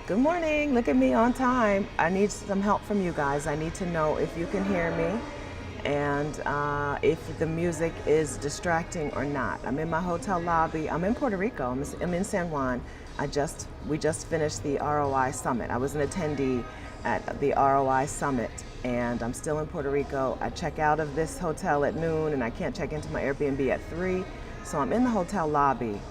Good morning. Look at me on time. I need some help from you guys. I need to know if you can hear me and if the music is distracting or not. I'm in my hotel lobby. I'm in Puerto Rico. I'm in San Juan. We just finished the ROI Summit. I was an attendee at the ROI Summit, and I'm still in Puerto Rico. I check out of this hotel at noon, and I can't check into my Airbnb at 3. So I'm in the hotel lobby.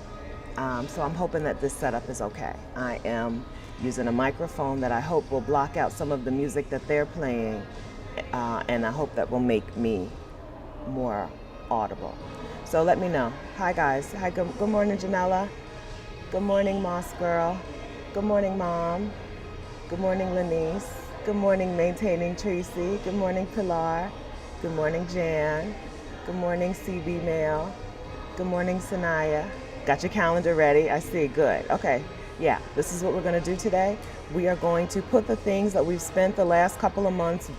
So I'm hoping that this setup is okay. I am using a microphone that I hope will block out some of the music that they're playing, and I hope that will make me more audible. So let me know. Hi guys. Hi. Good morning, Janella. Good morning, Moss Girl. Good morning, Mom. Good morning, Lenice. Good morning, Maintaining Tracy. Good morning, Pilar. Good morning, Jan. Good morning, CB Mail. Good morning, Sanaya. Got your calendar ready? I see. Good. Okay. Yeah, this is what we're going to do today. We are going to put the things that we've spent the last couple of months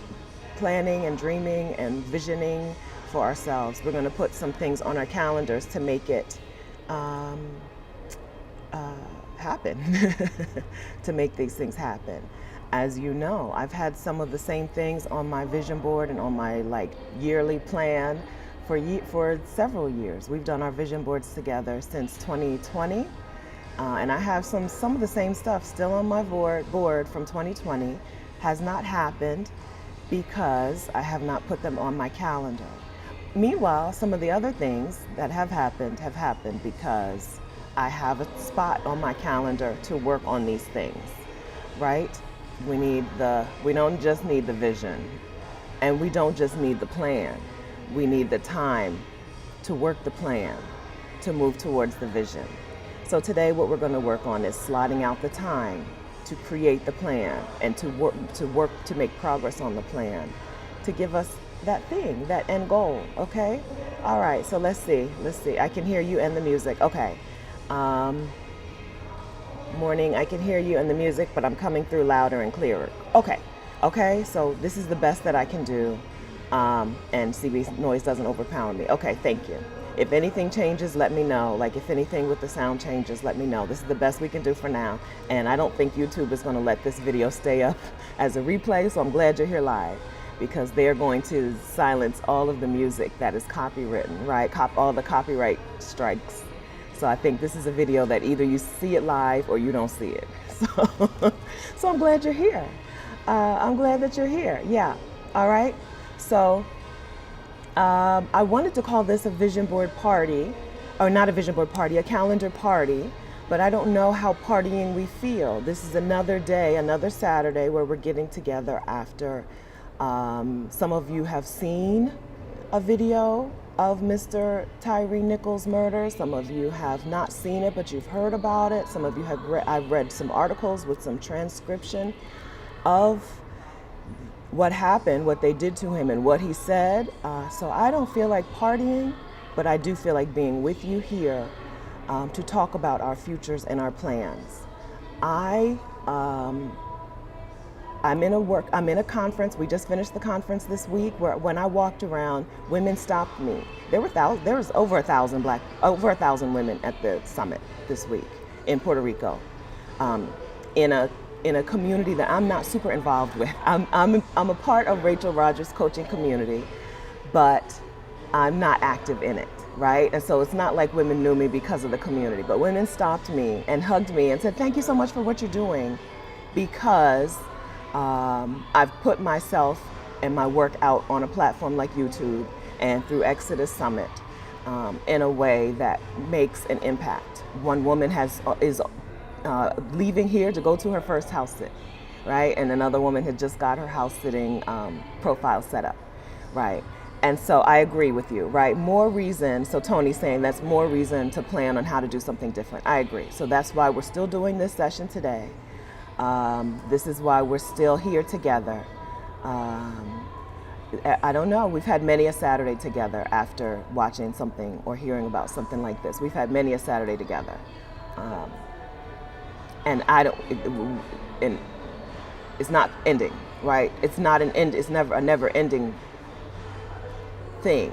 planning and dreaming and visioning for ourselves. We're going to put some things on our calendars to make it happen, to make these things happen. As you know, I've had some of the same things on my vision board and on my yearly plan for several years. We've done our vision boards together since 2020. And I have some of the same stuff still on my board from 2020. Has not happened because I have not put them on my calendar. Meanwhile, some of the other things that have happened because I have a spot on my calendar to work on these things, right? We don't just need the vision, and we don't just need the plan. We need the time to work the plan, to move towards the vision. So today what we're going to work on is slotting out the time to create the plan and to work to make progress on the plan, to give us that thing, that end goal, okay? All right, so let's see. I can hear you and the music. Okay. Morning, I can hear you and the music, but I'm coming through louder and clearer. Okay, so this is the best that I can do, and CB's noise doesn't overpower me. Okay, thank you. If anything changes, let me know. If anything with the sound changes, let me know. This is the best we can do for now. And I don't think YouTube is going to let this video stay up as a replay, so I'm glad you're here live, because they're going to silence all of the music that is copywritten, right? All the copyright strikes. So I think this is a video that either you see it live or you don't see it. So I'm glad you're here. I'm glad that you're here. Yeah. All right. So I wanted to call this a vision board party, or not a vision board party, a calendar party, but I don't know how partying we feel. This is another day, another Saturday where we're getting together after some of you have seen a video of Mr. Tyree Nichols' murder. Some of you have not seen it, but you've heard about it. Some of you have I've read some articles with some transcription of what happened, what they did to him, and what he said. So I don't feel like partying, but I do feel like being with you here to talk about our futures and our plans. I'm in a conference. We just finished the conference this week where when I walked around, women stopped me. There was over 1,000 women at the summit this week in Puerto Rico, in a community that I'm not super involved with. I'm a part of Rachel Rogers' coaching community, but I'm not active in it, right? And so it's not like women knew me because of the community, but women stopped me and hugged me and said, "Thank you so much for what you're doing," because I've put myself and my work out on a platform like YouTube and through Exodus Summit in a way that makes an impact. One woman is leaving here to go to her first house sit, right? And another woman had just got her house sitting profile set up, right? And so I agree with you, right? More reason, so Tony's saying that's more reason to plan on how to do something different. I agree. So that's why we're still doing this session today. This is why we're still here together. I don't know, we've had many a Saturday together after watching something or hearing about something like this. We've had many a Saturday together. And it's not ending, right? It's not an end, it's never a never ending thing.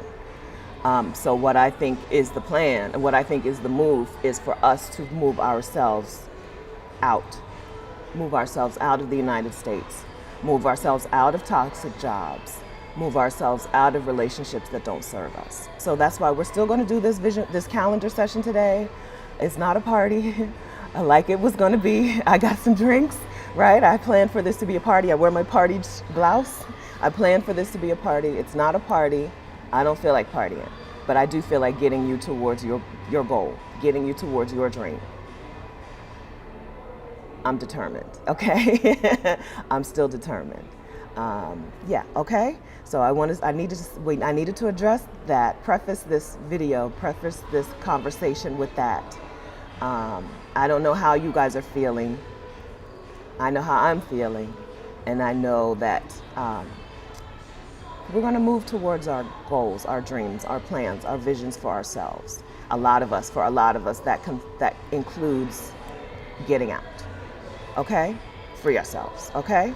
So what I think is the plan, and what I think is the move, is for us to move ourselves out move ourselves out of the United States, move ourselves out of toxic jobs, move ourselves out of relationships that don't serve us. So that's why we're still going to do this calendar session today. It's not a party like it was going to be. I got some drinks, right? I planned for this to be a party. I wear my party blouse. I planned for this to be a party. It's not a party. I don't feel like partying, but I do feel like getting you towards your goal, getting you towards your dream. I'm determined, okay? I'm still determined. Yeah, okay? So I needed to address that, preface this conversation with that. I don't know how you guys are feeling. I know how I'm feeling, and I know that we're going to move towards our goals, our dreams, our plans, our visions for ourselves. For a lot of us, that includes getting out. Okay? Free ourselves. Okay?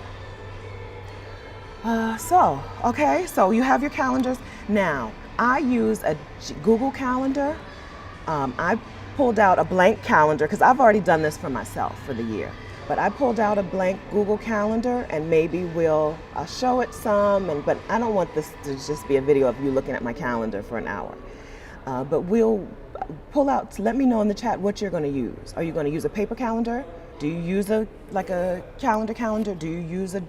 So you have your calendars. Now, I use a Google Calendar. I pulled out a blank calendar because I've already done this for myself for the year. But I pulled out a blank Google Calendar, and maybe I'll show it some, but I don't want this to just be a video of you looking at my calendar for an hour. But we'll pull out, let me know in the chat what you're going to use. Are you going to use a paper calendar? Do you use a calendar? Do you use a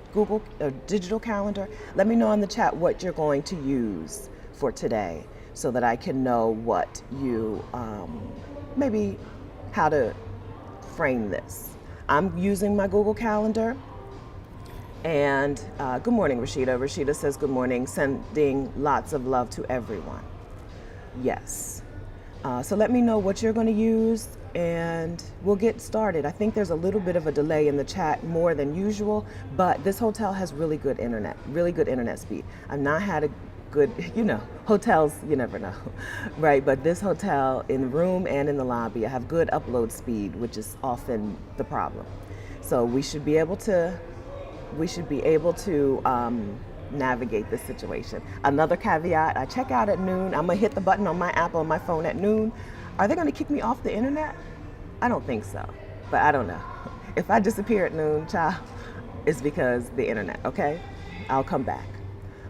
digital calendar? Let me know in the chat what you're going to use for today so that I can know what you, maybe how to frame this. I'm using my Google Calendar. And good morning, Rashida. Rashida says good morning, sending lots of love to everyone. Yes. So let me know what you're going to use, and we'll get started. I think there's a little bit of a delay in the chat, more than usual, but this hotel has really good internet speed. I've not had a good, hotels, you never know, right? But this hotel, in the room and in the lobby, I have good upload speed, which is often the problem. So we should be able to navigate this situation. Another caveat, I check out at noon. I'm gonna hit the button on my app on my phone at noon. Are they gonna kick me off the internet? I don't think so, but I don't know. If I disappear at noon, child, it's because the internet, okay? I'll come back.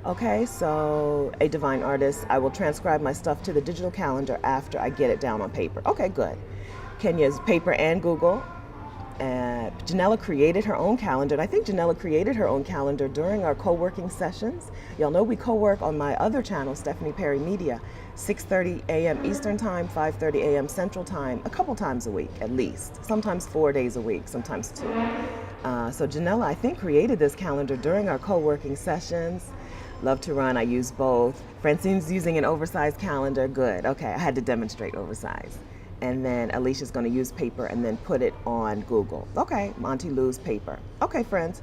Okay, so a divine artist, I will transcribe my stuff to the digital calendar after I get it down on paper. Okay, good. Kenya's paper and Google. Janella created her own calendar, and I think Janella created her own calendar during our co-working sessions. Y'all know we co-work on my other channel, Stephanie Perry Media, 6:30 a.m. Eastern Time, 5:30 a.m. Central Time, a couple times a week at least, sometimes 4 days a week, sometimes 2. So Janella, I think, created this calendar during our co-working sessions. Love to run, I use both. Francine's using an oversized calendar, good. Okay, I had to demonstrate oversized. And then Alicia's going to use paper and then put it on Google. Okay, Monty Lou's paper. Okay, friends.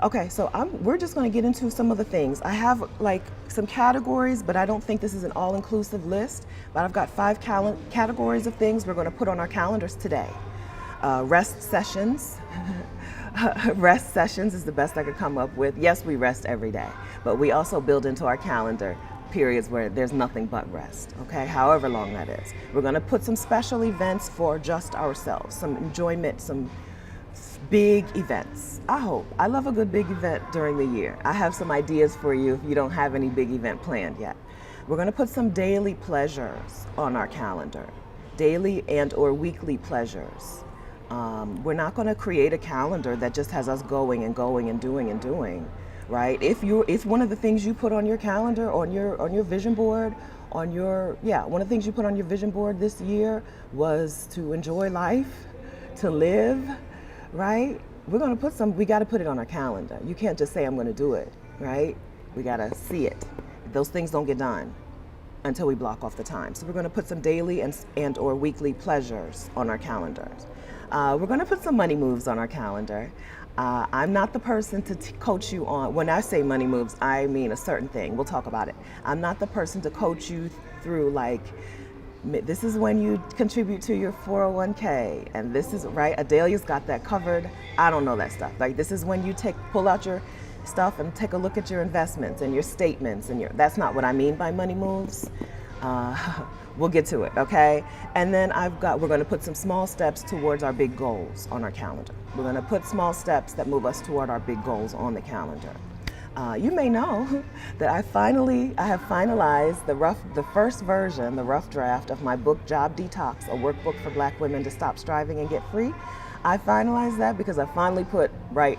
Okay, so we're just going to get into some of the things. I have some categories, but I don't think this is an all-inclusive list. But I've got 5 categories of things we're going to put on our calendars today. Rest sessions. Rest sessions is the best I could come up with. Yes, we rest every day, but we also build into our calendar periods where there's nothing but rest, okay? However long that is. We're gonna put some special events for just ourselves, some enjoyment, some big events. I love a good big event during the year. I have some ideas for you if you don't have any big event planned yet. We're gonna put some daily pleasures on our calendar, daily and or weekly pleasures. We're not gonna create a calendar that just has us going and going and doing and doing. Right? If one of the things you put on your calendar, on your vision board, one of the things you put on your vision board this year was to enjoy life, to live, right? We got to put it on our calendar. You can't just say I'm going to do it, right? We got to see it. Those things don't get done until we block off the time. So we're going to put some daily and or weekly pleasures on our calendars. We're going to put some money moves on our calendar. I'm not the person to coach you on, when I say money moves, I mean a certain thing. We'll talk about it. I'm not the person to coach you through this is when you contribute to your 401k, and this is, right, Adelia's got that covered. I don't know that stuff. This is when you pull out your stuff and take a look at your investments and your statements, that's not what I mean by money moves. We'll get to it, okay? And then we're going to put some small steps towards our big goals on our calendar. We're going to put small steps that move us toward our big goals on the calendar. You may know that I have finalized the first version, the rough draft of my book, Job Detox, a workbook for Black women to stop striving and get free. I finalized that because I finally put right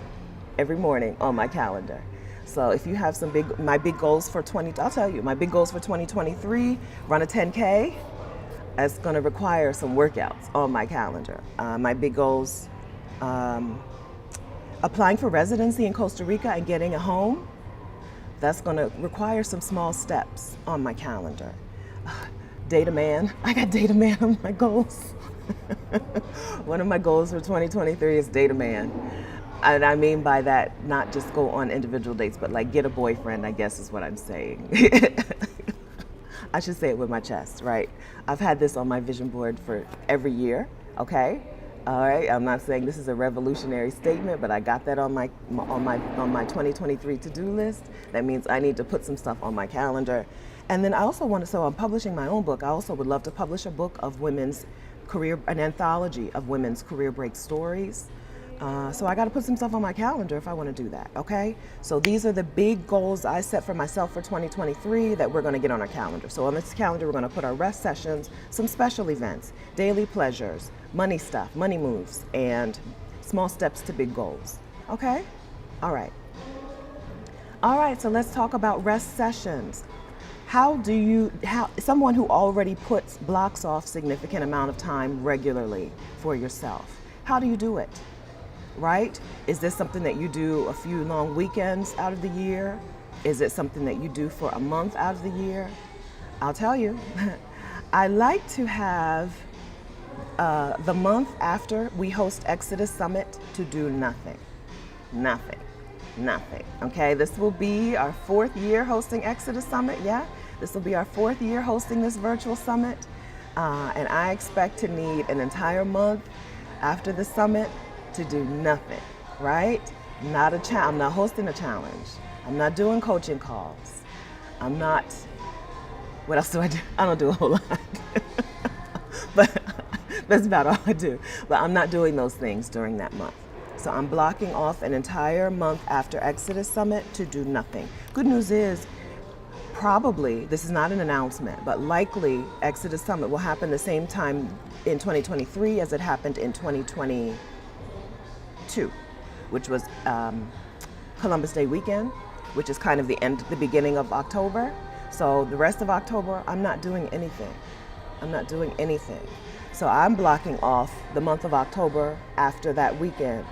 every morning on my calendar. So if you have my big goals for I'll tell you, my big goals for 2023, run a 10K. That's going to require some workouts on my calendar. My big goals, applying for residency in Costa Rica and getting a home. That's going to require some small steps on my calendar. Data man, I got data man on my goals. One of my goals for 2023 is data man. And I mean by that, not just go on individual dates, but like get a boyfriend, I guess is what I'm saying. I should say it with my chest, right? I've had this on my vision board for every year, okay? All right, I'm not saying this is a revolutionary statement, but I got that on my 2023 to-do list. That means I need to put some stuff on my calendar. And then I also so I'm publishing my own book. I also would love to publish a book of an anthology of women's career break stories. So I got to put some stuff on my calendar if I want to do that, okay? So these are the big goals I set for myself for 2023 that we're going to get on our calendar. So on this calendar, we're going to put our rest sessions, some special events, daily pleasures, money stuff, money moves, and small steps to big goals, okay? All right. All right, so let's talk about rest sessions. Someone who already blocks off significant amount of time regularly for yourself, how do you do it? Right? Is this something that you do a few long weekends out of the year? Is it something that you do for a month out of the year? I'll tell you, I like to have the month after we host Exodus Summit to do nothing. Okay, this will be our 4th year hosting Exodus Summit, yeah? This will be our 4th year hosting this virtual summit. And I expect to need an entire month after the summit to do nothing, right? I'm not hosting a challenge. I'm not doing coaching calls. What else do I do? I don't do a whole lot. But that's about all I do. But I'm not doing those things during that month. So I'm blocking off an entire month after Exodus Summit to do nothing. Good news is, probably, this is not an announcement, but likely Exodus Summit will happen the same time in 2023 as it happened in 2022, which was Columbus Day weekend, which is kind of the beginning of October. So the rest of October, I'm not doing anything. So I'm blocking off the month of October after that weekend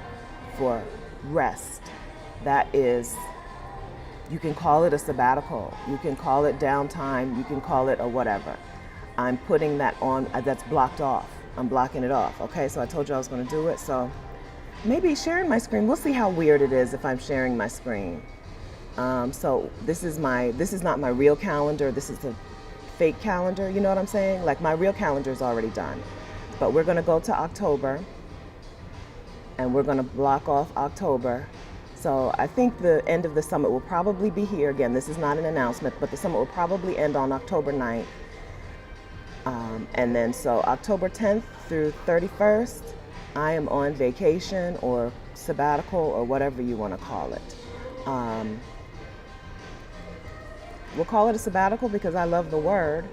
for rest. That is, you can call it a sabbatical, you can call it downtime, you can call it a whatever. I'm putting that on, that's blocked off. I'm blocking it off, okay? So I told you I was gonna do it, so maybe sharing my screen, we'll see how weird it is if I'm sharing my screen. So this is not my real calendar, this is a fake calendar, you know what I'm saying? Like my real calendar is already done. But we're gonna go to October and we're gonna block off October. So I think the end of the summit will probably be here. Again, this is not an announcement, but the summit will probably end on October 9th. And then so October 10th through 31st, I am on vacation or sabbatical or whatever you wanna call it. We'll call it a sabbatical because I love the word,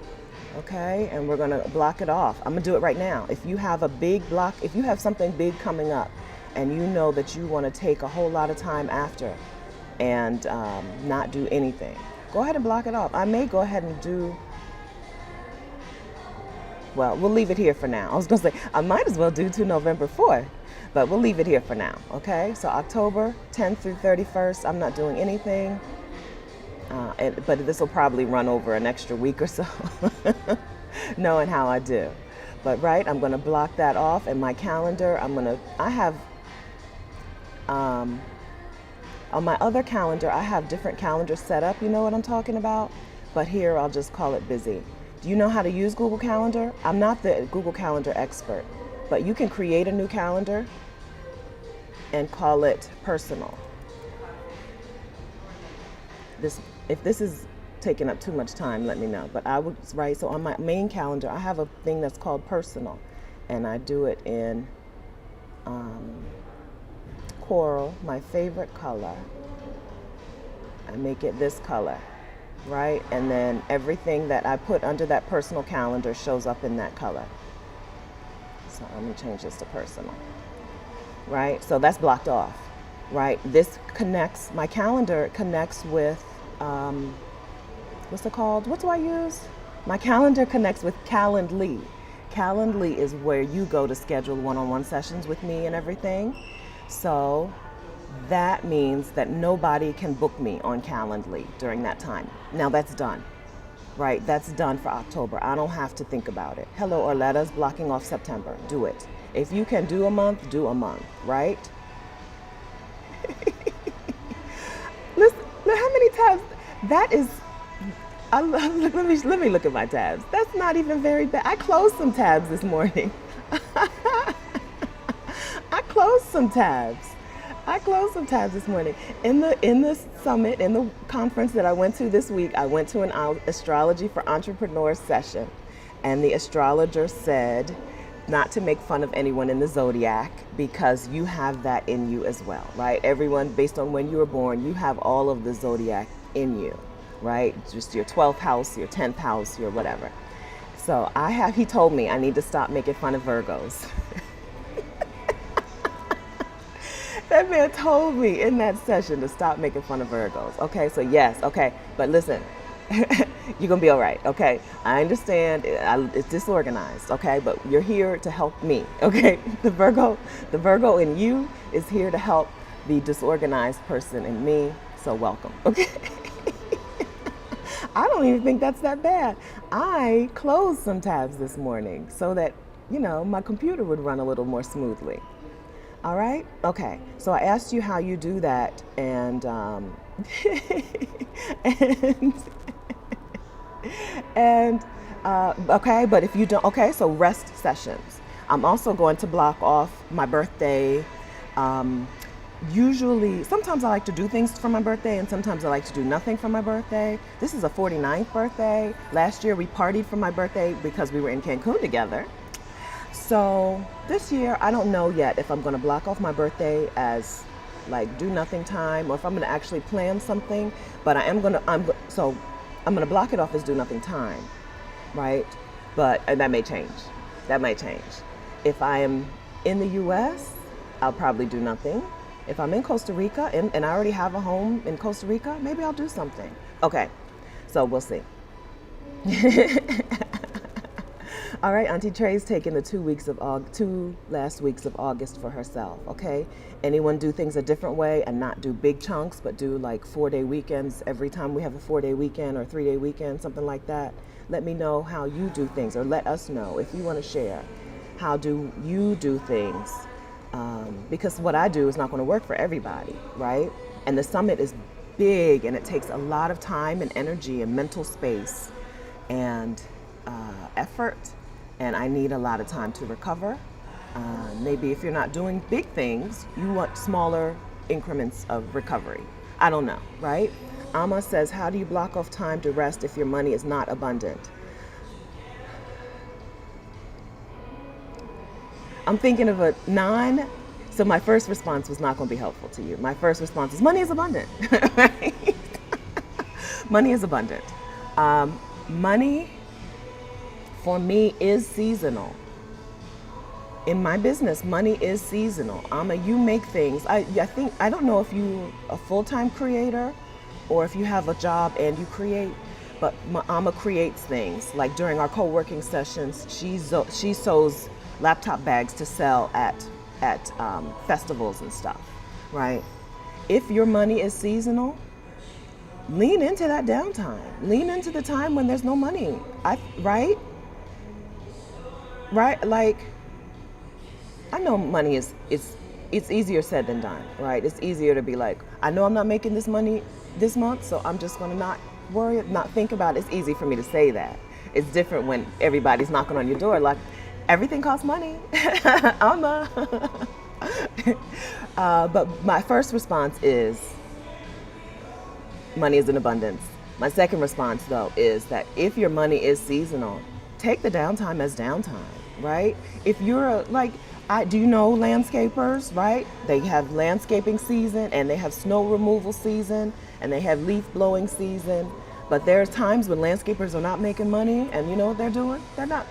okay? And we're gonna block it off. I'm gonna do it right now. If you have if you have something big coming up and you know that you wanna take a whole lot of time after and not do anything, go ahead and block it off. I may go ahead and we'll leave it here for now. I was gonna say, I might as well do to November 4th, but we'll leave it here for now, okay? So October 10th through 31st, I'm not doing anything. But this will probably run over an extra week or so, knowing how I do. But right, I'm gonna block that off in my calendar. I have, on my other calendar, I have different calendars set up, you know what I'm talking about? But here, I'll just call it busy. Do you know how to use Google Calendar? I'm not the Google Calendar expert, but you can create a new calendar and call it personal. If this is taking up too much time, let me know. But I would write, so on my main calendar, I have a thing that's called personal, and I do it in coral, my favorite color. I make it this color, right? And then everything that I put under that personal calendar shows up in that color. So I'm gonna change this to personal, right? So that's blocked off, right? This connects, my calendar connects with, what's it called? What do I use? My calendar connects with Calendly. Calendly is where you go to schedule one-on-one sessions with me and everything. So that means that nobody can book me on Calendly during that time. Now that's done, right? That's done for October. I don't have to think about it. Hello, Orletta's blocking off September. Do it. If you can do a month, right? Listen, look how many tabs. That is, let me look at my tabs. That's not even very bad. I closed some tabs this morning. I closed some tabs this morning. In the summit, in the conference that I went to this week, I went to an astrology for entrepreneurs session, and the astrologer said not to make fun of anyone in the zodiac because you have that in you as well, right? Everyone, based on when you were born, you have all of the zodiac in you, right? Just your 12th house, your 10th house, your whatever. So he told me I need to stop making fun of Virgos. That man told me in that session to stop making fun of Virgos. Okay, so yes, okay, but listen, you're gonna be all right, okay? I understand it's disorganized, okay, but you're here to help me, okay? The Virgo in you is here to help the disorganized person in me, so welcome, okay? I don't even think that's that bad. I closed some tabs this morning so that, my computer would run a little more smoothly. All right? Okay. So I asked you how you do that, and okay, but if you don't, okay, so rest sessions. I'm also going to block off my birthday. Usually, sometimes I like to do things for my birthday, and sometimes I like to do nothing for my birthday. This is a 49th birthday. Last year we partied for my birthday because we were in Cancun together. So this year, I don't know yet if I'm going to block off my birthday as like do nothing time, or if I'm going to actually plan something. But I'm going to block it off as do nothing time, right? And that may change. If I am in the U.S., I'll probably do nothing. If I'm in Costa Rica and I already have a home in Costa Rica, maybe I'll do something. Okay, so we'll see. All right, Auntie Trey's taking the 2 last weeks of August for herself, okay? Anyone do things a different way and not do big chunks, but do like 4-day weekends every time we have a 4-day weekend or 3-day weekend, something like that? Let me know how you do things, or let us know if you want to share. How do you do things? Because what I do is not going to work for everybody, right? And the summit is big, and it takes a lot of time and energy and mental space and effort. And I need a lot of time to recover. Maybe if you're not doing big things, you want smaller increments of recovery. I don't know, right? Amma says, how do you block off time to rest if your money is not abundant? I'm thinking of so my first response was not going to be helpful to you. My first response is money is abundant, right? Money is abundant. Money for me is seasonal. In my business, money is seasonal. You make things. I don't know if you're a full-time creator or if you have a job and you create, but Amma creates things. Like during our co-working sessions, she sews laptop bags to sell at festivals and stuff, right? If your money is seasonal, lean into that downtime. Lean into the time when there's no money. Right? Like, I know money it's easier said than done, right? It's easier to be like, I know I'm not making this money this month, so I'm just gonna not worry, not think about it. It's easy for me to say that. It's different when everybody's knocking on your door like, everything costs money. But my first response is money is in abundance. My second response, though, is that if your money is seasonal, take the downtime as downtime, right? If you're do you know landscapers, right? They have landscaping season and they have snow removal season and they have leaf blowing season. But there's times when landscapers are not making money, and you know what they're doing? They're not,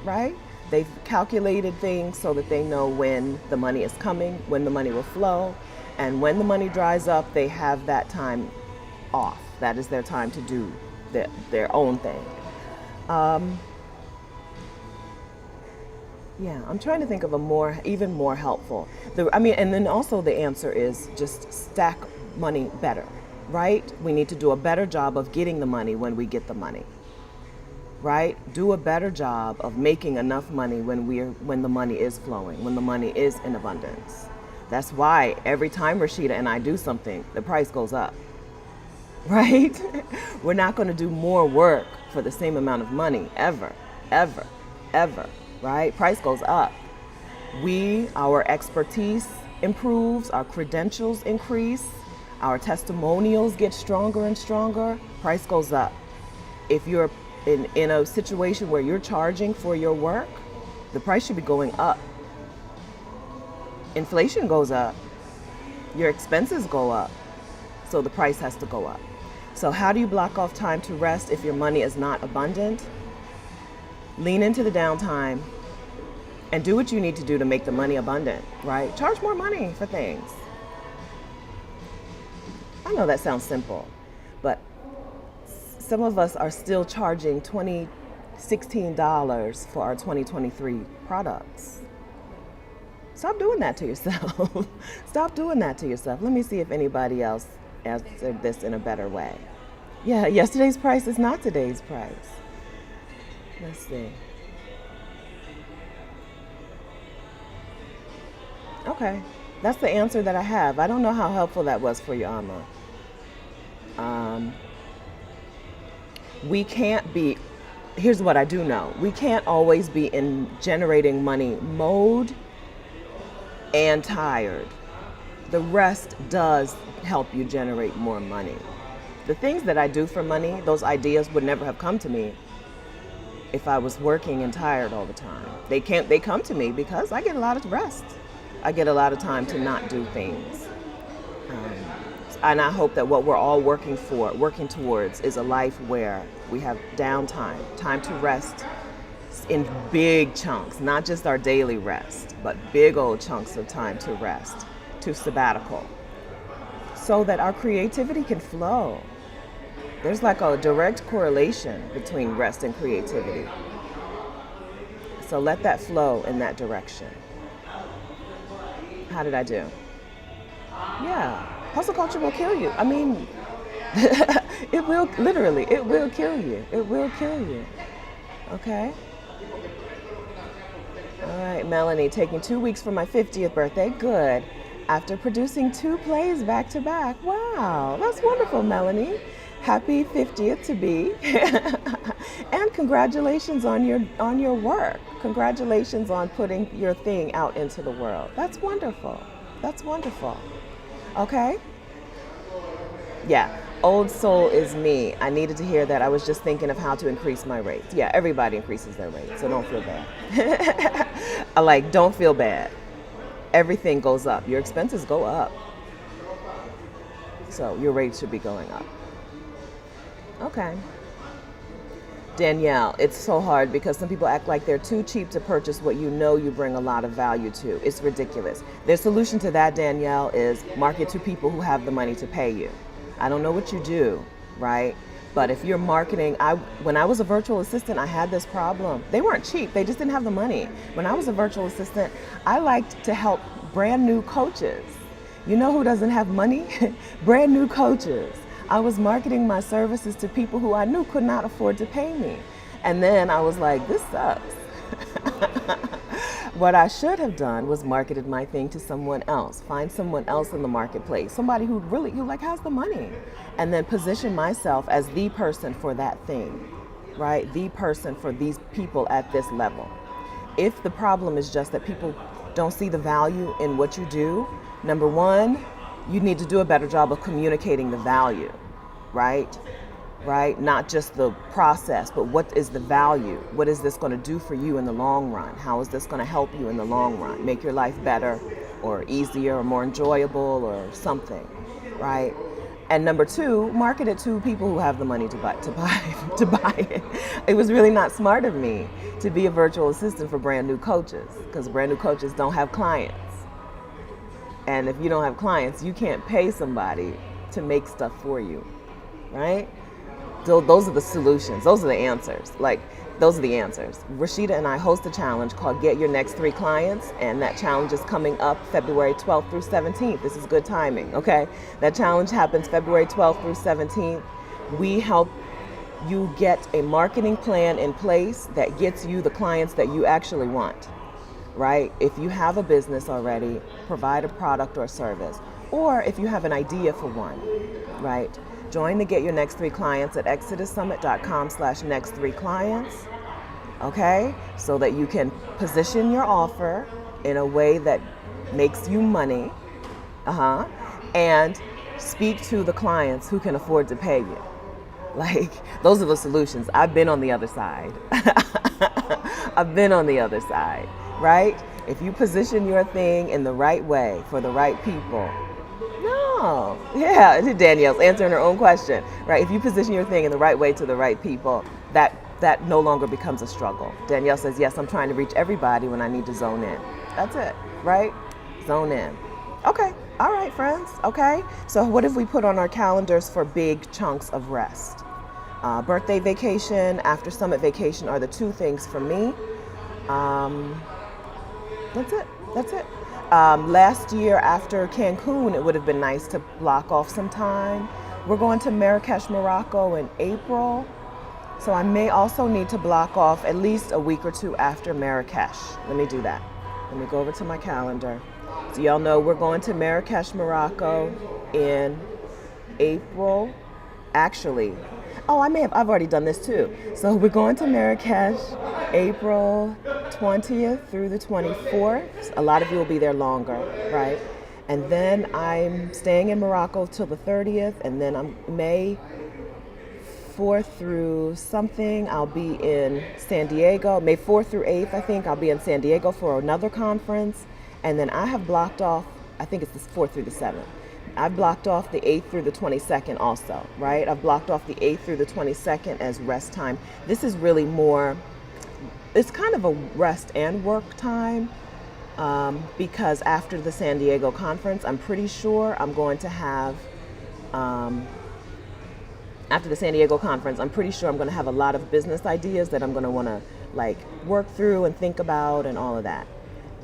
right? They've calculated things so that they know when the money is coming, when the money will flow, and when the money dries up, they have that time off. That is their time to do their own thing. Yeah, I'm trying to think of even more helpful. And then also the answer is just stack money better, right? We need to do a better job of getting the money when we get the money, right? Do a better job of making enough money when the money is flowing, when the money is in abundance. That's why every time Rashida and I do something, the price goes up, right? We're not going to do more work for the same amount of money ever, ever, ever, right? Price goes up. Our expertise improves, our credentials increase, our testimonials get stronger and stronger, price goes up. If you're in a situation where you're charging for your work, the price should be going up. Inflation goes up, your expenses go up, so the price has to go up. So how do you block off time to rest if your money is not abundant? Lean into the downtime and do what you need to do to make the money abundant, right? Charge more money for things. I know that sounds simple, but some of us are still charging $16 for our 2023 products. Stop doing that to yourself. Stop doing that to yourself. Let me see if anybody else answered this in a better way. Yeah, yesterday's price is not today's price. Let's see. Okay, that's the answer that I have. I don't know how helpful that was for you, Amma. Here's what I do know. We can't always be in generating money mode and tired. The rest does help you generate more money. The things that I do for money, those ideas would never have come to me if I was working and tired all the time. They come to me because I get a lot of rest. I get a lot of time to not do things. And I hope that what we're all working towards is a life where we have downtime, time to rest in big chunks, not just our daily rest, but big old chunks of time to rest, to sabbatical, so that our creativity can flow. There's like a direct correlation between rest and creativity. So let that flow in that direction. How did I do? Yeah, hustle culture will kill you. I mean, it will kill you. It will kill you. Okay? All right, Melanie, taking 2 weeks for my 50th birthday. Good. After producing 2 plays back to back. Wow, that's wonderful, Melanie. Happy 50th to be. And congratulations on your work. Congratulations on putting your thing out into the world. That's wonderful. That's wonderful. Okay? Yeah, old soul is me. I needed to hear that. I was just thinking of how to increase my rates. Yeah, everybody increases their rates, so don't feel bad. Don't feel bad. Everything goes up. Your expenses go up. So your rates should be going up. Okay. Danielle, it's so hard because some people act like they're too cheap to purchase what you know you bring a lot of value to. It's ridiculous. Their solution to that, Danielle, is market to people who have the money to pay you. I don't know what you do, right? But if you're marketing, when I was a virtual assistant, I had this problem. They weren't cheap, they just didn't have the money. When I was a virtual assistant, I liked to help brand new coaches. You know who doesn't have money? Brand new coaches. I was marketing my services to people who I knew could not afford to pay me. And then I was like, this sucks. What I should have done was marketed my thing to someone else, find someone else in the marketplace, somebody who has the money, and then position myself as the person for that thing, right? The person for these people at this level. If the problem is just that people don't see the value in what you do, number one, you need to do a better job of communicating the value. right? Right? Not just the process, but what is the value? What is this going to do for you in the long run? How is this going to help you in the long run? Make your life better or easier or more enjoyable or something, right? And number two, market it to people who have the money to buy to buy it. It was really not smart of me to be a virtual assistant for brand new coaches, because brand new coaches don't have clients. And if you don't have clients, you can't pay somebody to make stuff for you, right? So those are the solutions. Those are the answers. Those are the answers. Rashida and I host a challenge called Get Your Next 3 Clients, and that challenge is coming up February 12th through 17th. This is good timing, okay? That challenge happens February 12th through 17th. We help you get a marketing plan in place that gets you the clients that you actually want, right? If you have a business already, provide a product or service, or if you have an idea for one, right? Join the Get Your Next 3 Clients at exodussummit.com/next3clients, okay? So that you can position your offer in a way that makes you money, and speak to the clients who can afford to pay you. Those are the solutions. I've been on the other side. I've been on the other side, right? If you position your thing in the right way for the right people, no, yeah, Danielle's answering her own question, right? If you position your thing in the right way to the right people, that no longer becomes a struggle. Danielle says, yes, I'm trying to reach everybody when I need to zone in. That's it, right? Zone in. Okay, all right, friends, okay? So what have we put on our calendars for big chunks of rest? Birthday vacation, after summit vacation are the two things for me. That's it. Last year after Cancun, it would have been nice to block off some time. We're going to Marrakesh, Morocco in April. So I may also need to block off at least a week or two after Marrakesh. Let me do that. Let me go over to my calendar. So y'all know we're going to Marrakesh, Morocco in April. Actually, I've already done this too. So we're going to Marrakesh April 20th through the 24th. A lot of you will be there longer, right? And then I'm staying in Morocco till the 30th, and then I'm May 4th through something, I'll be in San Diego. May 4th through 8th, I think, I'll be in San Diego for another conference. And then I have blocked off, I think it's the 4th through the 7th. I've blocked off the 8th through the 22nd also, right? I've blocked off the 8th through the 22nd as rest time. This is really more, it's kind of a rest and work time, because after the San Diego conference, I'm pretty sure I'm going to have, after the San Diego conference, I'm pretty sure I'm going to have a lot of business ideas that I'm going to want to work through and think about and all of that.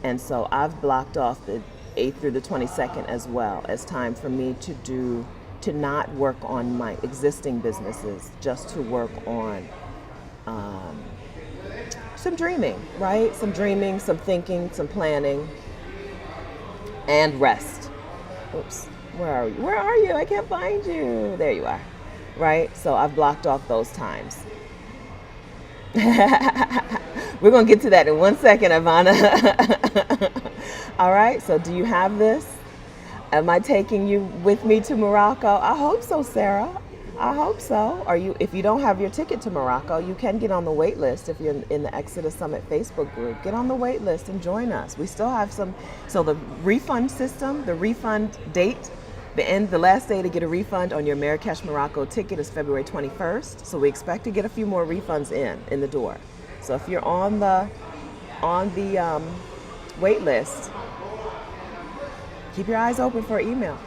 And so I've blocked off the 8th through the 22nd as well as time for me to not work on my existing businesses, just to work on some dreaming, right? Some dreaming, some thinking, some planning, and rest. Oops, where are you? Where are you? I can't find you. There you are, right? So I've blocked off those times. We're going to get to that in 1 second, Ivana. All right, so do you have this? Am I taking you with me to Morocco? I hope so, Sarah. I hope so. If you don't have your ticket to Morocco, you can get on the wait list. If you're in the Exodus Summit Facebook group, get on the wait list and join us. We still have so the refund system, the refund date, the last day to get a refund on your Marrakesh, Morocco ticket is February 21st. So we expect to get a few more refunds in the door. So if you're on the wait list, keep your eyes open for an email.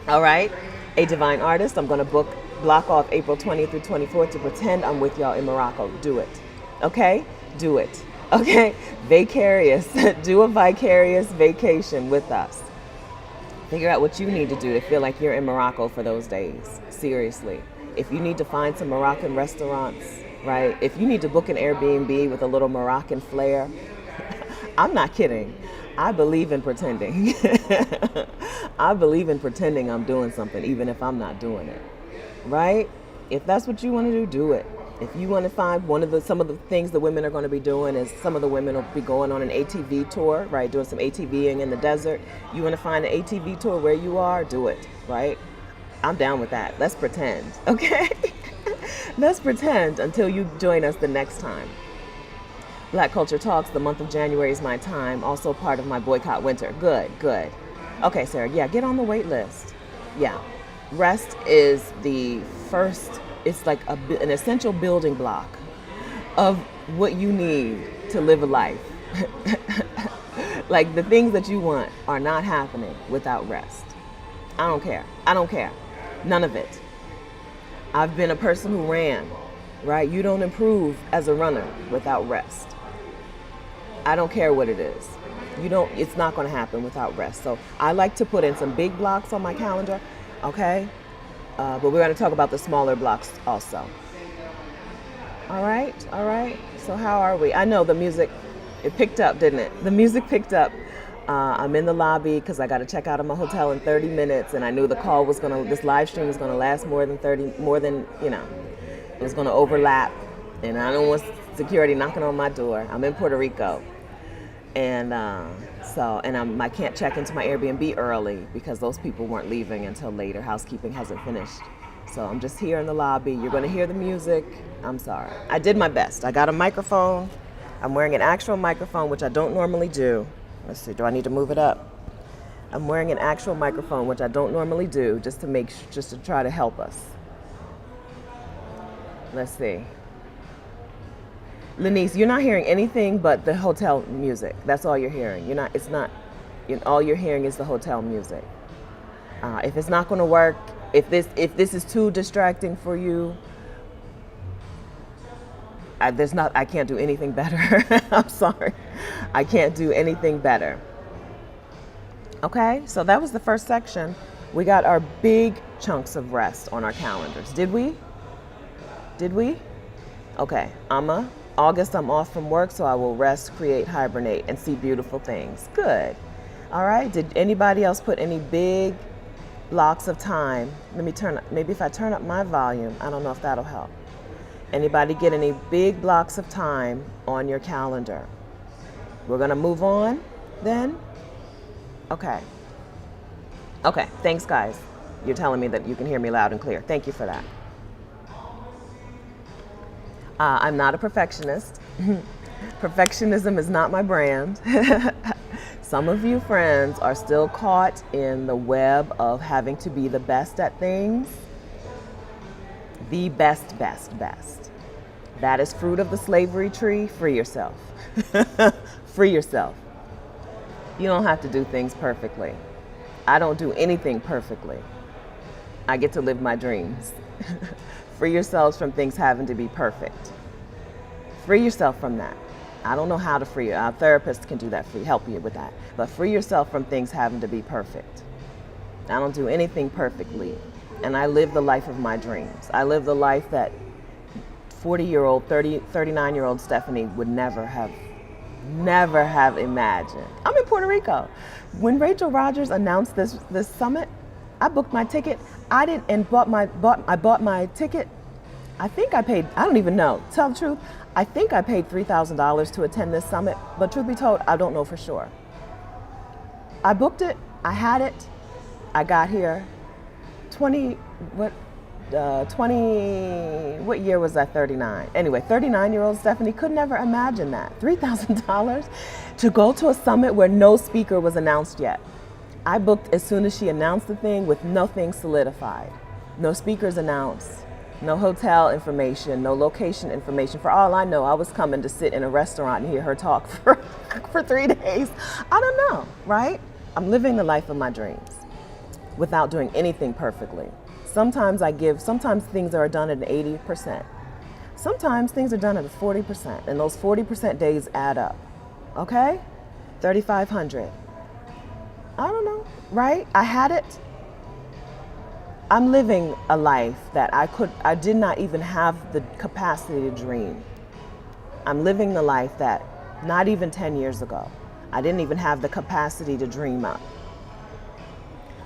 All right, A Divine Artist, I'm going to block off April 20th through 24th to pretend I'm with y'all in Morocco. Do it. Okay? Do it. Okay? Vicarious. Do a vicarious vacation with us. Figure out what you need to do to feel like you're in Morocco for those days. Seriously. If you need to find some Moroccan restaurants, right? If you need to book an Airbnb with a little Moroccan flair, I'm not kidding. I believe in pretending. I believe in pretending I'm doing something, even if I'm not doing it, right? If that's what you want to do, do it. If you want to find some of the things the women are going to be doing is some of the women will be going on an ATV tour, right? Doing some ATVing in the desert. You want to find an ATV tour where you are, do it, right? I'm down with that. Let's pretend, okay? Let's pretend until you join us the next time. Black Culture Talks, the month of January is my time, also part of my Boycott Winter. Good, good. Okay, Sarah, yeah, get on the wait list. Yeah, rest is the first, it's like an essential building block of what you need to live a life. Like the things that you want are not happening without rest. I don't care. I don't care. None of it. I've been a person who ran, right? You don't improve as a runner without rest. I don't care what it is. It's not going to happen without rest. So I like to put in some big blocks on my calendar, okay? But we're going to talk about the smaller blocks also. All right. So how are we? I know the music, it picked up, didn't it? The music picked up. I'm in the lobby because I got to check out of my hotel in 30 minutes, and I knew this live stream was going to last more than, it was going to overlap, and I don't want security knocking on my door. I'm in Puerto Rico, and I can't check into my Airbnb early because those people weren't leaving until later. Housekeeping hasn't finished. So I'm just here in the lobby. You're going to hear the music. I'm sorry. I did my best. I got a microphone. I'm wearing an actual microphone, which I don't normally do. Let's see, do I need to move it up? I'm wearing an actual microphone, which I don't normally do, just to try to help us. Let's see. Lenice, you're not hearing anything but the hotel music. That's all you're hearing. All you're hearing is the hotel music. If it's not going to work, if this is too distracting for you, I can't do anything better. I'm sorry. I can't do anything better. Okay, so that was the first section. We got our big chunks of rest on our calendars. Did we? Okay, August I'm off from work, so I will rest, create, hibernate, and see beautiful things. Good. All right, did anybody else put any big blocks of time? Maybe if I turn up my volume, I don't know if that'll help. Anybody get any big blocks of time on your calendar? We're gonna move on then? Okay, thanks guys. You're telling me that you can hear me loud and clear. Thank you for that. I'm not a perfectionist. Perfectionism is not my brand. Some of you friends are still caught in the web of having to be the best at things. The best. That is fruit of the slavery tree. Free yourself. Free yourself. You don't have to do things perfectly. I don't do anything perfectly. I get to live my dreams. Free yourselves from things having to be perfect. Free yourself from that. I don't know how to free you. Our therapist can do that for you, help you with that. But free yourself from things having to be perfect. I don't do anything perfectly. And I live the life of my dreams. I live the life that 40-year-old, 39-year-old Stephanie would never have imagined. I'm in Puerto Rico. When Rachel Rodgers announced this summit, I booked my ticket. I bought my ticket. I think I paid, I don't even know, tell the truth, I think I paid $3,000 to attend this summit, but truth be told, I don't know for sure. I booked it, I had it, I got here. What year was that? 39. Anyway, 39-year-old Stephanie could never imagine that. $3,000 to go to a summit where no speaker was announced yet. I booked as soon as she announced the thing with nothing solidified. No speakers announced, no hotel information, no location information. For all I know, I was coming to sit in a restaurant and hear her talk for 3 days. I don't know, right? I'm living the life of my dreams without doing anything perfectly. Sometimes things are done at an 80%. Sometimes things are done at a 40%, and those 40% days add up, okay? 3,500. I don't know, right? I had it. I'm living a life that I did not even have the capacity to dream. I'm living the life that not even 10 years ago, I didn't even have the capacity to dream up.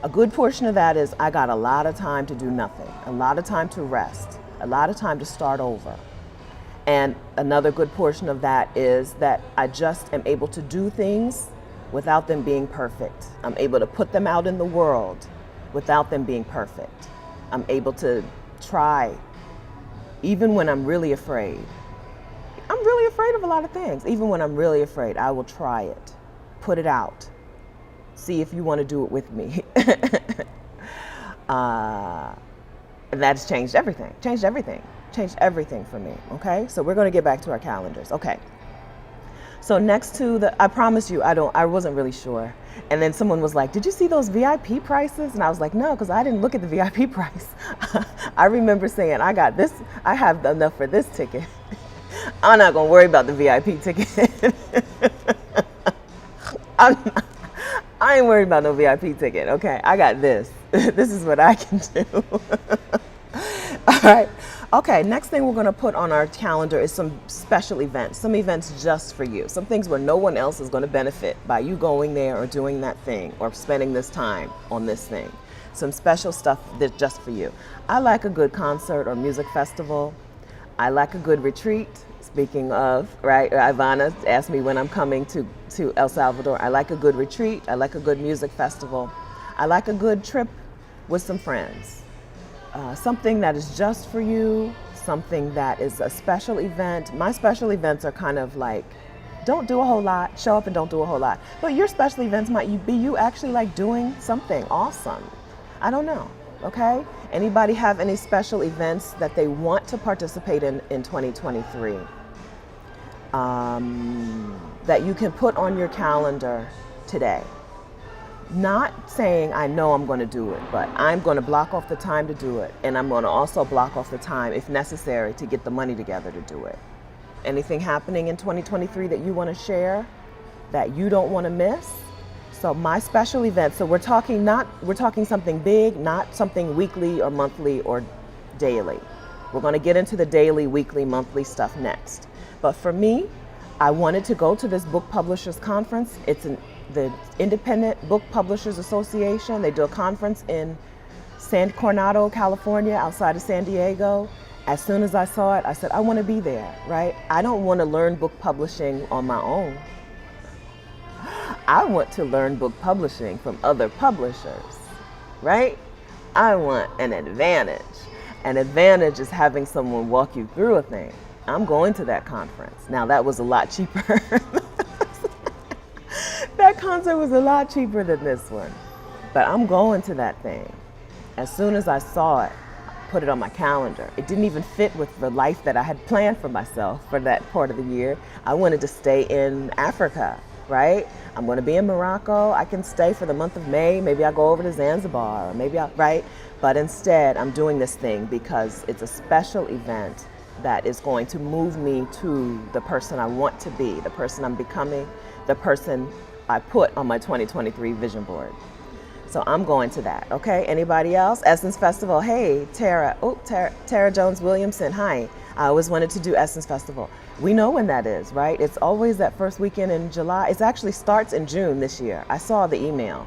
A good portion of that is I got a lot of time to do nothing, a lot of time to rest, a lot of time to start over. And another good portion of that is that I just am able to do things without them being perfect. I'm able to put them out in the world without them being perfect. I'm able to try even when I'm really afraid. I'm really afraid of a lot of things. Even when I'm really afraid, I will try it, put it out, see if you want to do it with me. And that's changed everything, changed everything for me, okay? So we're gonna get back to our calendars, okay. So next to the, I promise you, I wasn't really sure. And then someone was like, did you see those VIP prices? And I was like, no, because I didn't look at the VIP price. I remember saying, I got this, I have enough for this ticket. I'm not gonna worry about the VIP ticket. I ain't worried about no VIP ticket, okay? I got this. This is what I can do. All right. Okay, next thing we're gonna put on our calendar is some special events, some events just for you, some things where no one else is gonna benefit by you going there or doing that thing or spending this time on this thing. Some special stuff that's just for you. I like a good concert or music festival. I like a good retreat. Speaking of, right, Ivana asked me when I'm coming to El Salvador. I like a good retreat. I like a good music festival. I like a good trip with some friends. Something that is just for you, something that is a special event. My special events are kind of like, don't do a whole lot, show up and don't do a whole lot. But your special events might be you actually like doing something awesome. I don't know, okay? Anybody have any special events that they want to participate in 2023? That you can put on your calendar today? Not saying I know I'm going to do it, but I'm going to block off the time to do it. And I'm going to also block off the time, if necessary, to get the money together to do it. Anything happening in 2023 that you want to share that you don't want to miss? So my special event, so we're talking something big, not something weekly or monthly or daily. We're going to get into the daily, weekly, monthly stuff next. But for me, I wanted to go to this book publishers conference. It's the Independent Book Publishers Association. They do a conference in San Coronado, California, outside of San Diego. As soon as I saw it, I said, I want to be there, right? I don't want to learn book publishing on my own. I want to learn book publishing from other publishers, right? I want an advantage. An advantage is having someone walk you through a thing. I'm going to that conference. Now that was a lot cheaper. That concert was a lot cheaper than this one. But I'm going to that thing. As soon as I saw it, I put it on my calendar. It didn't even fit with the life that I had planned for myself for that part of the year. I wanted to stay in Africa, right? I'm going to be in Morocco. I can stay for the month of May. Maybe I'll go over to Zanzibar, or maybe right? But instead, I'm doing this thing because it's a special event that is going to move me to the person I want to be, the person I'm becoming, the person I put on my 2023 vision board. So I'm going to that, okay? Anybody else? Essence Festival, hey, Tara Jones Williamson, hi. I always wanted to do Essence Festival. We know when that is, right? It's always that first weekend in July. It actually starts in June this year. I saw the email.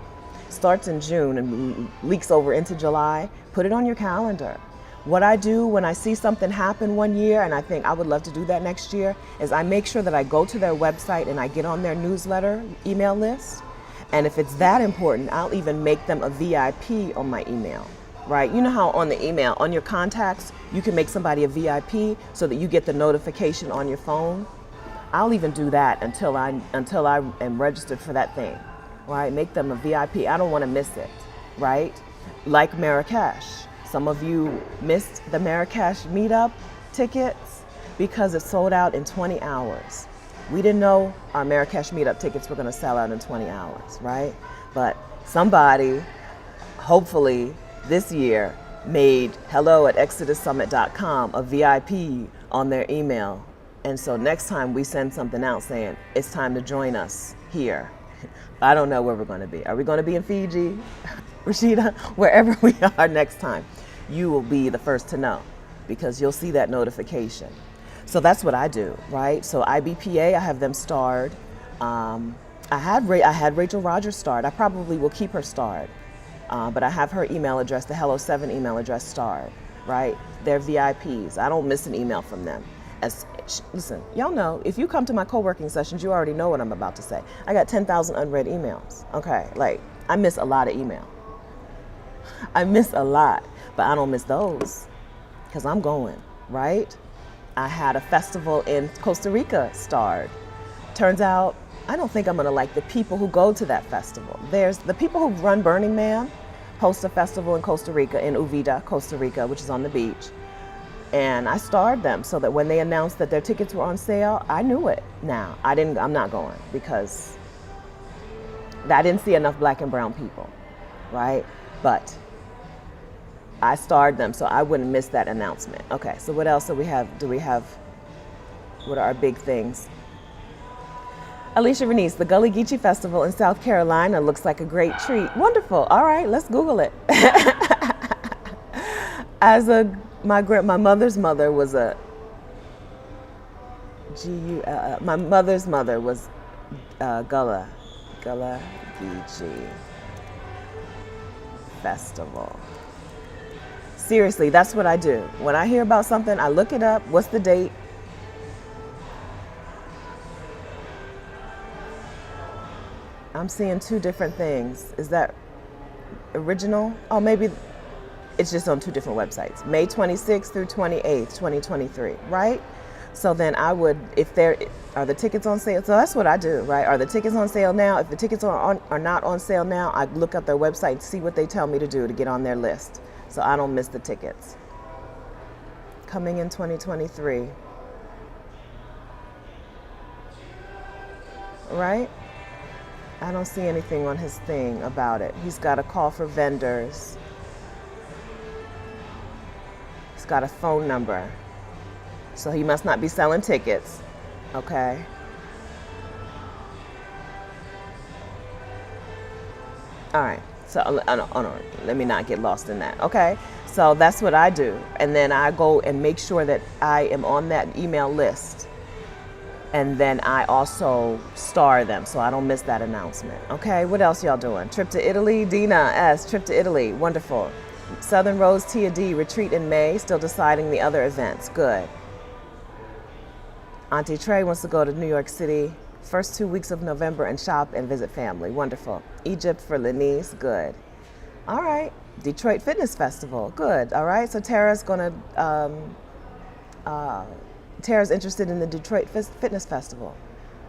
Starts in June and leaks over into July. Put it on your calendar. What I do when I see something happen one year, and I think I would love to do that next year, is I make sure that I go to their website and I get on their newsletter email list. And if it's that important, I'll even make them a VIP on my email, right? You know how on the email, on your contacts, you can make somebody a VIP so that you get the notification on your phone? I'll even do that until I am registered for that thing, right? Make them a VIP. I don't want to miss it, right? Like Marrakesh. Some of you missed the Marrakesh meetup tickets because it sold out in 20 hours. We didn't know our Marrakesh meetup tickets were going to sell out in 20 hours, right? But somebody, hopefully this year, made hello@exodussummit.com a VIP on their email. And so next time we send something out saying, it's time to join us here. I don't know where we're going to be. Are we going to be in Fiji, Rashida? Wherever we are next time, you will be the first to know because you'll see that notification. So that's what I do, right? So IBPA, I have them starred. I had Rachel Rogers starred. I probably will keep her starred, but I have her email address, the Hello7 email address starred, right? They're VIPs. I don't miss an email from them. Listen, y'all know, if you come to my co-working sessions, you already know what I'm about to say. I got 10,000 unread emails. Okay, like, I miss a lot of email. I miss a lot, but I don't miss those because I'm going, right? I had a festival in Costa Rica starred. Turns out, I don't think I'm gonna like the people who go to that festival. There's the people who run Burning Man, host a festival in Costa Rica, in Uvita, Costa Rica, which is on the beach. And I starred them so that when they announced that their tickets were on sale, I knew it. Now, I'm not going because I didn't see enough black and brown people, right? But I starred them, so I wouldn't miss that announcement. Okay, so what else do we have? What are our big things? Alicia Renice, the Gullah Geechee Festival in South Carolina looks like a great treat. Wonderful. All right, let's Google it. My mother's mother was a my mother's mother was Gullah Geechee Festival. Seriously, that's what I do. When I hear about something, I look it up. What's the date? I'm seeing two different things. Is that original? Oh, maybe it's just on two different websites. May 26th through 28th, 2023, right? So then I would, are the tickets on sale? So that's what I do, right? Are the tickets on sale now? If the tickets are not on sale now, I look up their website and see what they tell me to do to get on their list, so I don't miss the tickets. Coming in 2023, right? I don't see anything on his thing about it. He's got a call for vendors. He's got a phone number. So he must not be selling tickets, okay? All right, so let me not get lost in that, okay? So that's what I do. And then I go and make sure that I am on that email list. And then I also star them so I don't miss that announcement. Okay, what else y'all doing? Trip to Italy, Dina S, trip to Italy, wonderful. Southern Rose Tia D, retreat in May, still deciding the other events, good. Auntie Trey wants to go to New York City, first 2 weeks of November and shop and visit family, wonderful. Egypt for Lenice, good. All right, Detroit Fitness Festival, good, all right. So Tara's Tara's interested in the Detroit Fitness Festival.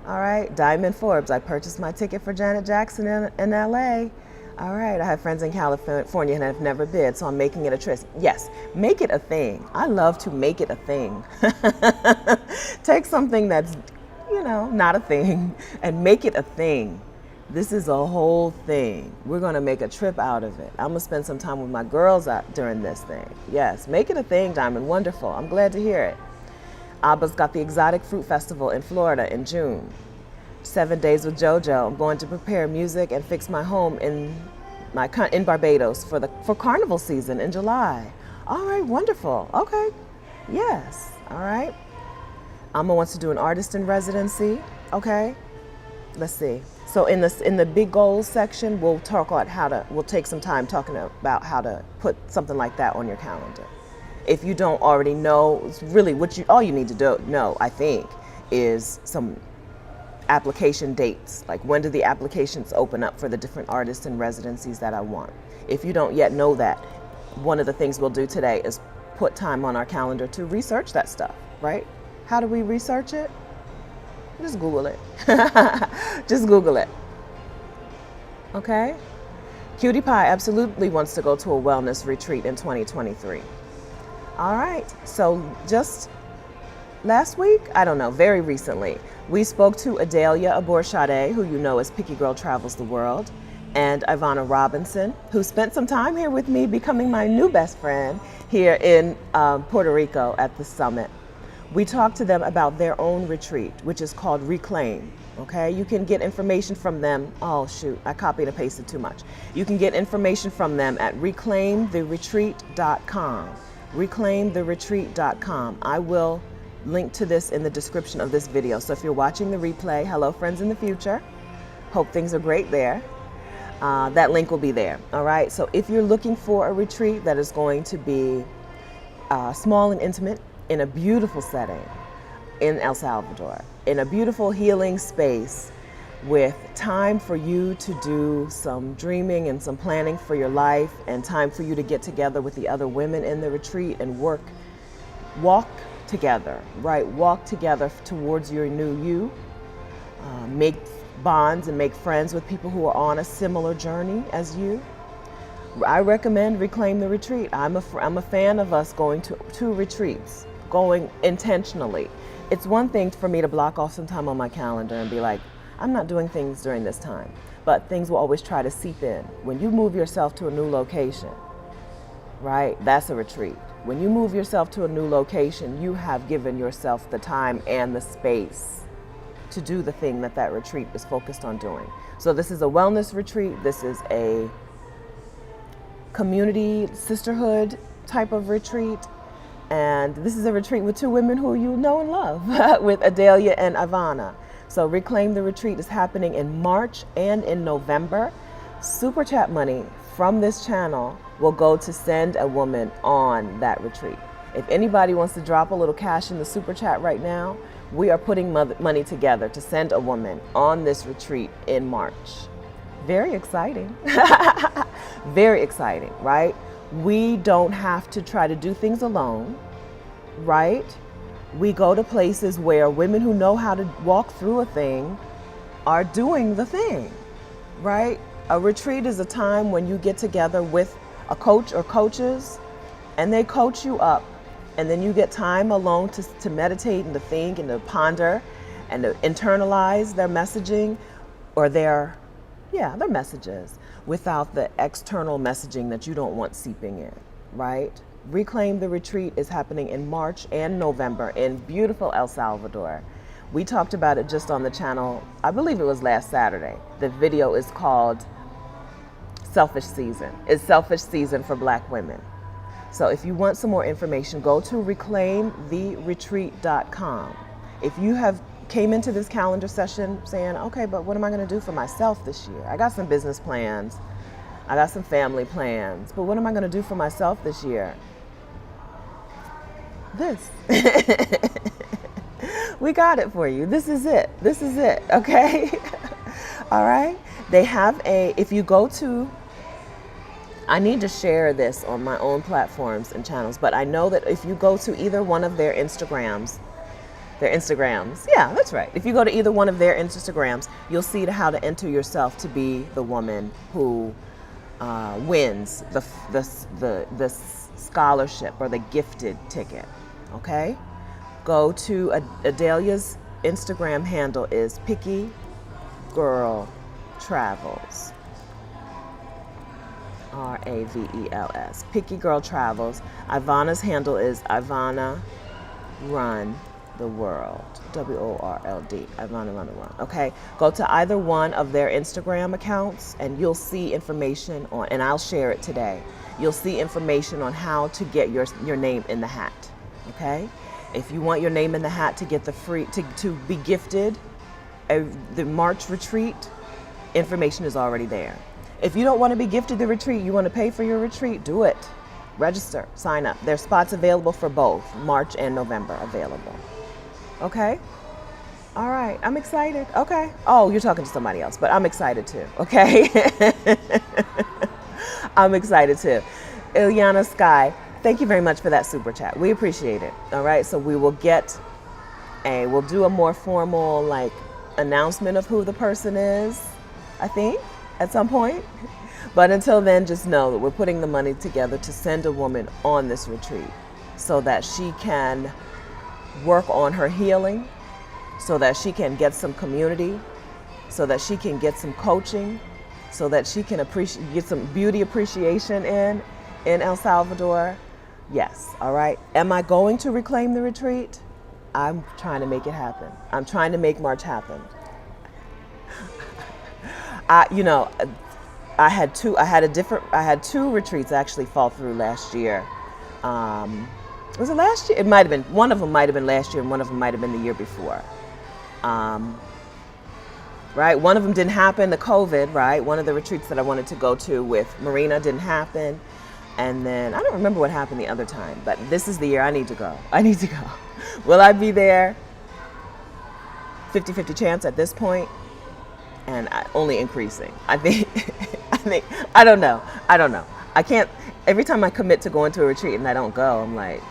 All right, Diamond Forbes, I purchased my ticket for Janet Jackson in LA. All right, I have friends in California and have never been, so I'm making it a trip. Yes, make it a thing. I love to make it a thing. Take something that's, not a thing and make it a thing. This is a whole thing. We're gonna make a trip out of it. I'm gonna spend some time with my girls out during this thing. Yes, make it a thing, Diamond, wonderful. I'm glad to hear it. Abba's got the Exotic Fruit Festival in Florida in June. 7 days with JoJo. I'm going to prepare music and fix my home in Barbados for carnival season in July. All right, wonderful. Okay, yes. All right. Amma wants to do an artist in residency. Okay, let's see. So in the big goals section, we'll take some time talking about how to put something like that on your calendar. If you don't already know, it's really all you need to know, I think, is some application dates. Like, when do the applications open up for the different artists and residencies that I want? If you don't yet know that, one of the things we'll do today is put time on our calendar to research that stuff, right? How do we research it? Just Google it. Just Google it. Okay? Cutie Pie absolutely wants to go to a wellness retreat in 2023. All right, so just last week, I don't know, very recently, we spoke to Adalia Aborshade, who you know as Picky Girl Travels the World, and Ivana Robinson, who spent some time here with me, becoming my new best friend here in Puerto Rico at the summit. We talked to them about their own retreat, which is called Reclaim. Okay, you can get information from them. Oh shoot, I copied and pasted too much. You can get information from them at reclaimtheretreat.com. reclaimtheretreat.com. I will link to this in the description of this video. So if you're watching the replay, hello friends in the future. Hope things are great there. That link will be there. All right. So if you're looking for a retreat that is going to be small and intimate in a beautiful setting, in El Salvador, in a beautiful healing space with time for you to do some dreaming and some planning for your life, and time for you to get together with the other women in the retreat and walk together, right? Walk together towards your new you. Make bonds and make friends with people who are on a similar journey as you. I recommend Reclaim the Retreat. I'm a fan of us going to retreats, going intentionally. It's one thing for me to block off some time on my calendar and be like, I'm not doing things during this time, but things will always try to seep in. When you move yourself to a new location, right, that's a retreat. When you move yourself to a new location, you have given yourself the time and the space to do the thing that retreat is focused on doing. So this is a wellness retreat. This is a community sisterhood type of retreat. And this is a retreat with two women who you know and love, with Adelia and Ivana. So Reclaim the Retreat is happening in March and in November. Super Chat money from this channel will go to send a woman on that retreat. If anybody wants to drop a little cash in the Super Chat right now, we are putting money together to send a woman on this retreat in March. Very exciting. Very exciting, right? We don't have to try to do things alone, right? We go to places where women who know how to walk through a thing are doing the thing, right? A retreat is a time when you get together with a coach or coaches and they coach you up, and then you get time alone to meditate and to think and to ponder and to internalize their messaging or their messages without the external messaging that you don't want seeping in, right? Reclaim the Retreat is happening in March and November in beautiful El Salvador. We talked about it just on the channel, I believe it was last Saturday. The video is called Selfish Season. It's Selfish Season for Black women. So if you want some more information, go to reclaimtheretreat.com. If you have came into this calendar session saying, okay, but what am I going to do for myself this year? I got some business plans. I got some family plans, but what am I going to do for myself this year? This. We got it for you. This is it. This is it. Okay. All right. They have if you go to, I need to share this on my own platforms and channels, but I know that if you go to either one of their Instagrams, yeah, that's right. If you go to either one of their Instagrams, you'll see how to enter yourself to be the woman who wins the scholarship or the gifted ticket. Okay, go to Adelia's Instagram handle is Picky Girl Travels. Ravels. Picky Girl Travels. Ivana's handle is Ivana Run the World. WORLD. Ivana Run the World. Okay. Go to either one of their Instagram accounts and you'll see information on, and I'll share it today. You'll see information on how to get your name in the hat. Okay. If you want your name in the hat to get the free to be gifted the March retreat, information is already there. If you don't want to be gifted the retreat, you want to pay for your retreat, do it. Register, sign up. There's spots available for both March and November available. Okay? All right, I'm excited. Okay. Oh, you're talking to somebody else, but I'm excited too. Okay? I'm excited too. Ilyana Sky, thank you very much for that super chat. We appreciate it. All right, so we will we'll do a more formal announcement of who the person is, I think, at some point. But until then, just know that we're putting the money together to send a woman on this retreat so that she can work on her healing, so that she can get some community, so that she can get some coaching, so that she can get some beauty appreciation in El Salvador. Yes, all right. Am I going to reclaim the retreat? I'm trying to make it happen. I'm trying to make March happen. I had two retreats actually fall through last year. Was it last year? It might have been. One of them might have been last year and one of them might have been the year before. Right? One of them didn't happen, the COVID, right? One of the retreats that I wanted to go to with Marina didn't happen. And then I don't remember what happened the other time, but this is the year I need to go. I need to go. Will I be there? 50-50 chance at this point, and only increasing. I think, I don't know. I can't, every time I commit to going to a retreat and I don't go, I'm like,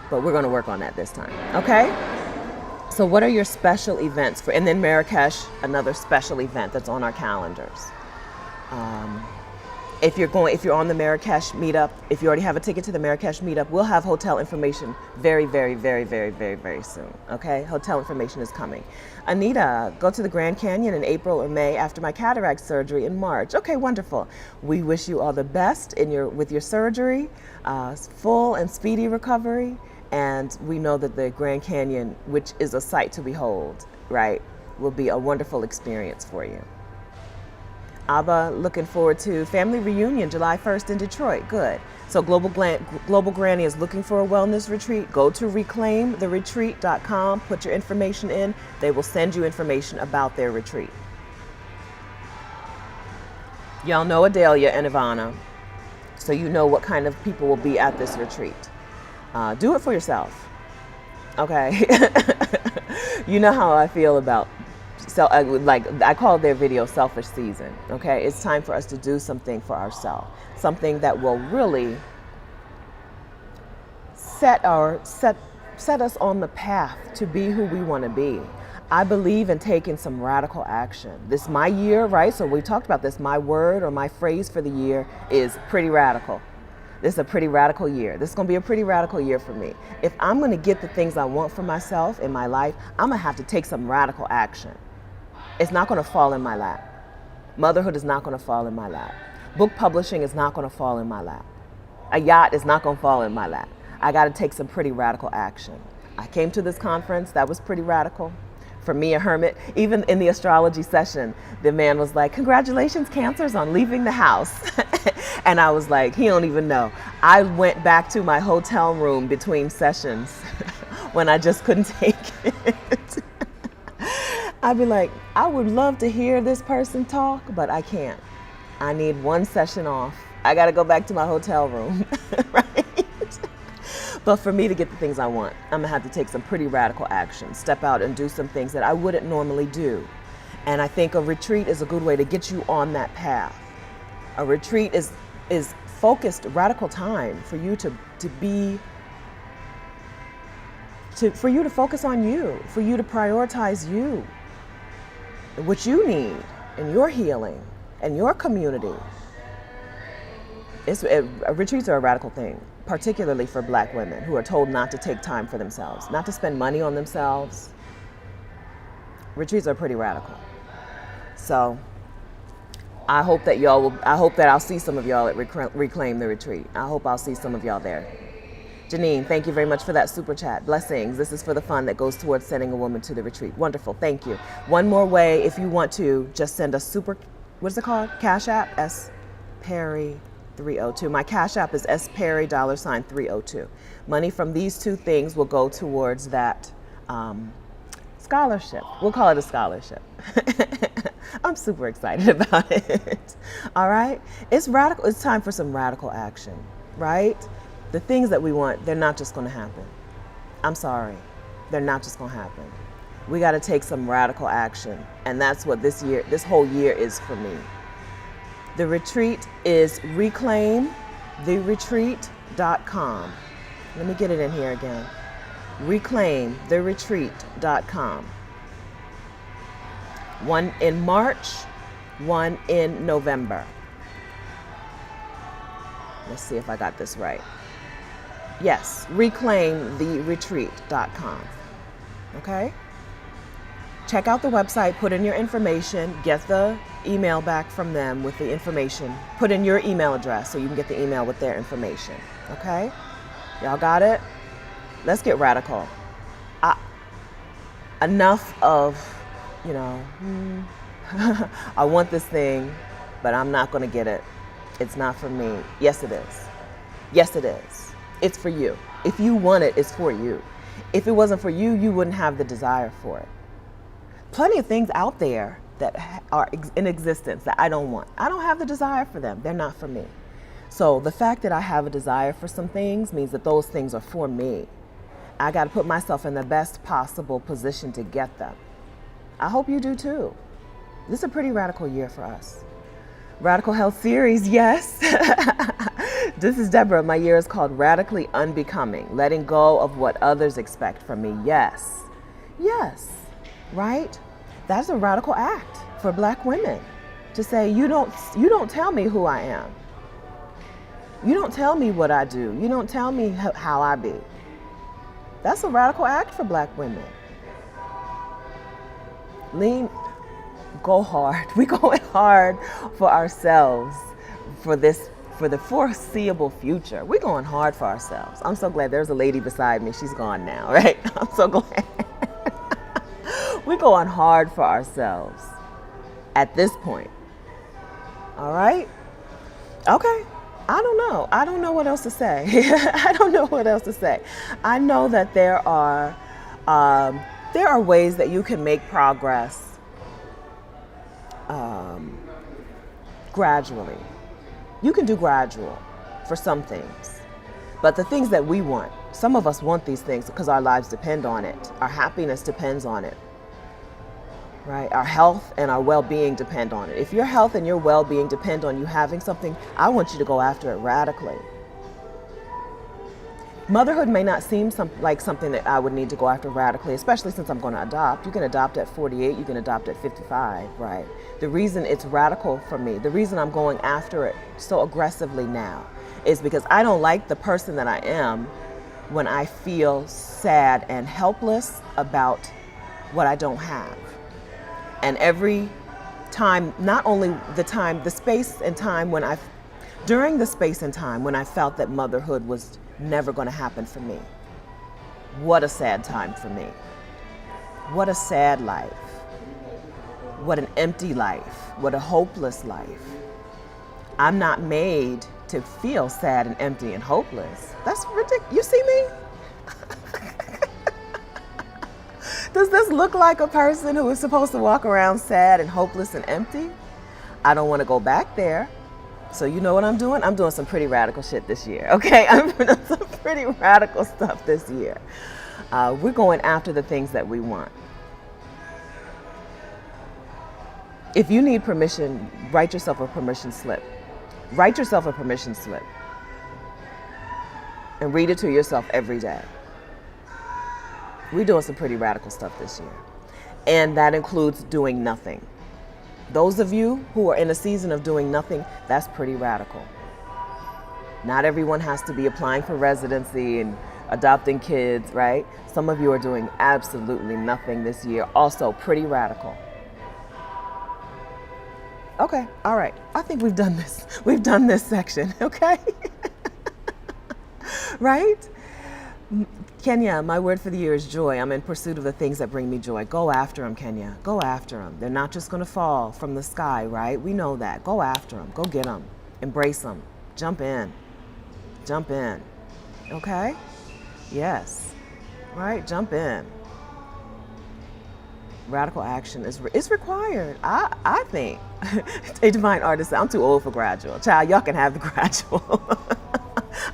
but we're going to work on that this time. Okay? So what are your special events for, and then Marrakesh, another special event that's on our calendars. If you're on the Marrakesh meetup, if you already have a ticket to the Marrakesh meetup, we'll have hotel information very, very, very, very, very, very soon. Okay? Hotel information is coming. Anita, go to the Grand Canyon in April or May after my cataract surgery in March. Okay, wonderful. We wish you all the best with your surgery, full and speedy recovery. And we know that the Grand Canyon, which is a sight to behold, right, will be a wonderful experience for you. Abba, looking forward to family reunion July 1st in Detroit. Good. So Global Granny is looking for a wellness retreat. Go to reclaimtheretreat.com, put your information in. They will send you information about their retreat. Y'all know Adelia and Ivana, so you know what kind of people will be at this retreat. Do it for yourself, okay? You know how I feel about, I call their video Selfish Season, okay? It's time for us to do something for ourselves, something that will really set us on the path to be who we want to be. I believe in taking some radical action. This is my year, right? So we talked about this. My word or my phrase for the year is pretty radical. This is a pretty radical year. This is going to be a pretty radical year for me. If I'm going to get the things I want for myself in my life, I'm going to have to take some radical action. It's not going to fall in my lap. Motherhood is not going to fall in my lap. Book publishing is not going to fall in my lap. A yacht is not going to fall in my lap. I got to take some pretty radical action. I came to this conference. That was pretty radical. For me, a hermit, even in the astrology session, the man was like, congratulations, Cancers, on leaving the house. And I was like, he don't even know. I went back to my hotel room between sessions when I just couldn't take it. I'd be like, I would love to hear this person talk, but I can't. I need one session off. I got to go back to my hotel room, right? But for me to get the things I want, I'm gonna have to take some pretty radical action, step out and do some things that I wouldn't normally do. And I think a retreat is a good way to get you on that path. A retreat is focused, radical time for you to focus on you, for you to prioritize you, what you need in your healing and your community. Retreats are a radical thing, particularly for Black women who are told not to take time for themselves, not to spend money on themselves. Retreats are pretty radical. So I hope that I'll see some of y'all at Reclaim the Retreat. I hope I'll see some of y'all there. Janine, thank you very much for that super chat. Blessings. This is for the fund that goes towards sending a woman to the retreat. Wonderful. Thank you. One more way, if you want to, just send a what is it called? Cash App? S. Perry 302. My Cash App is S. Perry $302. Money from these two things will go towards that scholarship. We'll call it a scholarship. I'm super excited about it. All right? It's radical. It's time for some radical action, right? The things that we want, they're not just going to happen. I'm sorry. They're not just going to happen. We got to take some radical action. And that's what this whole year is for me. The retreat is reclaimtheretreat.com. Let me get it in here again. Reclaimtheretreat.com. One in March, one in November. Let's see if I got this right. Yes, reclaimtheretreat.com. Okay? Check out the website, put in your information, get the email back from them with the information. Put in your email address so you can get the email with their information. Okay? Y'all got it? Let's get radical. Enough of, I want this thing, but I'm not going to get it. It's not for me. Yes, it is. Yes, it is. It's for you. If you want it, it's for you. If it wasn't for you, you wouldn't have the desire for it. Plenty of things out there that are in existence that I don't want. I don't have the desire for them. They're not for me. So the fact that I have a desire for some things means that those things are for me. I got to put myself in the best possible position to get them. I hope you do too. This is a pretty radical year for us. Radical Health Series, yes. This is Deborah. My year is called Radically Unbecoming, letting go of what others expect from me. Yes. Yes. Right? That's a radical act for Black women to say, you don't tell me who I am. You don't tell me what I do. You don't tell me how I be. That's a radical act for Black women. Go hard. We going hard for ourselves for the foreseeable future. We're going hard for ourselves. I'm so glad there's a lady beside me. She's gone now, right? I'm so glad. We're going hard for ourselves at this point. All right? Okay. I don't know. I don't know what else to say. I don't know what else to say. I know that there are ways that you can make progress gradually. You can do gradual for some things. But the things that we want, some of us want these things because our lives depend on it. Our happiness depends on it. Right? Our health and our well-being depend on it. If your health and your well-being depend on you having something, I want you to go after it radically. Motherhood may not seem like something that I would need to go after radically, especially since I'm going to adopt. You can adopt at 48, you can adopt at 55, right? The reason it's radical for me, the reason I'm going after it so aggressively now is because I don't like the person that I am when I feel sad and helpless about what I don't have. And every time, not only the space and time during the space and time when I felt that motherhood was never going to happen for me. What a sad time for me. What a sad life. What an empty life. What a hopeless life. I'm not made to feel sad and empty and hopeless. That's ridiculous. You see me? Does this look like a person who is supposed to walk around sad and hopeless and empty? I don't want to go back there. So you know what I'm doing? I'm doing some pretty radical shit this year, okay? I'm doing some pretty radical stuff this year. We're going after the things that we want. If you need permission, write yourself a permission slip. Write yourself a permission slip. And read it to yourself every day. We're doing some pretty radical stuff this year. And that includes doing nothing. Those of you who are in a season of doing nothing, that's pretty radical. Not everyone has to be applying for residency and adopting kids, right? Some of you are doing absolutely nothing this year. Also pretty radical. Okay, all right. I think we've done this. We've done this section, okay? Right? Kenya, my word for the year is joy. I'm in pursuit of the things that bring me joy. Go after them, Kenya. Go after them. They're not just going to fall from the sky, right? We know that. Go after them. Go get them. Embrace them. Jump in. Jump in. Okay? Yes. Right? Jump in. Radical action is required. I think. A divine artist, I'm too old for gradual. Child, y'all can have the gradual.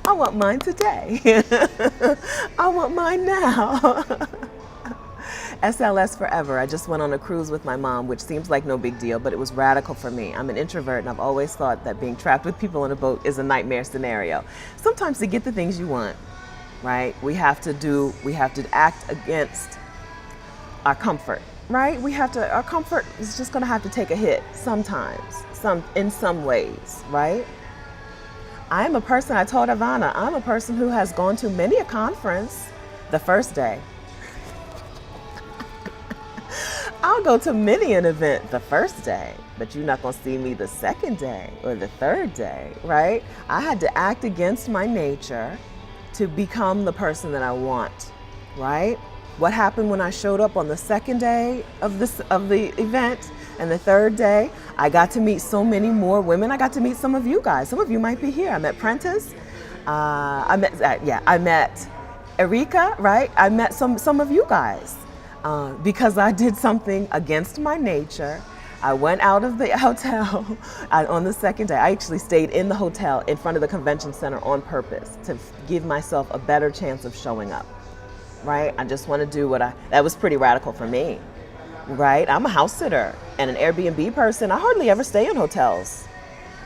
I want mine today. I want mine now. SLS forever. I just went on a cruise with my mom, which seems like no big deal, but it was radical for me. I'm an introvert, and I've always thought that being trapped with people in a boat is a nightmare scenario. Sometimes to get the things you want, right, we have to act against our comfort, right? Our comfort is just going to have to take a hit sometimes, in some ways, right? I told Ivana, I'm a person who has gone to many a conference the first day. I'll go to many an event the first day, but you're not going to see me the second day or the third day, right? I had to act against my nature to become the person that I want, right? What happened when I showed up on the second day of the event and the third day? I got to meet so many more women. I got to meet some of you guys. Some of you might be here. I met Prentice. I met Erika, right? I met some of you guys because I did something against my nature. I went out of the hotel on the second day. I actually stayed in the hotel in front of the convention center on purpose to give myself a better chance of showing up. right? I just want to do that was pretty radical for me, right? I'm a house sitter and an Airbnb person. I hardly ever stay in hotels.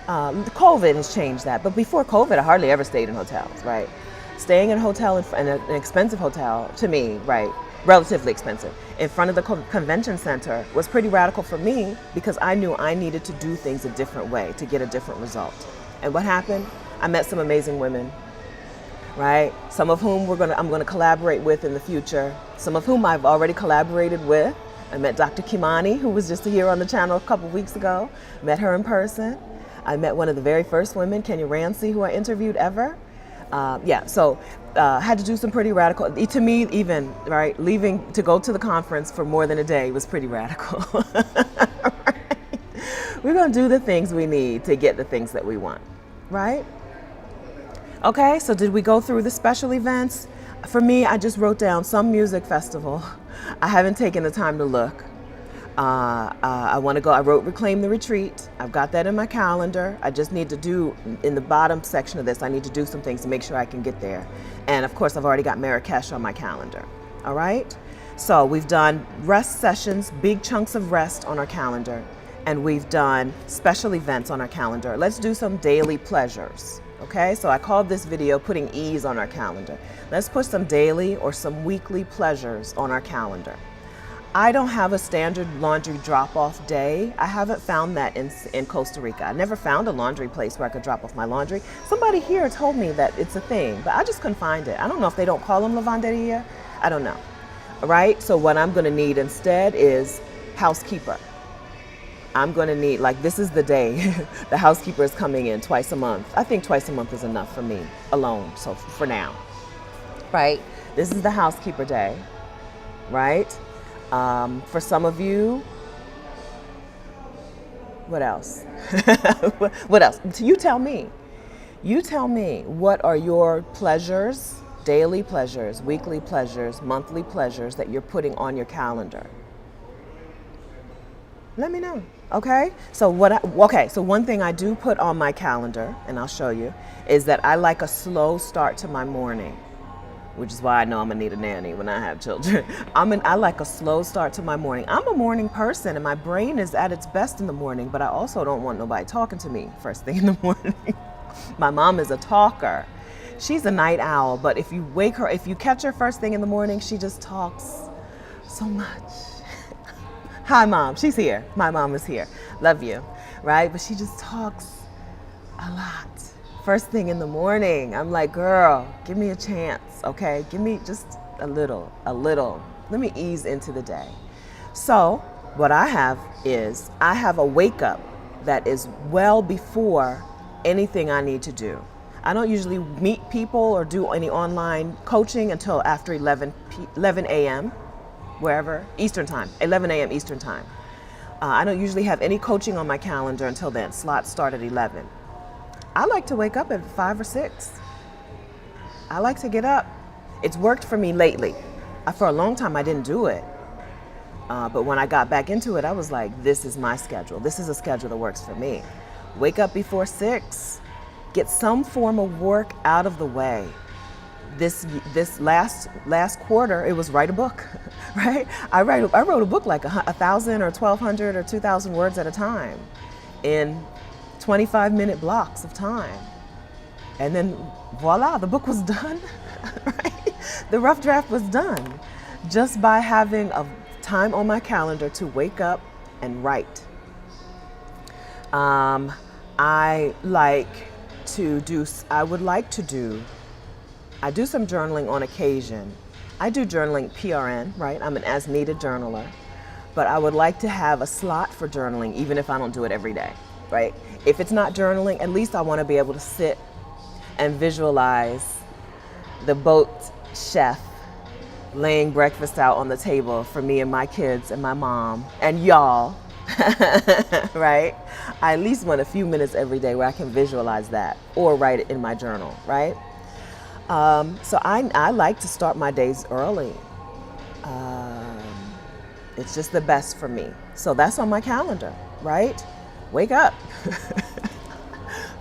COVID has changed that, but before COVID, I hardly ever stayed in hotels, right? Staying in a hotel, in an expensive hotel, to me, right, relatively expensive, in front of the convention center was pretty radical for me because I knew I needed to do things a different way to get a different result. And what happened? I met some amazing women, right? Some of whom I'm gonna collaborate with in the future. Some of whom I've already collaborated with. I met Dr. Kimani, who was just here on the channel a couple weeks ago. Met her in person. I met one of the very first women, Kenya Ramsey, who I interviewed ever. Had to do some pretty radical, to me even, right, leaving to go to the conference for more than a day was pretty radical. Right? We're gonna do the things we need to get the things that we want, right? Okay, so did we go through the special events? For me, I just wrote down some music festival. I haven't taken the time to look. I want to go. I wrote Reclaim the Retreat. I've got that in my calendar. I just need to do, in the bottom section of this, I need to do some things to make sure I can get there. And of course, I've already got Marrakesh on my calendar. All right? So we've done rest sessions, big chunks of rest on our calendar, and we've done special events on our calendar. Let's do some daily pleasures. Okay, so I called this video Putting Ease on Our Calendar. Let's put some daily or some weekly pleasures on our calendar. I don't have a standard laundry drop-off day. I haven't found that in Costa Rica. I never found a laundry place where I could drop off my laundry. Somebody here told me that it's a thing, but I just couldn't find it. I don't know if they don't call them lavanderia. I don't know, right? So what I'm gonna need instead is housekeeper. I'm gonna need, like, this is the day. The housekeeper is coming in twice a month. I think twice a month is enough for me alone, so for now, right? This is the housekeeper day, right? For some of you, what else? What else? You tell me. You tell me, what are your pleasures, daily pleasures, weekly pleasures, monthly pleasures that you're putting on your calendar? Let me know, okay? So one thing I do put on my calendar, and I'll show you, is that I like a slow start to my morning, which is why I know I'm gonna need a nanny when I have children. I like a slow start to my morning. I'm a morning person and my brain is at its best in the morning, but I also don't want nobody talking to me first thing in the morning. My mom is a talker. She's a night owl, but if you catch her first thing in the morning, she just talks so much. Hi, Mom, she's here. My mom is here. Love you, right? But she just talks a lot. First thing in the morning, I'm like, girl, give me a chance, okay? Give me just a little. Let me ease into the day. So what I have is, I have a wake up that is well before anything I need to do. I don't usually meet people or do any online coaching until after 11 a.m., wherever, Eastern time, 11 a.m. Eastern time. I don't usually have any coaching on my calendar until then. Slots start at 11. I like to wake up at 5 or 6. I like to get up. It's worked for me lately. For a long time, I didn't do it. But when I got back into it, I was like, this is my schedule. This is a schedule that works for me. Wake up before 6. Get some form of work out of the way. This last quarter, it was write a book, right? I wrote a book like 1,000 or 1,200 or 2,000 words at a time in 25-minute blocks of time. And then voila, the book was done, right? The rough draft was done just by having a time on my calendar to wake up and write. I do some journaling on occasion. I do journaling PRN, right? I'm an as needed journaler, but I would like to have a slot for journaling even if I don't do it every day, right? If it's not journaling, at least I want to be able to sit and visualize the boat chef laying breakfast out on the table for me and my kids and my mom and y'all, right? I at least want a few minutes every day where I can visualize that or write it in my journal, right? So I like to start my days early. It's just the best for me. So that's on my calendar, right? Wake up.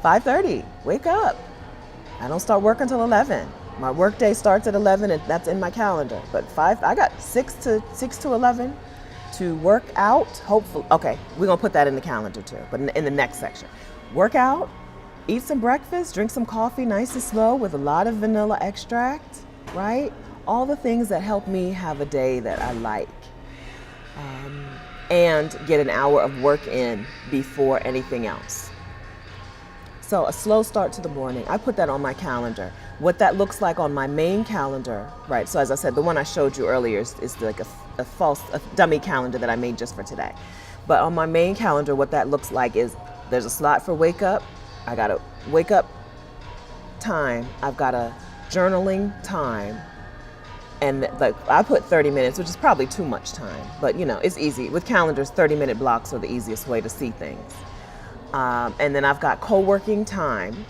5:30, wake up. I don't start work until 11. My work day starts at 11, and that's in my calendar. But I got 6 to 11 to work out. Hopefully, okay, we're gonna put that in the calendar too. But in the next section, work out, eat some breakfast, drink some coffee, nice and slow with a lot of vanilla extract, right? All the things that help me have a day that I like. And get an hour of work in before anything else. So a slow start to the morning. I put that on my calendar. What that looks like on my main calendar, right? So as I said, the one I showed you earlier is like a dummy calendar that I made just for today. But on my main calendar, what that looks like is there's a slot for wake up. I got a wake up time. I've got a journaling time. And like I put 30 minutes, which is probably too much time, but you know, it's easy. With calendars, 30-minute blocks are the easiest way to see things. And then I've got co-working time.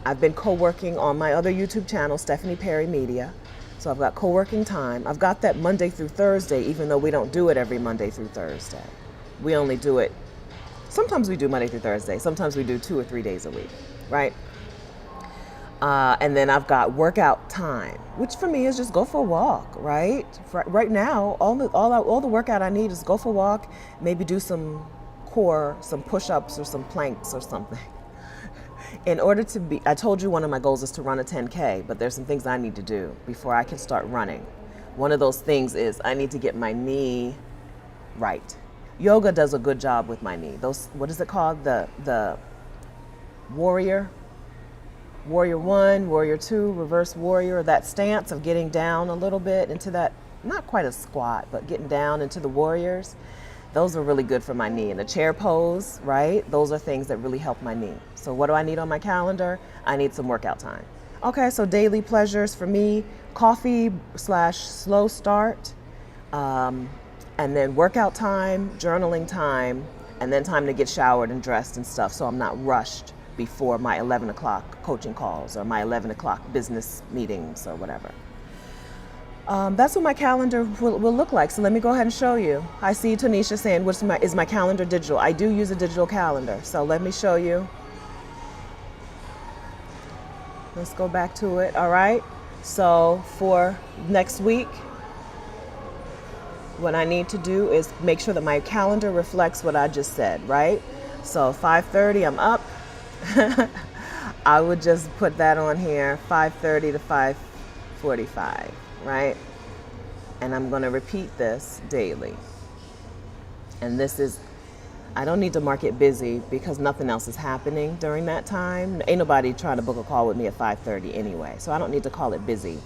I've been co-working on my other YouTube channel, Stephanie Perry Media. So I've got co-working time. I've got that Monday through Thursday, even though we don't do it every Monday through Thursday. We only do it, sometimes we do Monday through Thursday. Sometimes we do 2 or 3 days a week, right? And then I've got workout time, which for me is just go for a walk, right? Right now, all the workout I need is go for a walk, maybe do some core, some push-ups or some planks or something. In order to be, I told you one of my goals is to run a 10K, but there's some things I need to do before I can start running. One of those things is I need to get my knee right. Yoga does a good job with my knee. What is it called? The Warrior 1, Warrior 2, Reverse Warrior, that stance of getting down a little bit into that, not quite a squat, but getting down into the warriors. Those are really good for my knee. And the chair pose, right? Those are things that really help my knee. So what do I need on my calendar? I need some workout time. Okay, so daily pleasures for me, coffee/slow start, and then workout time, journaling time, and then time to get showered and dressed and stuff so I'm not rushed before my 11 o'clock coaching calls or my 11 o'clock business meetings or whatever. That's what my calendar will look like. So let me go ahead and show you. I see Tanisha saying, is my calendar digital? I do use a digital calendar. So let me show you. Let's go back to it. All right. So for next week, what I need to do is make sure that my calendar reflects what I just said, right? So 5:30, I'm up. I would just put that on here, 5:30 to 5:45, right? And I'm going to repeat this daily. And this is, I don't need to mark it busy because nothing else is happening during that time. Ain't nobody trying to book a call with me at 5:30 anyway, so I don't need to call it busy.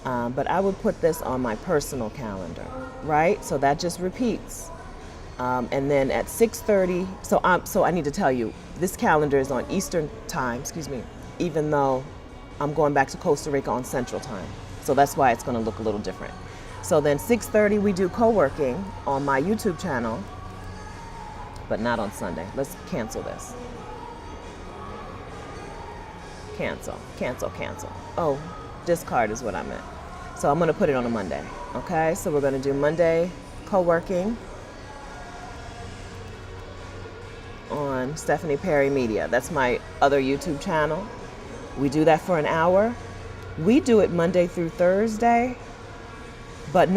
But I would put this on my personal calendar, right? So that just repeats. And then at 6:30, so I need to tell you, this calendar is on Eastern time, even though I'm going back to Costa Rica on Central time. So that's why it's going to look a little different. So then 6:30, we do co-working on my YouTube channel, but not on Sunday. Let's cancel this. Cancel. Oh, discard is what I meant. So I'm going to put it on a Monday. Okay, so we're going to do Monday co-working on Stephanie Perry Media. That's my other YouTube channel. We do that for an hour. We do it Monday through Thursday, but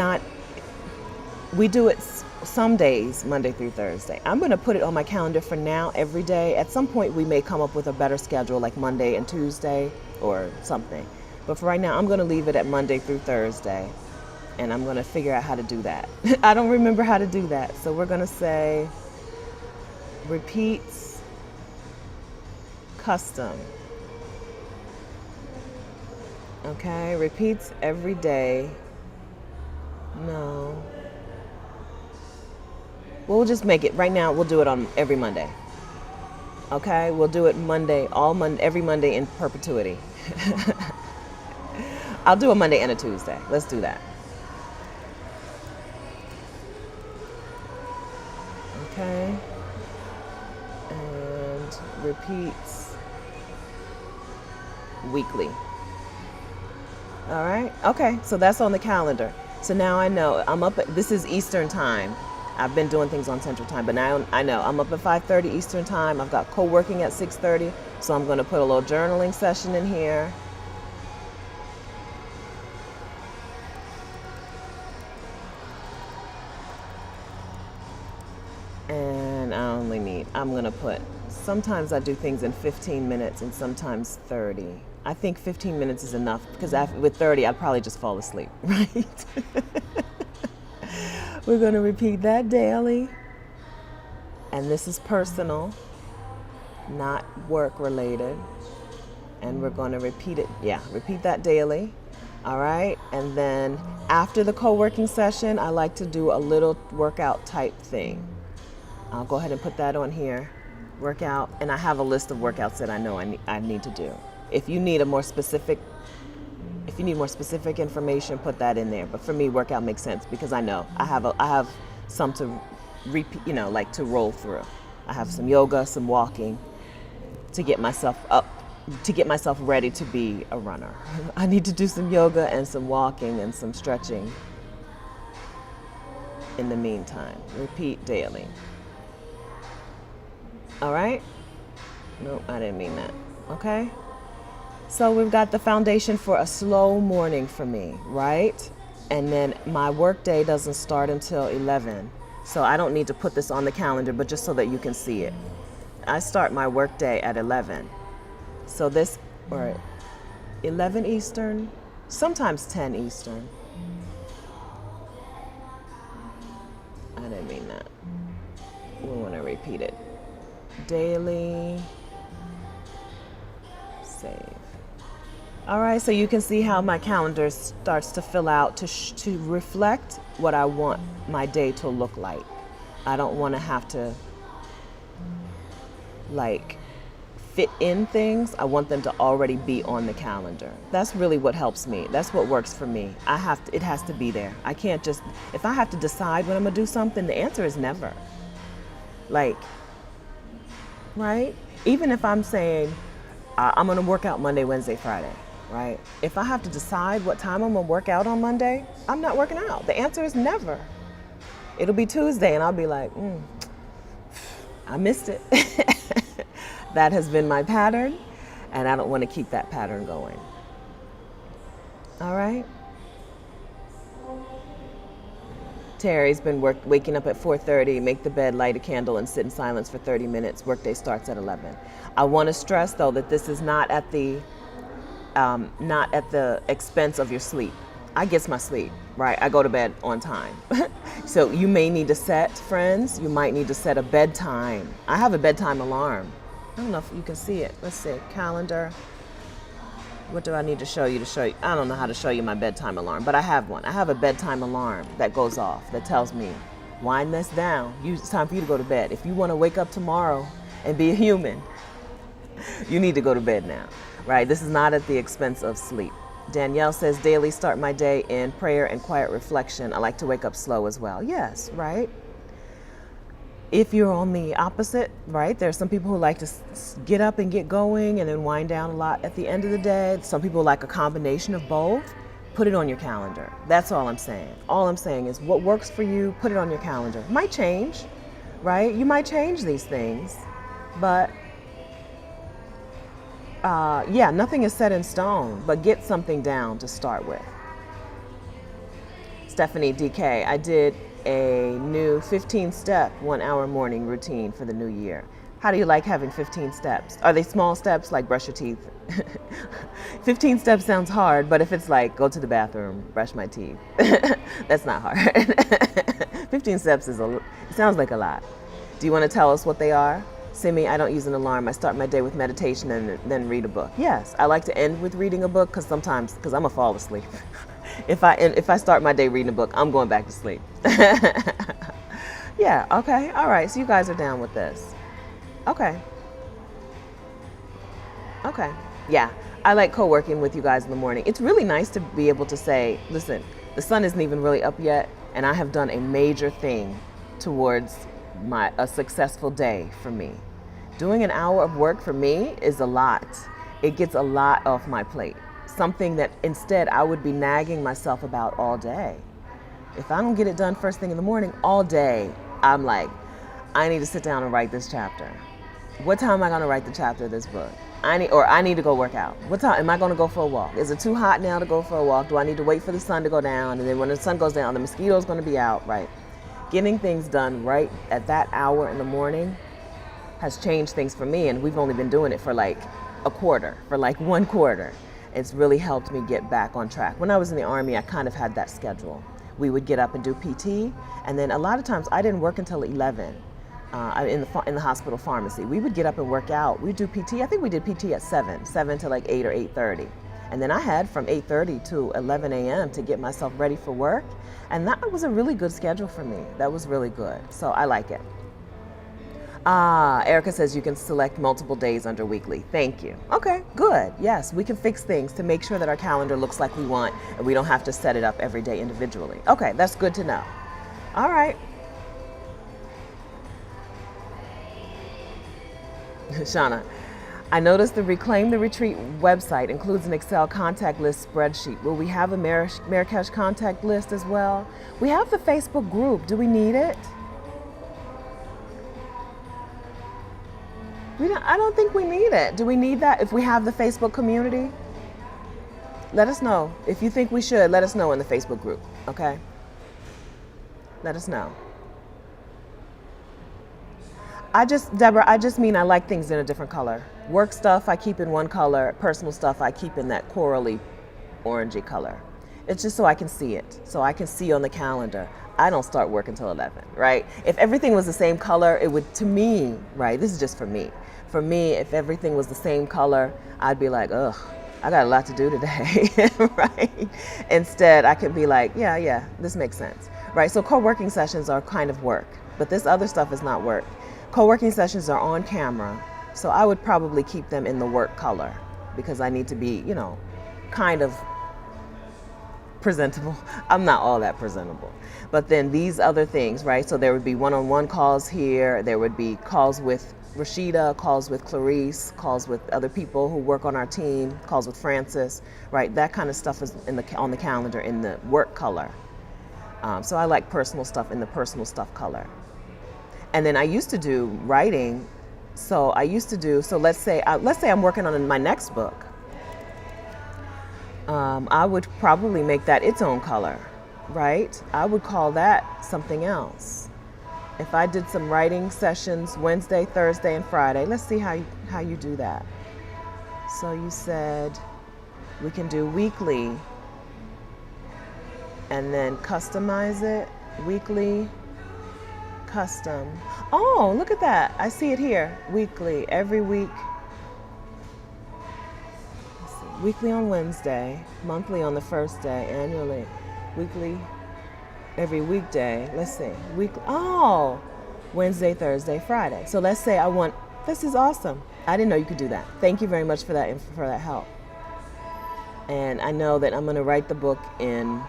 we do it some days, Monday through Thursday. I'm going to put it on my calendar for now every day. At some point, we may come up with a better schedule like Monday and Tuesday or something. But for right now, I'm going to leave it at Monday through Thursday, and I'm going to figure out how to do that. I don't remember how to do that. So we're going to say repeats custom. Okay, repeats every day. No. We'll just make it, right now, we'll do it on every Monday. Okay, we'll do it every Monday in perpetuity. I'll do a Monday and a Tuesday. Let's do that. Okay. And repeats weekly. All right. Okay. So that's on the calendar. So now I know this is Eastern time. I've been doing things on Central time, but now I know I'm up at 5:30 Eastern time. I've got co-working at 6:30. So I'm going to put a little journaling session in here. I'm going to put, sometimes I do things in 15 minutes and sometimes 30. I think 15 minutes is enough because with 30, I'd probably just fall asleep, right? We're going to repeat that daily. And this is personal, not work related. And we're going to repeat it. Yeah, repeat that daily. All right. And then after the co-working session, I like to do a little workout type thing. I'll go ahead and put that on here. Workout. And I have a list of workouts that I know I need to do. If you need more specific information, put that in there. But for me, workout makes sense because I know I have some to repeat, like to roll through. I have some yoga, some walking to get myself up, to get myself ready to be a runner. I need to do some yoga and some walking and some stretching in the meantime. Repeat daily. All right? No, I didn't mean that. Okay? So we've got the foundation for a slow morning for me, right? And then my work day doesn't start until 11. So I don't need to put this on the calendar, but just so that you can see it. I start my work day at 11. So this, or 11 Eastern, sometimes 10 Eastern. I didn't mean that. We want to repeat it. Daily, save. All right, so you can see how my calendar starts to fill out to reflect what I want my day to look like. I don't want to have to fit in things. I want them to already be on the calendar. That's really what helps me. That's what works for me. It has to be there. I can't just, if I have to decide when I'm gonna do something, the answer is never. Right? Even if I'm saying I'm gonna work out Monday, Wednesday, Friday, right? If I have to decide what time I'm gonna work out on Monday, I'm not working out. The answer is never. It'll be Tuesday and I'll be like, I missed it. That has been my pattern and I don't want to keep that pattern going. All right? Terry's been waking up at 4:30, make the bed, light a candle, and sit in silence for 30 minutes. Workday starts at 11. I want to stress, though, that this is not at the expense of your sleep. I get my sleep, right? I go to bed on time. So you may need to set, friends, you might need to set a bedtime. I have a bedtime alarm. I don't know if you can see it. Let's see, calendar. What do I need to show you? I don't know how to show you my bedtime alarm, but I have one. I have a bedtime alarm that goes off that tells me, wind this down. It's time for you to go to bed. If you want to wake up tomorrow and be a human, you need to go to bed now, right? This is not at the expense of sleep. Danielle says, daily start my day in prayer and quiet reflection. I like to wake up slow as well. Yes, right? If you're on the opposite, right, there's some people who like to get up and get going and then wind down a lot at the end of the day. Some people like a combination of both. Put it on your calendar. That's all I'm saying. All I'm saying is what works for you, put it on your calendar. It might change, right? You might change these things, but nothing is set in stone, but get something down to start with. Stephanie DK, I did a new 15-step 1-hour morning routine for the new year. How do you like having 15 steps? Are they small steps like brush your teeth? 15 steps sounds hard, but if it's like go to the bathroom, brush my teeth, that's not hard. 15 steps sounds like a lot. Do you want to tell us what they are? Simi, I don't use an alarm. I start my day with meditation and then read a book. Yes, I like to end with reading a book because I'm gonna fall asleep. If I start my day reading a book, I'm going back to sleep. Yeah, okay, all right, so you guys are down with this. Okay, yeah, I like co-working with you guys in the morning. It's really nice to be able to say, listen, the sun isn't even really up yet, and I have done a major thing towards a successful day for me. Doing an hour of work for me is a lot. It gets a lot off my plate. Something that instead I would be nagging myself about all day. If I don't get it done first thing in the morning, all day, I'm like, I need to sit down and write this chapter. What time am I gonna write the chapter of this book? I need to go work out. What time am I gonna go for a walk? Is it too hot now to go for a walk? Do I need to wait for the sun to go down? And then when the sun goes down, the mosquito's gonna be out, right? Getting things done right at that hour in the morning has changed things for me, and we've only been doing it for like a quarter, for like 1 quarter. It's really helped me get back on track. When I was in the Army, I kind of had that schedule. We would get up and do PT, and then a lot of times I didn't work until 11 in the hospital pharmacy. We would get up and work out. We'd do PT. I think we did PT at 7 to like 8 or 8:30. And then I had from 8:30 to 11 a.m. to get myself ready for work. And that was a really good schedule for me. That was really good. So I like it. Erica says you can select multiple days under weekly. Thank you. Okay, good. Yes, we can fix things to make sure that our calendar looks like we want and we don't have to set it up every day individually. Okay, that's good to know. All right. Shauna, I noticed the Reclaim the Retreat website includes an Excel contact list spreadsheet. Will we have a Marrakesh contact list as well? We have the Facebook group. Do we need it? I don't think we need it. Do we need that if we have the Facebook community? Let us know. If you think we should, let us know in the Facebook group, okay? Let us know. Deborah, I just mean I like things in a different color. Work stuff I keep in one color, personal stuff I keep in that corally orangey color. It's just so I can see it, so I can see on the calendar. I don't start work until 11, right? If everything was the same color, it would, to me, right, this is just for me. For me, if everything was the same color, I'd be like, ugh, I got a lot to do today, right? Instead, I could be like, yeah, this makes sense, right? So co-working sessions are kind of work, but this other stuff is not work. Co-working sessions are on camera, so I would probably keep them in the work color because I need to be, kind of presentable. I'm not all that presentable. But then these other things, right? So there would be one-on-one calls here. There would be calls with Rashida, calls with Clarice, calls with other people who work on our team, calls with Francis, right? That kind of stuff is on the calendar in the work color. So I like personal stuff in the personal stuff color. And then I used to do writing. So let's say I'm working on my next book. I would probably make that its own color, right? I would call that something else. If I did some writing sessions Wednesday, Thursday, and Friday, let's see how you do that. So you said we can do weekly and then customize it, weekly, custom. Oh, look at that. I see it here. Weekly, every week. Let's see. Weekly on Wednesday, monthly on the first day, annually, weekly, every weekday. Let's see. Oh, Wednesday, Thursday, Friday. So let's say this is awesome. I didn't know you could do that. Thank you very much for that help. And I know that I'm going to write the book in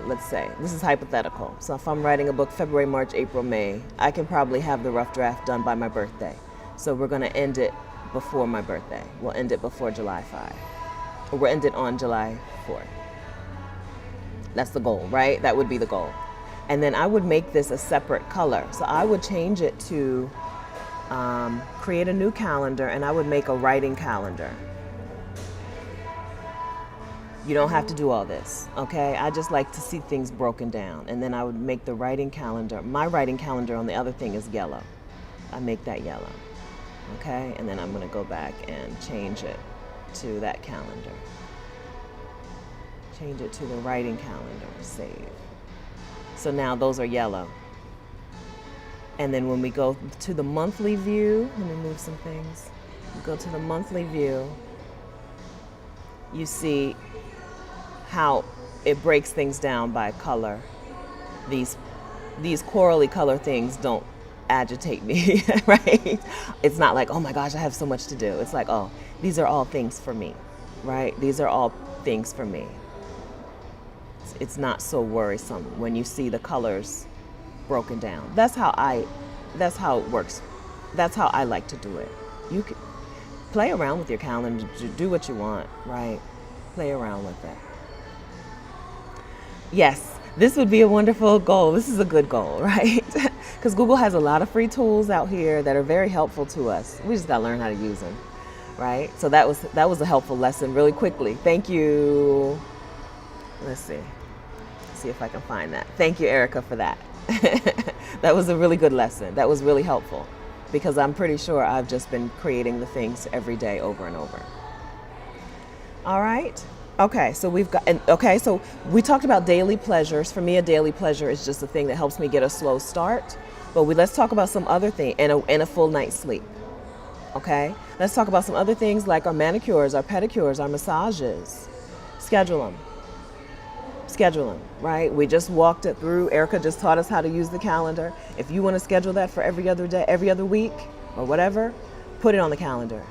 let's say, this is hypothetical. So if I'm writing a book February, March, April, May, I can probably have the rough draft done by my birthday. So we're going to end it before my birthday. We'll end it before July 5. Or we'll end it on July 4th. That's the goal, right? That would be the goal. And then I would make this a separate color. So I would change it to create a new calendar, and I would make a writing calendar. You don't have to do all this, okay? I just like to see things broken down. And then I would make the writing calendar. My writing calendar on the other thing is yellow. I make that yellow, okay? And then I'm gonna go back and change it to that calendar. Change it to the writing calendar, save. So now those are yellow. And then when we go to the monthly view, let me move some things. We go to the monthly view, you see how it breaks things down by color. These corally color things don't agitate me, right? It's not like, oh my gosh, I have so much to do. It's like, oh, these are all things for me, right? These are all things for me. It's not so worrisome when you see the colors broken down. That's how it works. That's how I like to do it. You can play around with your calendar, do what you want, right? Play around with it. Yes, this would be a wonderful goal. This is a good goal, right? Because Google has a lot of free tools out here that are very helpful to us. We just got to learn how to use them, right? So that was a helpful lesson really quickly. Thank you. Let's see if I can find that. Thank you, Erica, for that. That was a really good lesson. That was really helpful because I'm pretty sure I've just been creating the things every day over and over. All right. Okay, so so we talked about daily pleasures. For me, a daily pleasure is just a thing that helps me get a slow start. But let's talk about some other thing and a full night's sleep. Okay, let's talk about some other things like our manicures, our pedicures, our massages. Schedule them, right? We just walked it through. Erica just taught us how to use the calendar. If you want to schedule that for every other day, every other week, or whatever, put it on the calendar.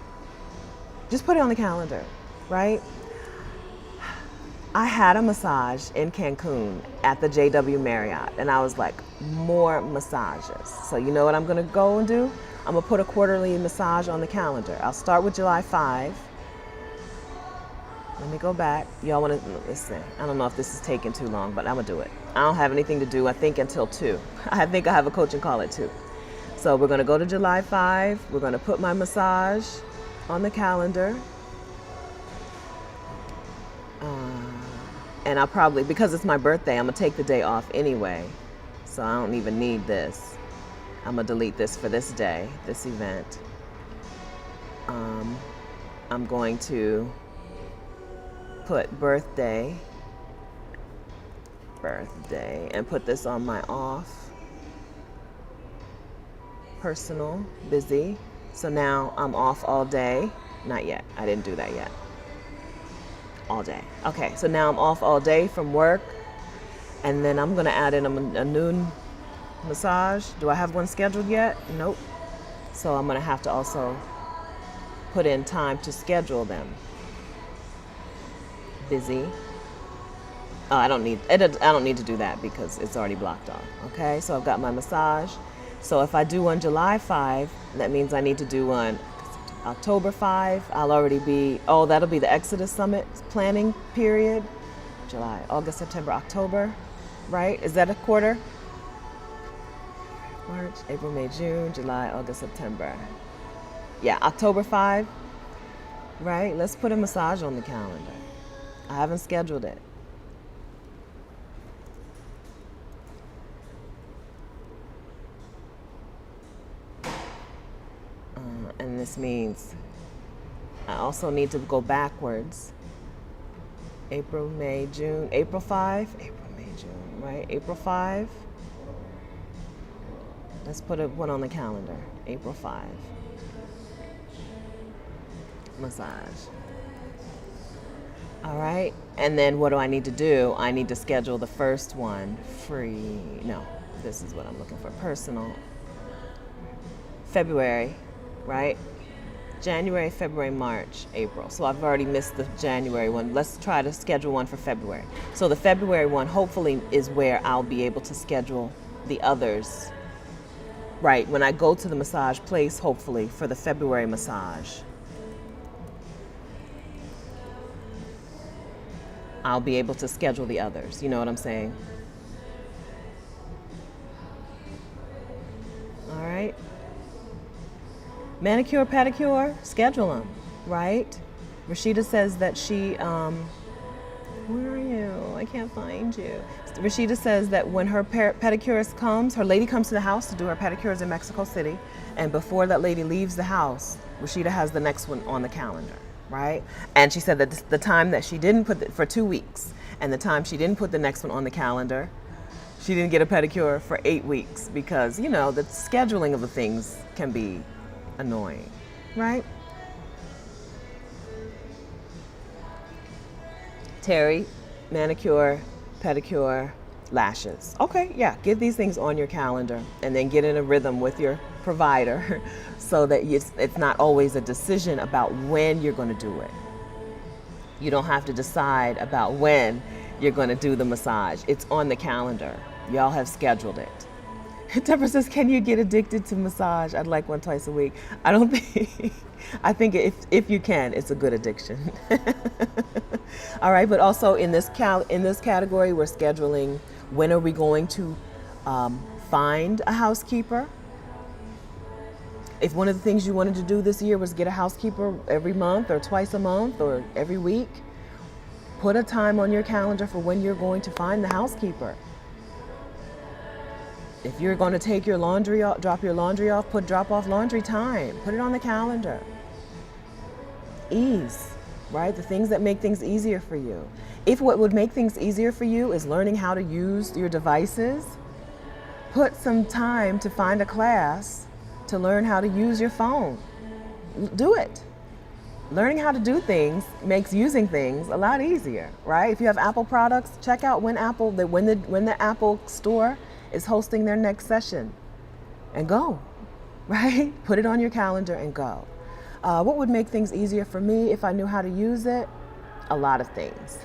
Just put it on the calendar, right? I had a massage in Cancun at the JW Marriott, and I was like, more massages. So you know what I'm gonna go and do? I'm gonna put a quarterly massage on the calendar. I'll start with July 5. Let me go back. Y'all wanna listen? I don't know if this is taking too long, but I'm gonna do it. I don't have anything to do, I think, until 2. I think I have a coaching call at 2. So we're gonna go to July 5. We're gonna put my massage on the calendar. And I'll probably, because it's my birthday, I'm gonna take the day off anyway. So I don't even need this. I'm gonna delete this for this day, this event. I'm going to put birthday, and put this on my off. Personal, busy. So now I'm off all day. Not yet, I didn't do that yet. All day. Okay, so now I'm off all day from work, and then I'm gonna add in a noon massage. Do I have one scheduled yet? Nope. So I'm gonna have to also put in time to schedule them. Busy. Oh, I don't need to do that because it's already blocked off. Okay, so I've got my massage. So if I do one July 5, that means I need to do one October 5. I'll already be, that'll be the Exodus Summit planning period. July, August, September, October, right? Is that a quarter? March, April, May, June, July, August, September. Yeah, October 5, right? Let's put a massage on the calendar. I haven't scheduled it. And this means I also need to go backwards. April, May, June, April 5, April, May, June, right? April 5. Let's put one on the calendar. April 5. Massage. All right. And then what do I need to do? I need to schedule the first one free. No, this is what I'm looking for. Personal. February, right? January, February, March, April. So I've already missed the January one. Let's try to schedule one for February. So the February one hopefully is where I'll be able to schedule the others. Right, when I go to the massage place, hopefully, for the February massage, I'll be able to schedule the others. You know what I'm saying? All right. Manicure, pedicure, schedule them, right? Rashida says that she, where are you? I can't find you. Rashida says that when her pedicurist comes, her lady comes to the house to do her pedicures in Mexico City, and before that lady leaves the house, Rashida has the next one on the calendar, right? And she said that the time that she didn't put for 2 weeks, and the time she didn't put the next one on the calendar, she didn't get a pedicure for 8 weeks because, you know, the scheduling of the things can be annoying, right? Terry, manicure, pedicure, lashes. Okay, yeah, get these things on your calendar and then get in a rhythm with your provider so that it's not always a decision about when you're going to do it. You don't have to decide about when you're going to do the massage. It's on the calendar. Y'all have scheduled it. Deborah says, can you get addicted to massage? I'd like one twice a week. I don't think, I think if you can, it's a good addiction. All right, but also in this category, we're scheduling when are we going to find a housekeeper. If one of the things you wanted to do this year was get a housekeeper every month or twice a month or every week, put a time on your calendar for when you're going to find the housekeeper. If you're going to take your laundry off, drop your laundry off, drop off laundry time. Put it on the calendar. Ease, right? The things that make things easier for you. If what would make things easier for you is learning how to use your devices, put some time to find a class to learn how to use your phone. Do it. Learning how to do things makes using things a lot easier, right? If you have Apple products, check out when the Apple store is hosting their next session, and go, right? Put it on your calendar and go. What would make things easier for me if I knew how to use it? A lot of things.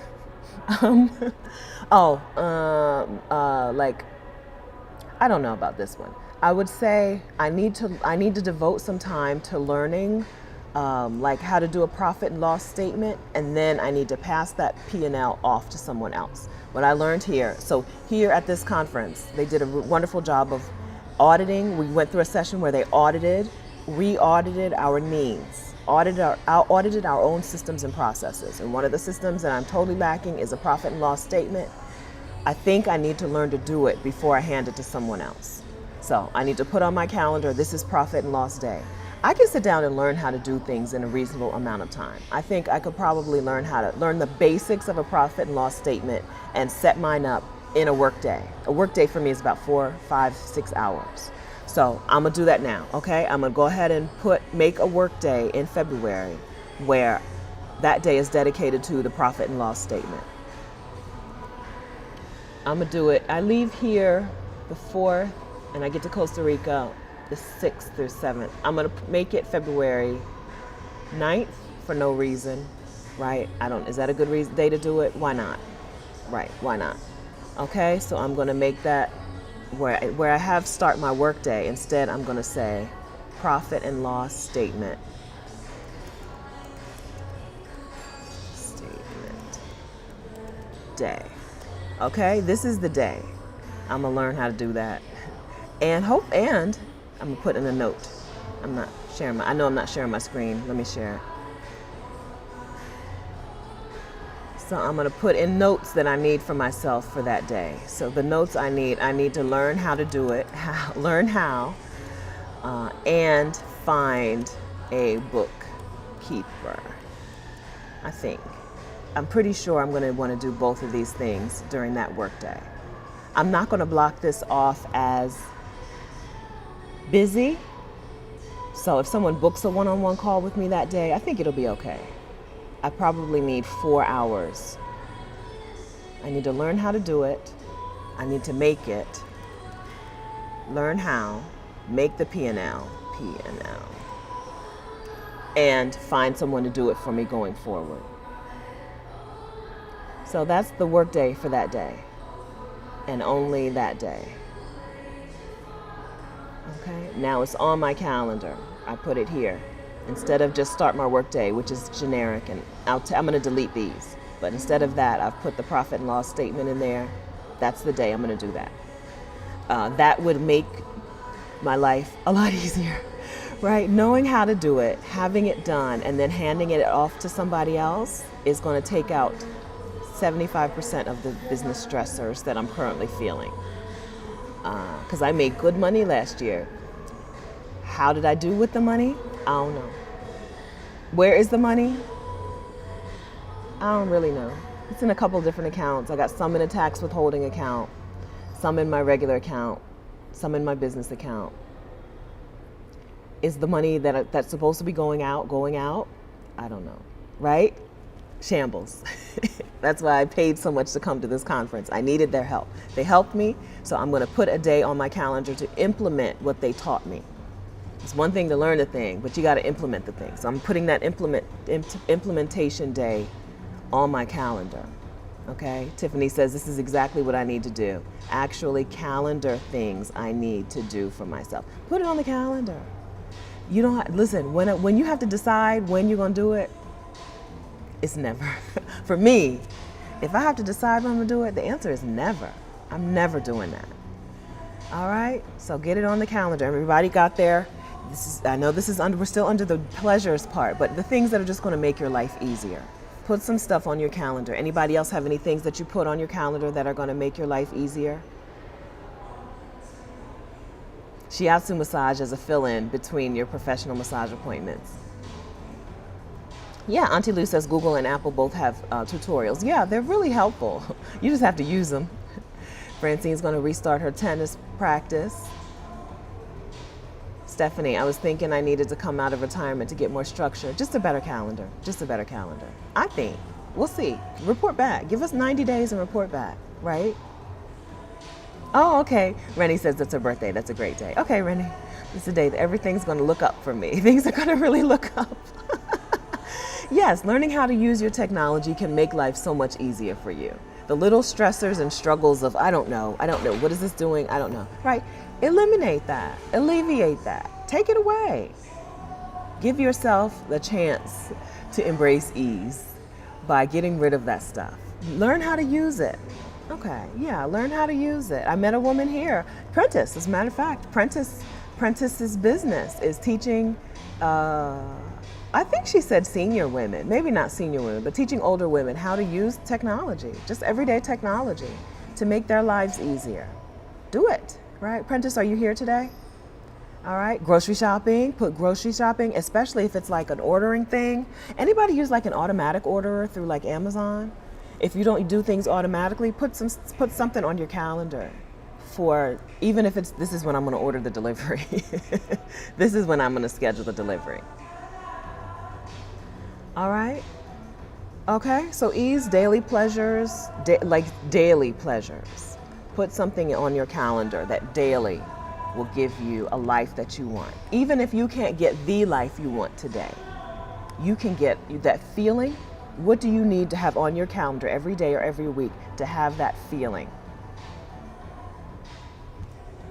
Like, I don't know about this one. I would say I need to devote some time to learning like how to do a profit and loss statement, and then I need to pass that P&L off to someone else. What I learned here, so here at this conference, they did a wonderful job of auditing. We went through a session where they re-audited our needs, audited our own systems and processes. And one of the systems that I'm totally lacking is a profit and loss statement. I think I need to learn to do it before I hand it to someone else. So I need to put on my calendar, this is profit and loss day. I can sit down and learn how to do things in a reasonable amount of time. I think I could probably learn the basics of a profit and loss statement and set mine up in a work day. A work day for me is about 4, 5, 6 hours. So I'm gonna do that now, okay? I'm gonna go ahead and make a work day in February where that day is dedicated to the profit and loss statement. I'm gonna do it. I leave here the 4th and I get to Costa Rica the 6th through 7th. I'm gonna make it February 9th for no reason, right? Is that a good day to do it? Why not? Right, why not? Okay, so I'm gonna make that where I have start my work day. Instead, I'm gonna say profit and loss statement. Day. Okay, this is the day. I'm gonna learn how to do that. And I'm gonna put in a note. I know I'm not sharing my screen. Let me share it. So I'm gonna put in notes that I need for myself for that day. So the notes I need to learn how to do it, learn how, and find a bookkeeper. I'm pretty sure I'm gonna wanna do both of these things during that work day. I'm not gonna block this off as busy. So if someone books a one-on-one call with me that day, I think it'll be okay. I probably need 4 hours. I need to learn how to do it. I need to make it, learn how, make the P&L, and find someone to do it for me going forward. So that's the work day for that day, and only that day. Okay, now it's on my calendar. I put it here. Instead of just start my work day, which is generic, and I'm going to delete these. But instead of that, I've put the profit and loss statement in there. That's the day I'm going to do that. That would make my life a lot easier, right? Knowing how to do it, having it done, and then handing it off to somebody else is going to take out 75% of the business stressors that I'm currently feeling. Because I made good money last year. How did I do with the money? I don't know. Where is the money? I don't really know. It's in a couple different accounts. I got some in a tax withholding account, some in my regular account, some in my business account. Is the money that's supposed to be going out? I don't know, right? Shambles. That's why I paid so much to come to this conference. I needed their help. They helped me, so I'm going to put a day on my calendar to implement what they taught me. It's one thing to learn a thing, but you got to implement the thing. So I'm putting that implementation day on my calendar. Okay? Tiffany says this is exactly what I need to do. Actually calendar things I need to do for myself. Put it on the calendar. You don't listen, when you have to decide when you're going to do it, it's never. For me, if I have to decide when I'm going to do it, the answer is never. I'm never doing that. All right? So get it on the calendar. Everybody got there. We're still under the pleasures part, but the things that are just going to make your life easier. Put some stuff on your calendar. Anybody else have any things that you put on your calendar that are going to make your life easier? Shiatsu massage as a fill-in between your professional massage appointments. Yeah, Auntie Lou says Google and Apple both have tutorials. Yeah, they're really helpful. You just have to use them. Francine's going to restart her tennis practice. Stephanie, I was thinking I needed to come out of retirement to get more structure. Just a better calendar. Just a better calendar. I think. We'll see. Report back. Give us 90 days and report back, right? Oh, okay. Rennie says it's her birthday. That's a great day. Okay, Rennie. It's a day that everything's going to look up for me. Things are going to really look up. Yes, learning how to use your technology can make life so much easier for you. The little stressors and struggles of, I don't know, what is this doing? I don't know, right? Eliminate that, alleviate that, take it away. Give yourself the chance to embrace ease by getting rid of that stuff. Learn how to use it. Okay, yeah, learn how to use it. I met a woman here, Prentice, as a matter of fact. Prentice's business is teaching, I think she said senior women, maybe not senior women, but teaching older women how to use technology, just everyday technology, to make their lives easier. Do it, right? Prentice, are you here today? All right, grocery shopping, put grocery shopping, especially if it's like an ordering thing. Anybody use like an automatic orderer through like Amazon? If you don't do things automatically, put something on your calendar for, even if it's, this is when I'm gonna order the delivery. This is when I'm gonna schedule the delivery. All right. Okay, so ease, daily pleasures, like daily pleasures. Put something on your calendar that daily will give you a life that you want. Even if you can't get the life you want today, you can get that feeling. What do you need to have on your calendar every day or every week to have that feeling?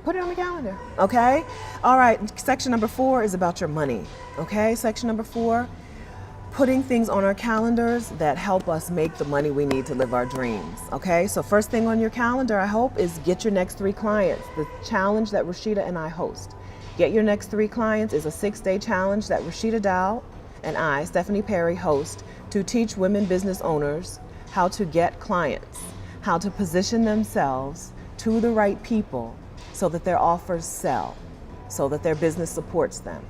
Put it on the calendar, okay? All right, section number 4 is about your money, okay? Section number 4, putting things on our calendars that help us make the money we need to live our dreams, okay? So first thing on your calendar, I hope, is get your next 3 clients, the challenge that Rashida and I host. Get your next 3 clients is a 6-day challenge that Rashida Dow and I, Stephanie Perry, host to teach women business owners how to get clients, how to position themselves to the right people so that their offers sell, so that their business supports them,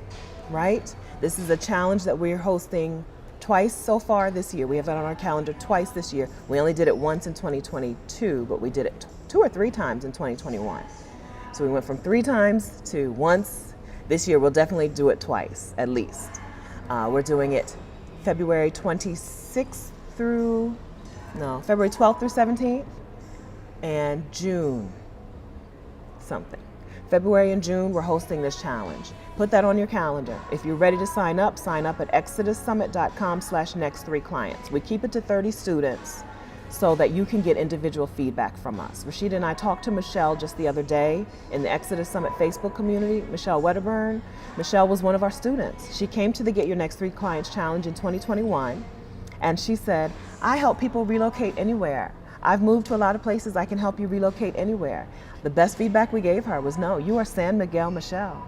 right? This is a challenge that we're hosting twice so far this year. We have it on our calendar twice this year. We only did it once in 2022, but we did it 2 or 3 times in 2021. So we went from 3 times to once. This year we'll definitely do it twice, at least. We're doing it February 12th through 17th, and June something. February and June, we're hosting this challenge. Put that on your calendar. If you're ready to sign up at exodussummit.com/next3clients. We keep it to 30 students so that you can get individual feedback from us. Rashida and I talked to Michelle just the other day in the Exodus Summit Facebook community, Michelle Wedderburn. Michelle was one of our students. She came to the Get Your Next 3 Clients Challenge in 2021, and she said, I help people relocate anywhere. I've moved to a lot of places, I can help you relocate anywhere. The best feedback we gave her was, no, you are San Miguel Michelle.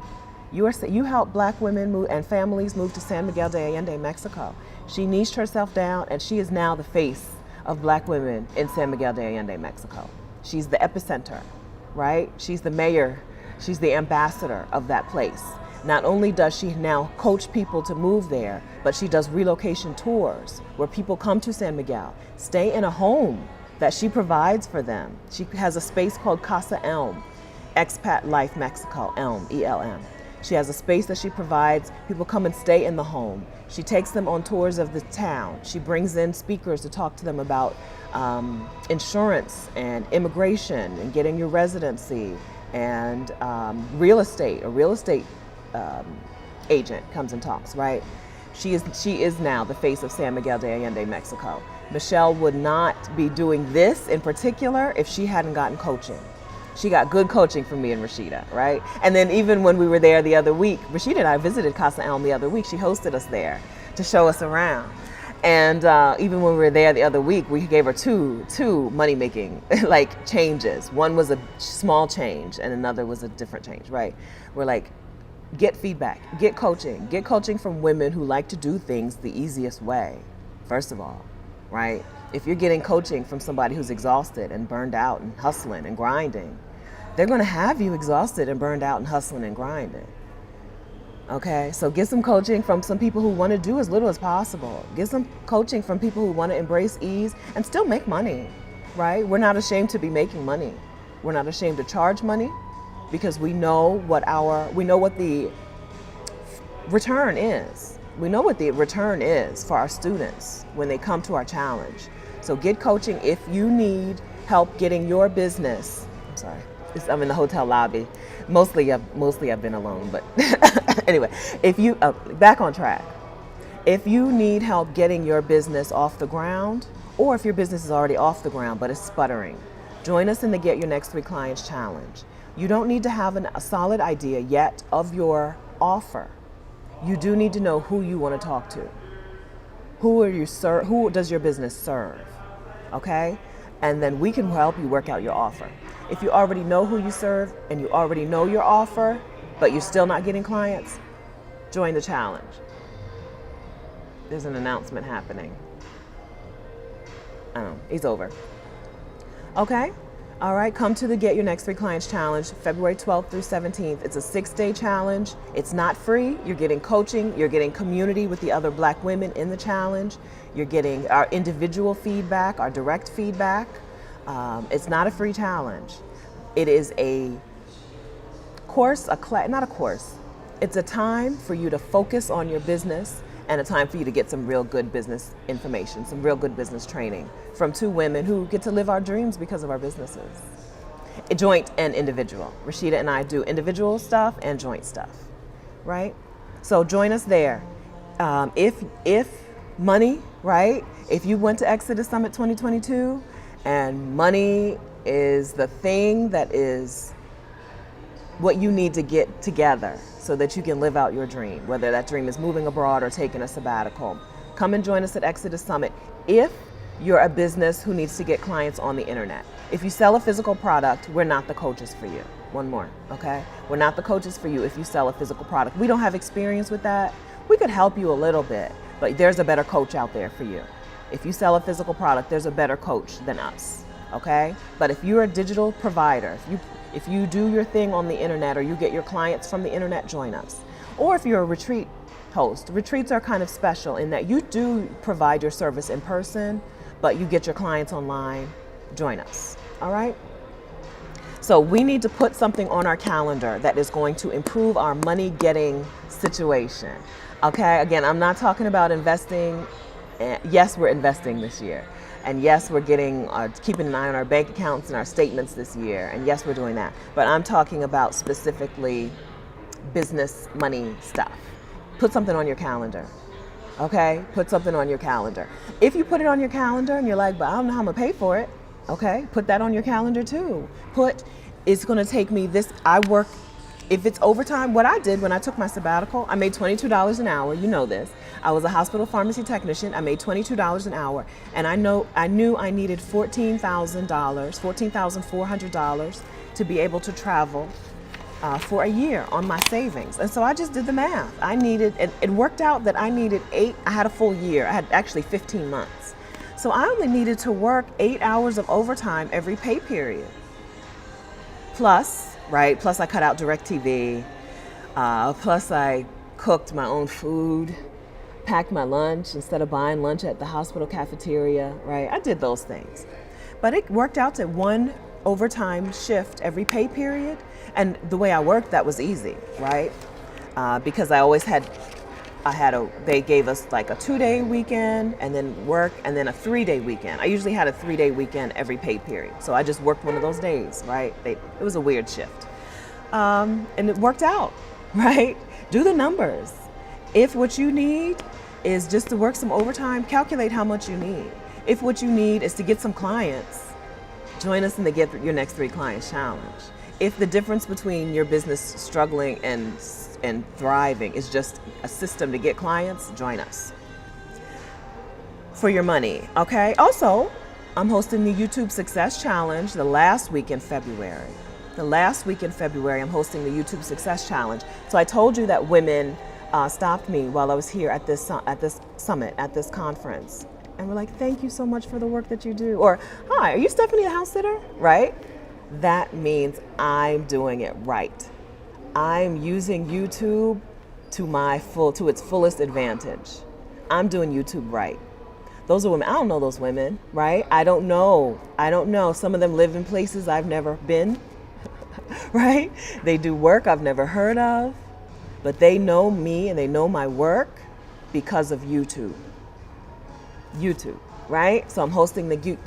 You help Black women move and families move to San Miguel de Allende, Mexico. She niched herself down, and she is now the face of Black women in San Miguel de Allende, Mexico. She's the epicenter, right? She's the mayor, she's the ambassador of that place. Not only does she now coach people to move there, but she does relocation tours where people come to San Miguel, stay in a home that she provides for them. She has a space called Casa Elm, Expat Life Mexico, Elm, E-L-M. She has a space that she provides. People come and stay in the home. She takes them on tours of the town. She brings in speakers to talk to them about insurance and immigration and getting your residency and real estate. A real estate agent comes and talks, right? She is now the face of San Miguel de Allende, Mexico. Michelle would not be doing this in particular if she hadn't gotten coaching. She got good coaching from me and Rashida, right? And then even when we were there the other week, Rashida and I visited Casa Elm the other week. She hosted us there to show us around. And even when we were there the other week, we gave her two money-making like changes. One was a small change and another was a different change, right? We're like, get feedback, get coaching from women who like to do things the easiest way, first of all, right? If you're getting coaching from somebody who's exhausted and burned out and hustling and grinding, they're going to have you exhausted and burned out and hustling and grinding. Okay, so get some coaching from some people who want to do as little as possible. Get some coaching from people who want to embrace ease and still make money, right? We're not ashamed to be making money. We're not ashamed to charge money because we know what the return is. We know what the return is for our students when they come to our challenge. So get coaching if you need help getting your business. I'm sorry, I'm in the hotel lobby. Mostly I've been alone, but anyway, if you, back on track. If you need help getting your business off the ground, or if your business is already off the ground but it's sputtering, join us in the Get Your Next 3 Clients Challenge. You don't need to have a solid idea yet of your offer. You do need to know who you want to talk to. Who does your business serve? Okay? And then we can help you work out your offer. If you already know who you serve and you already know your offer, but you're still not getting clients, join the challenge. There's an announcement happening. He's over. Okay? All right, come to the Get Your Next 3 Clients Challenge, February 12th through 17th. It's a 6-day challenge. It's not free. You're getting coaching. You're getting community with the other Black women in the challenge. You're getting our individual feedback, our direct feedback. It's not a free challenge. It is a course, not a course. It's a time for you to focus on your business and a time for you to get some real good business information, some real good business training from 2 women who get to live our dreams because of our businesses. Joint and individual. Rashida and I do individual stuff and joint stuff, right? So join us there. If money, right? If you went to Exodus Summit 2022 and money is the thing that is what you need to get together so that you can live out your dream, whether that dream is moving abroad or taking a sabbatical. Come and join us at Exodus Summit if you're a business who needs to get clients on the internet. If you sell a physical product, we're not the coaches for you. One more, okay? We're not the coaches for you if you sell a physical product. We don't have experience with that. We could help you a little bit, but there's a better coach out there for you. If you sell a physical product, there's a better coach than us, okay? But if you're a digital provider, if you do your thing on the internet or you get your clients from the internet, join us. Or if you're a retreat host, retreats are kind of special in that you do provide your service in person, but you get your clients online, join us, all right? So we need to put something on our calendar that is going to improve our money getting situation, okay? Again, I'm not talking about investing. Yes, we're investing this year. And yes, we're keeping an eye on our bank accounts and our statements this year. And yes, we're doing that. But I'm talking about specifically business money stuff. Put something on your calendar. Okay? Put something on your calendar. If you put it on your calendar and you're like, but I don't know how I'm going to pay for it. Okay? Put that on your calendar too. It's going to take me this, if it's overtime, what I did when I took my sabbatical, I made $22 an hour. You know this. I was a hospital pharmacy technician. I made $22 an hour. And I knew I needed $14,400 to be able to travel for a year on my savings. And so I just did the math. It worked out that I had a full year. I had actually 15 months. So I only needed to work 8 hours of overtime every pay period. Plus I cut out DirecTV. Plus I cooked my own food, packed my lunch instead of buying lunch at the hospital cafeteria, right? I did those things. But it worked out to 1 overtime shift every pay period. And the way I worked, that was easy, right? Because I always they gave us like a 2-day weekend and then work and then a 3-day weekend. I usually had a 3-day weekend every pay period. So I just worked one of those days, right? It was a weird shift. And it worked out, right? Do the numbers. If what you need is just to work some overtime, calculate how much you need. If what you need is to get some clients, join us in the Get Your Next 3 Clients Challenge. If the difference between your business struggling and thriving is just a system to get clients, join us. For your money, okay? Also, I'm hosting the YouTube Success Challenge the last week in February. I'm hosting the YouTube Success Challenge. So I told you that women stopped me while I was here at this summit, at this conference. And we're like, thank you so much for the work that you do. Or, hi, are you Stephanie the house sitter? Right? that means I'm doing it right. I'm using YouTube to its fullest advantage. I'm doing YouTube right. Those are women. I don't know those women, right? I don't know. Some of them live in places I've never been, right? They do work I've never heard of, but they know me and they know my work because of YouTube. YouTube, right? So I'm hosting the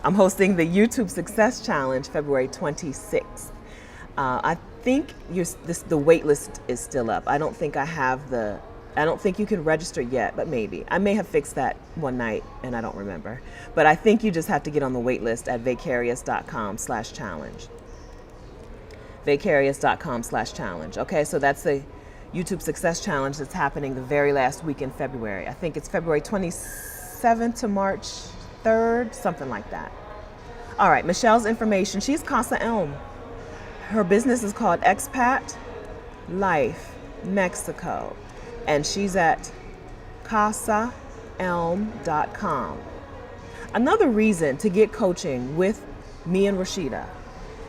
I'm hosting the YouTube Success Challenge February 26th. I think the wait list is still up. I don't think you can register yet, but maybe. I may have fixed that one night and I don't remember. But I think you just have to get on the wait list at vicarious.com/challenge. Vicarious.com/challenge. Okay, so that's the YouTube Success Challenge that's happening the very last week in February. I think it's February 27th to March 3rd, something like that. All right, Michelle's information. She's Casa Elm. Her business is called Expat Life Mexico, and she's at casaelm.com. Another reason to get coaching with me and Rashida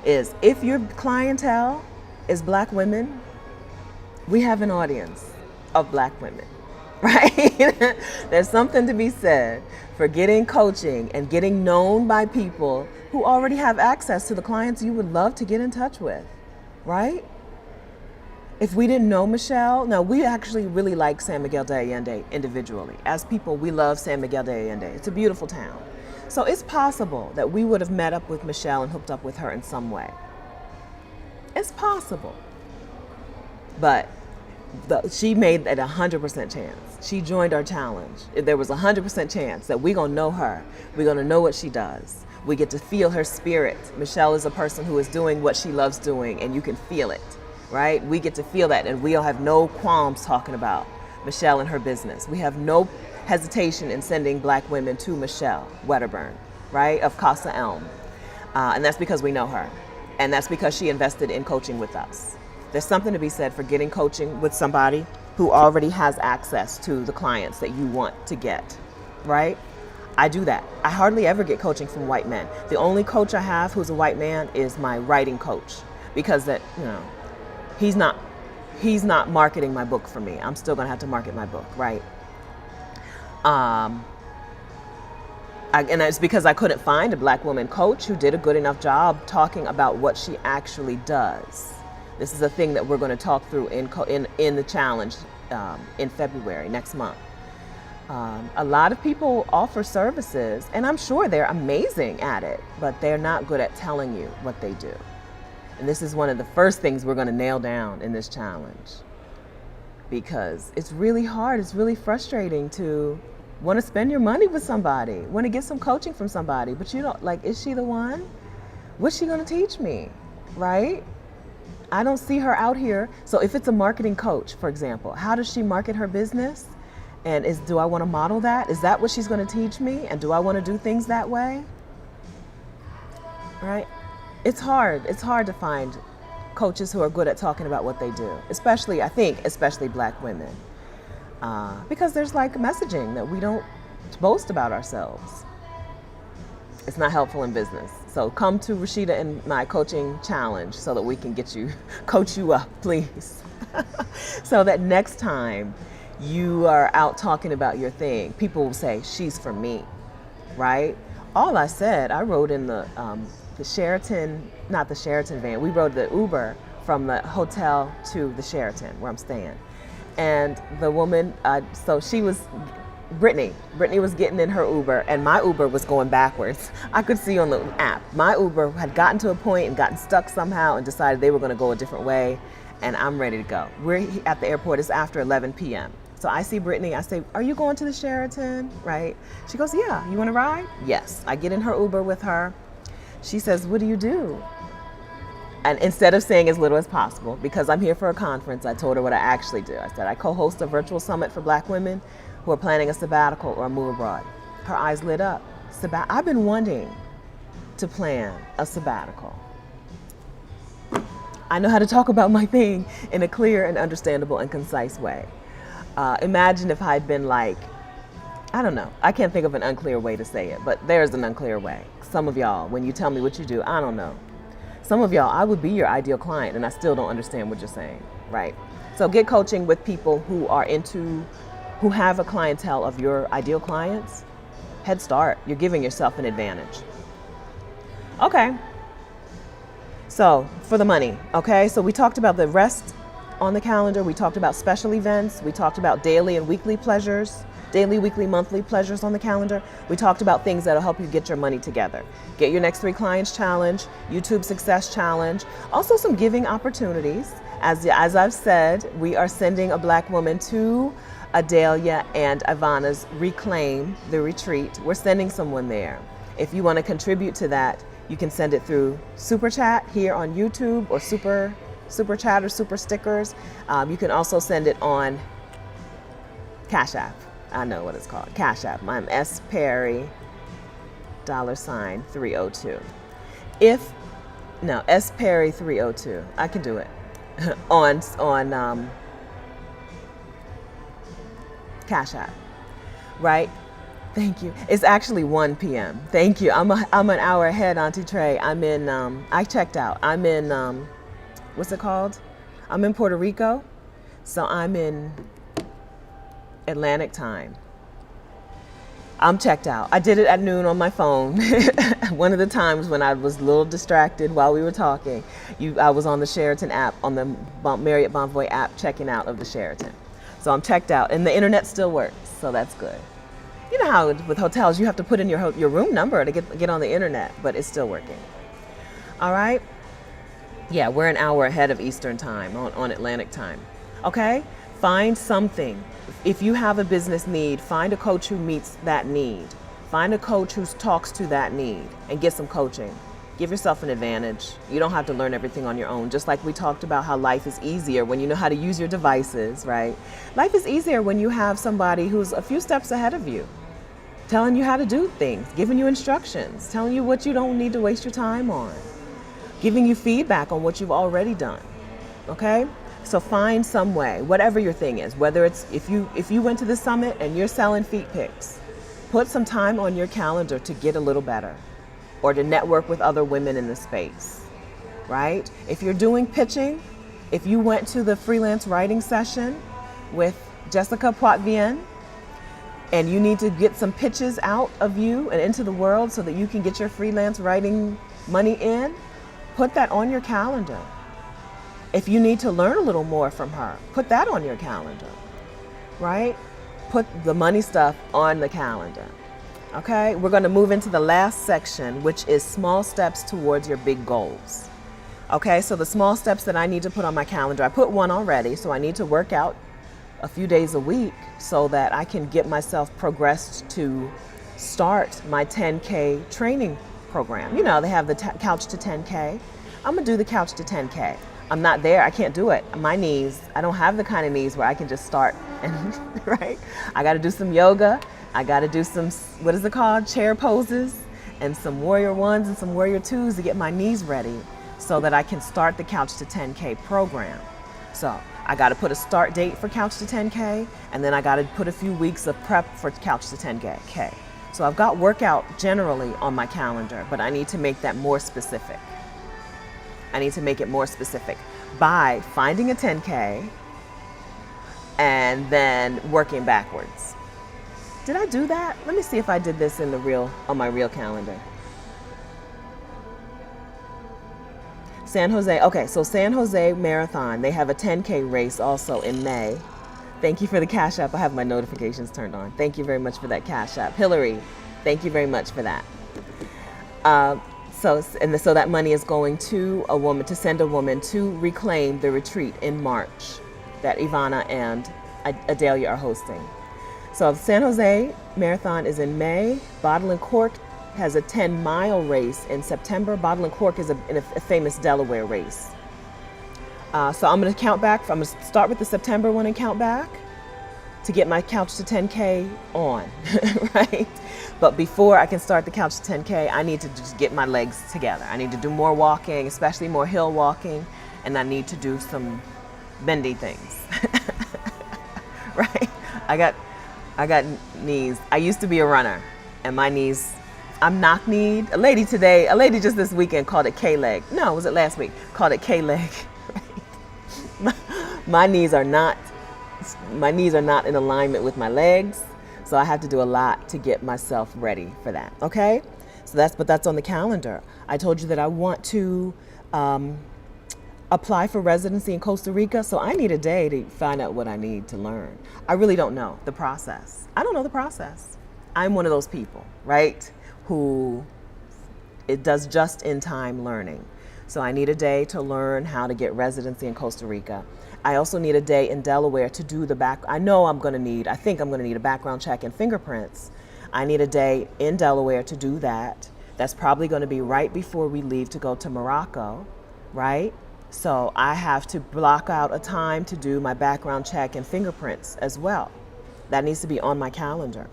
is if your clientele is Black women, we have an audience of Black women, right? There's something to be said for getting coaching and getting known by people who already have access to the clients you would love to get in touch with, right? If we didn't know Michelle, now we actually really like San Miguel de Allende individually. As people, we love San Miguel de Allende. It's a beautiful town. So it's possible that we would have met up with Michelle and hooked up with her in some way. It's possible. But she made it 100% chance. She joined our challenge. There was 100% chance that we're gonna know her. We're gonna know what she does. We get to feel her spirit. Michelle is a person who is doing what she loves doing, and you can feel it, right? We get to feel that, and we'll have no qualms talking about Michelle and her business. We have no hesitation in sending Black women to Michelle Wedderburn, right, of Casa Elm. And that's because we know her. And that's because she invested in coaching with us. There's something to be said for getting coaching with somebody who already has access to the clients that you want to get, right? I do that. I hardly ever get coaching from white men. The only coach I have who's a white man is my writing coach, because he's not marketing my book for me. I'm still gonna have to market my book, right? And it's because I couldn't find a Black woman coach who did a good enough job talking about what she actually does. This is a thing that we're going to talk through in the challenge in February, next month. A lot of people offer services, and I'm sure they're amazing at it, but they're not good at telling you what they do. And this is one of the first things we're going to nail down in this challenge, because it's really hard, it's really frustrating to want to spend your money with somebody, want to get some coaching from somebody, but you don't, like, is she the one? What's she going to teach me, right? I don't see her out here. So if it's a marketing coach, for example, how does she market her business? And do I want to model that? Is that what she's going to teach me? And do I want to do things that way? Right? It's hard. It's hard to find coaches who are good at talking about what they do, especially Black women. Because there's like messaging that we don't boast about ourselves. It's not helpful in business. So come to Rashida and my coaching challenge so that we can coach you up, please. So that next time you are out talking about your thing, people will say, she's for me, right? All I said, I rode in the Sheraton, not the Sheraton van, we rode the Uber from the hotel to the Sheraton where I'm staying. And the woman, so she was, Brittany was getting in her Uber, and my Uber was going backwards. I could see on the app. My Uber had gotten to a point and gotten stuck somehow and decided they were going to go a different way, and I'm ready to go. We're at the airport. It's after 11 p.m. So I see Brittany. I say, are you going to the Sheraton, right? She goes, yeah. You want to ride? Yes. I get in her Uber with her. She says, what do you do? And instead of saying as little as possible, because I'm here for a conference, I told her what I actually do. I said, I co-host a virtual summit for Black women who are planning a sabbatical or a move abroad. Her eyes lit up. I've been wanting to plan a sabbatical. I know how to talk about my thing in a clear and understandable and concise way. Imagine if I'd been like I don't know. I can't think of an unclear way to say it, but there's an unclear way. Some of y'all, when you tell me what you do, I don't know. Some of y'all, I would be your ideal client and I still don't understand what you're saying, right? So get coaching with people who have a clientele of your ideal clients. Head start. You're giving yourself an advantage. Okay. So for the money, okay? So we talked about the rest on the calendar. We talked about special events. We talked about daily and weekly pleasures, daily, weekly, monthly pleasures on the calendar. We talked about things that'll help you get your money together. Get your next 3 clients challenge, YouTube success challenge, also some giving opportunities. As I've said, we are sending a Black woman to Adalia and Ivana's Reclaim the Retreat. We're sending someone there. If you want to contribute to that, you can send it through Super Chat here on YouTube or Super Chat or Super Stickers. You can also send it on Cash App. I know what it's called. Cash App. I'm S Perry $302. S Perry 302. I can do it on Cash App, right? Thank you. It's actually 1 p.m. Thank you. I'm an hour ahead, Auntie Trey. I'm in. I checked out. I'm in. What's it called? I'm in Puerto Rico, so I'm in Atlantic time. I'm checked out. I did it at noon on my phone. One of the times when I was a little distracted while we were talking, I was on the Sheraton app, on the Marriott Bonvoy app, checking out of the Sheraton. So I'm checked out, and the internet still works, so that's good. You know how with hotels you have to put in your room number to get on the internet, but it's still working. All right. Yeah, we're an hour ahead of Eastern time on Atlantic time. Okay. Find something. If you have a business need, find a coach who meets that need. Find a coach who talks to that need and get some coaching. Give yourself an advantage. You don't have to learn everything on your own. Just like we talked about how life is easier when you know how to use your devices, right? Life is easier when you have somebody who's a few steps ahead of you, telling you how to do things, giving you instructions, telling you what you don't need to waste your time on, giving you feedback on what you've already done, okay? So find some way, whatever your thing is, whether it's if you went to the summit and you're selling feet pics, put some time on your calendar to get a little better or to network with other women in the space, right? If you're doing pitching, if you went to the freelance writing session with Jessica Poitvien and you need to get some pitches out of you and into the world so that you can get your freelance writing money in, put that on your calendar. If you need to learn a little more from her, put that on your calendar, right? Put the money stuff on the calendar, okay? We're gonna move into the last section, which is small steps towards your big goals. Okay, so the small steps that I need to put on my calendar, I put one already, so I need to work out a few days a week so that I can get myself progressed to start my 10K training program. You know, they have the Couch to 10K. I'm gonna do the Couch to 10K. I'm not there, I can't do it. My knees, I don't have the kind of knees where I can just start and, right? I gotta do some yoga. I gotta do some, what is it called? Chair poses and some warrior ones and some warrior twos to get my knees ready so that I can start the Couch to 10K program. So I gotta put a start date for Couch to 10K and then I gotta put a few weeks of prep for Couch to 10K. So I've got workout generally on my calendar, but I need to make that more specific. I need to make it more specific by finding a 10K and then working backwards. Did I do that? Let me see if I did this on my real calendar. San Jose, okay, so San Jose Marathon, they have a 10K race also in May. Thank you for the Cash App. I have my notifications turned on. Thank you very much for that Cash App. Hillary, thank you very much for that. So that money is going to send a woman to Reclaim the Retreat in March that Ivana and Adalia are hosting. So San Jose Marathon is in May. Bottle and Cork has a 10-mile race in September. Bottle and Cork is a famous Delaware race. So I'm going to count back. I'm going to start with the September one and count back to get my Couch to 10K on, right? But before I can start the Couch to 10K, I need to just get my legs together. I need to do more walking, especially more hill walking, and I need to do some bendy things, right? I got knees. I used to be a runner, and my knees, I'm knock-kneed. A lady just this weekend called it K-leg. No, was it last week? Called it K-leg. My knees are not in alignment with my legs, so I have to do a lot to get myself ready for that. Okay, so that's on the calendar. I told you that I want to apply for residency in Costa Rica, so I need a day to find out what I need to learn. I really don't know the process. I don't know the process. I'm one of those people, right, who it does just in time learning. So I need a day to learn how to get residency in Costa Rica. I also need a day in Delaware to do I think I'm going to need a background check and fingerprints. I need a day in Delaware to do that. That's probably going to be right before we leave to go to Morocco, right? So I have to block out a time to do my background check and fingerprints as well. That needs to be on my calendar.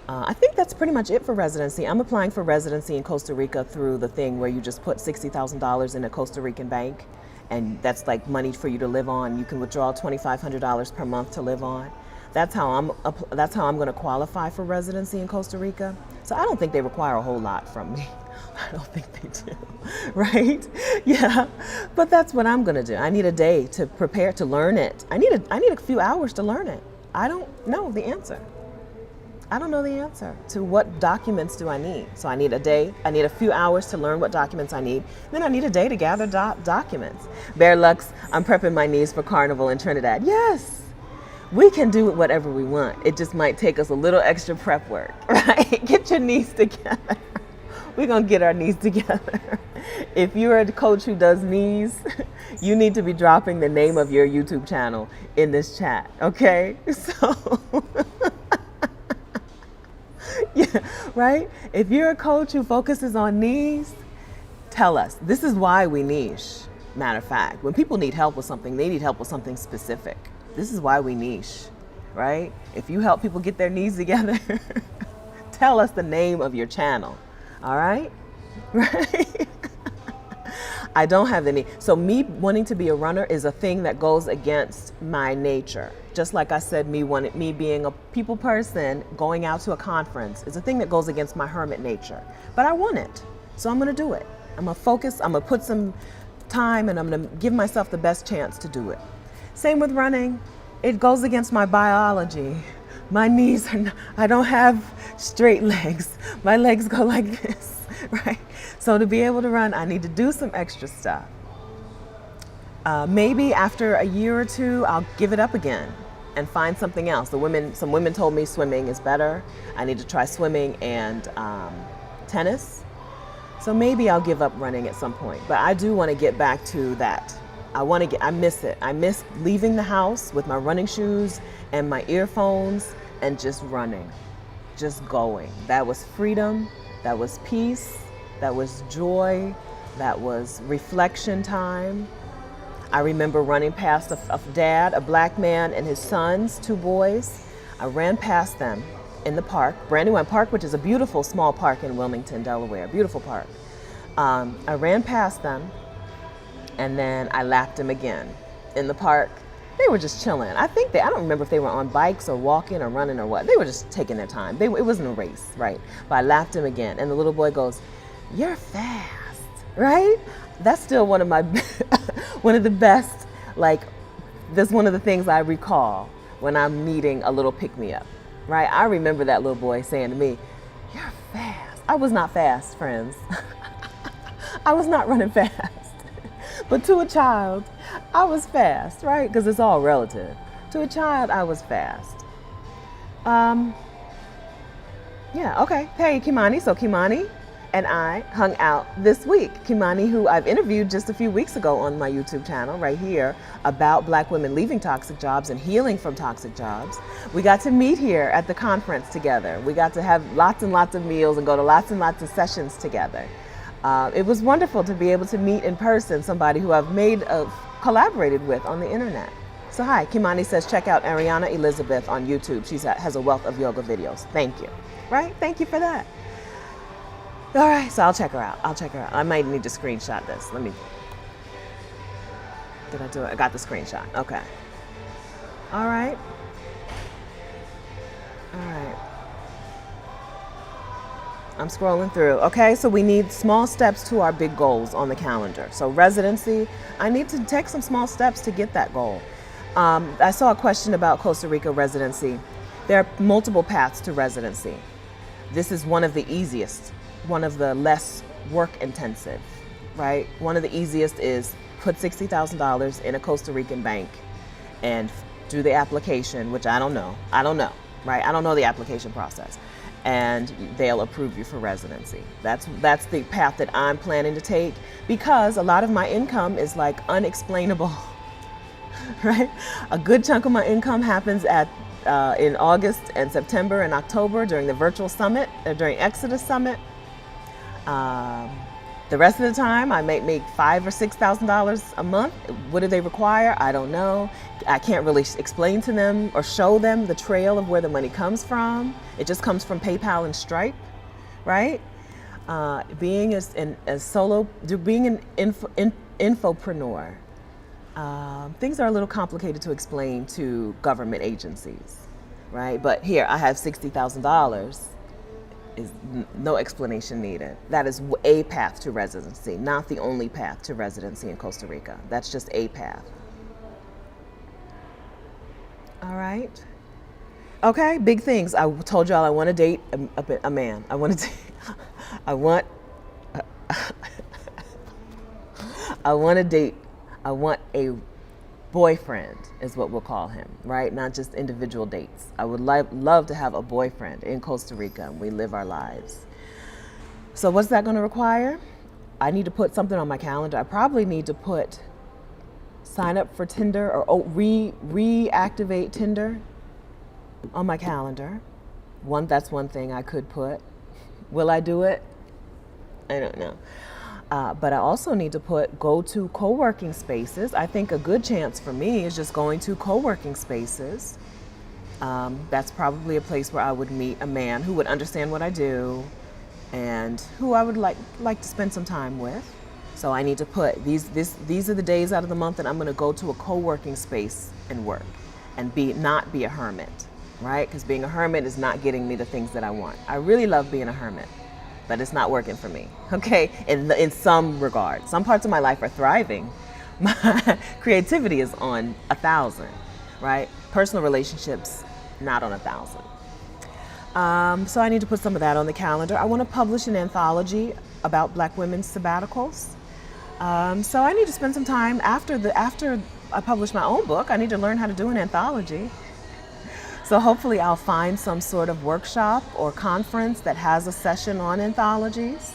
I think that's pretty much it for residency. I'm applying for residency in Costa Rica through the thing where you just put $60,000 in a Costa Rican bank, and that's like money for you to live on. You can withdraw $2,500 per month to live on. That's how I'm going to qualify for residency in Costa Rica. So I don't think they require a whole lot from me. I don't think they do, right? Yeah, but that's what I'm going to do. I need a day to prepare to learn it. I need a few hours to learn it. I don't know the answer. I don't know the answer to what documents do I need. So I need a day, I need a few hours to learn what documents I need. Then I need a day to gather documents. Bear Lux, I'm prepping my knees for Carnival in Trinidad. Yes, we can do whatever we want. It just might take us a little extra prep work, right? Get your knees together. We're gonna get our knees together. If you're a coach who does knees, you need to be dropping the name of your YouTube channel in this chat, okay? So, yeah, right? If you're a coach who focuses on knees, tell us. This is why we niche. Matter of fact, when people need help with something, they need help with something specific. This is why we niche, right? If you help people get their knees together, tell us the name of your channel, all right? Right? I don't have any. So me wanting to be a runner is a thing that goes against my nature. Just like I said, me being a people person, going out to a conference is a thing that goes against my hermit nature. But I want it, so I'm gonna do it. I'm gonna focus, I'm gonna put some time, and I'm gonna give myself the best chance to do it. Same with running. It goes against my biology. My knees are not, I don't have straight legs. My legs go like this, right? So to be able to run, I need to do some extra stuff. Maybe after a year or two, I'll give it up again and find something else. Some women told me swimming is better. I need to try swimming and tennis. So maybe I'll give up running at some point. But I do want to get back to that. I miss it. I miss leaving the house with my running shoes and my earphones and just running, just going. That was freedom, that was peace, that was joy, that was reflection time. I remember running past a dad, a black man, and his sons, 2 boys. I ran past them in the park, Brandywine Park, which is a beautiful small park in Wilmington, Delaware, beautiful park. I ran past them, and then I lapped them again in the park. They were just chilling. I don't remember if they were on bikes or walking or running or what. They were just taking their time. It wasn't a race, right? But I lapped him again, and the little boy goes, "You're fast," right? That's still one of my, one of the best, like, that's one of the things I recall when I'm needing a little pick-me-up, right? I remember that little boy saying to me, "You're fast." I was not fast, friends. I was not running fast. But to a child, I was fast, right? Because it's all relative. To a child, I was fast. Yeah, okay. Hey, Kimani. So Kimani and I hung out this week. Kimani, who I've interviewed just a few weeks ago on my YouTube channel right here about Black women leaving toxic jobs and healing from toxic jobs. We got to meet here at the conference together. We got to have lots and lots of meals and go to lots and lots of sessions together. It was wonderful to be able to meet in person somebody who I've collaborated with on the internet. So hi, Kimani says check out Ariana Elizabeth on YouTube. She has a wealth of yoga videos. Thank you. Right? Thank you for that. All right, so I'll check her out. I might need to screenshot this. Did I do it? I got the screenshot. Okay. All right. All right. I'm scrolling through. Okay, so we need small steps to our big goals on the calendar. So residency, I need to take some small steps to get that goal. I saw a question about Costa Rica residency. There are multiple paths to residency. This is one of the easiest, one of the less work intensive, right? One of the easiest is put $60,000 in a Costa Rican bank and do the application, which I don't know, right? I don't know the application process. And they'll approve you for residency. That's the path that I'm planning to take, because a lot of my income is like unexplainable, right? A good chunk of my income happens in August and September and October during the virtual summit, during Exodus Summit. The rest of the time, I might make $5,000 or $6,000 a month. What do they require? I don't know. I can't really explain to them or show them the trail of where the money comes from. It just comes from PayPal and Stripe, right? Being an infopreneur, things are a little complicated to explain to government agencies, right? But here, I have $60,000. Is no explanation needed. That is a path to residency, not the only path to residency in Costa Rica. That's just a path. All right. Okay, big things. I told y'all I want to date a man. I want to I want a boyfriend is what we'll call him, right? Not just individual dates. I would love to have a boyfriend in Costa Rica and we live our lives. So what's that going to require? I need to put something on my calendar. I probably need to sign up for Tinder or reactivate Tinder on my calendar. That's one thing I could put. Will I do it? I don't know. But I also need to go to co-working spaces. I think a good chance for me is just going to co-working spaces. That's probably a place where I would meet a man who would understand what I do and who I would like to spend some time with. So I need to put these are the days out of the month that I'm going to go to a co-working space and work and not be a hermit, right? Because being a hermit is not getting me the things that I want. I really love being a hermit, but it's not working for me, okay? In some regard. Some parts of my life are thriving. My creativity is on 1,000, right? Personal relationships, not on 1,000. So I need to put some of that on the calendar. I want to publish an anthology about Black women's sabbaticals. So I need to spend some time after I publish my own book. I need to learn how to do an anthology. So hopefully I'll find some sort of workshop or conference that has a session on anthologies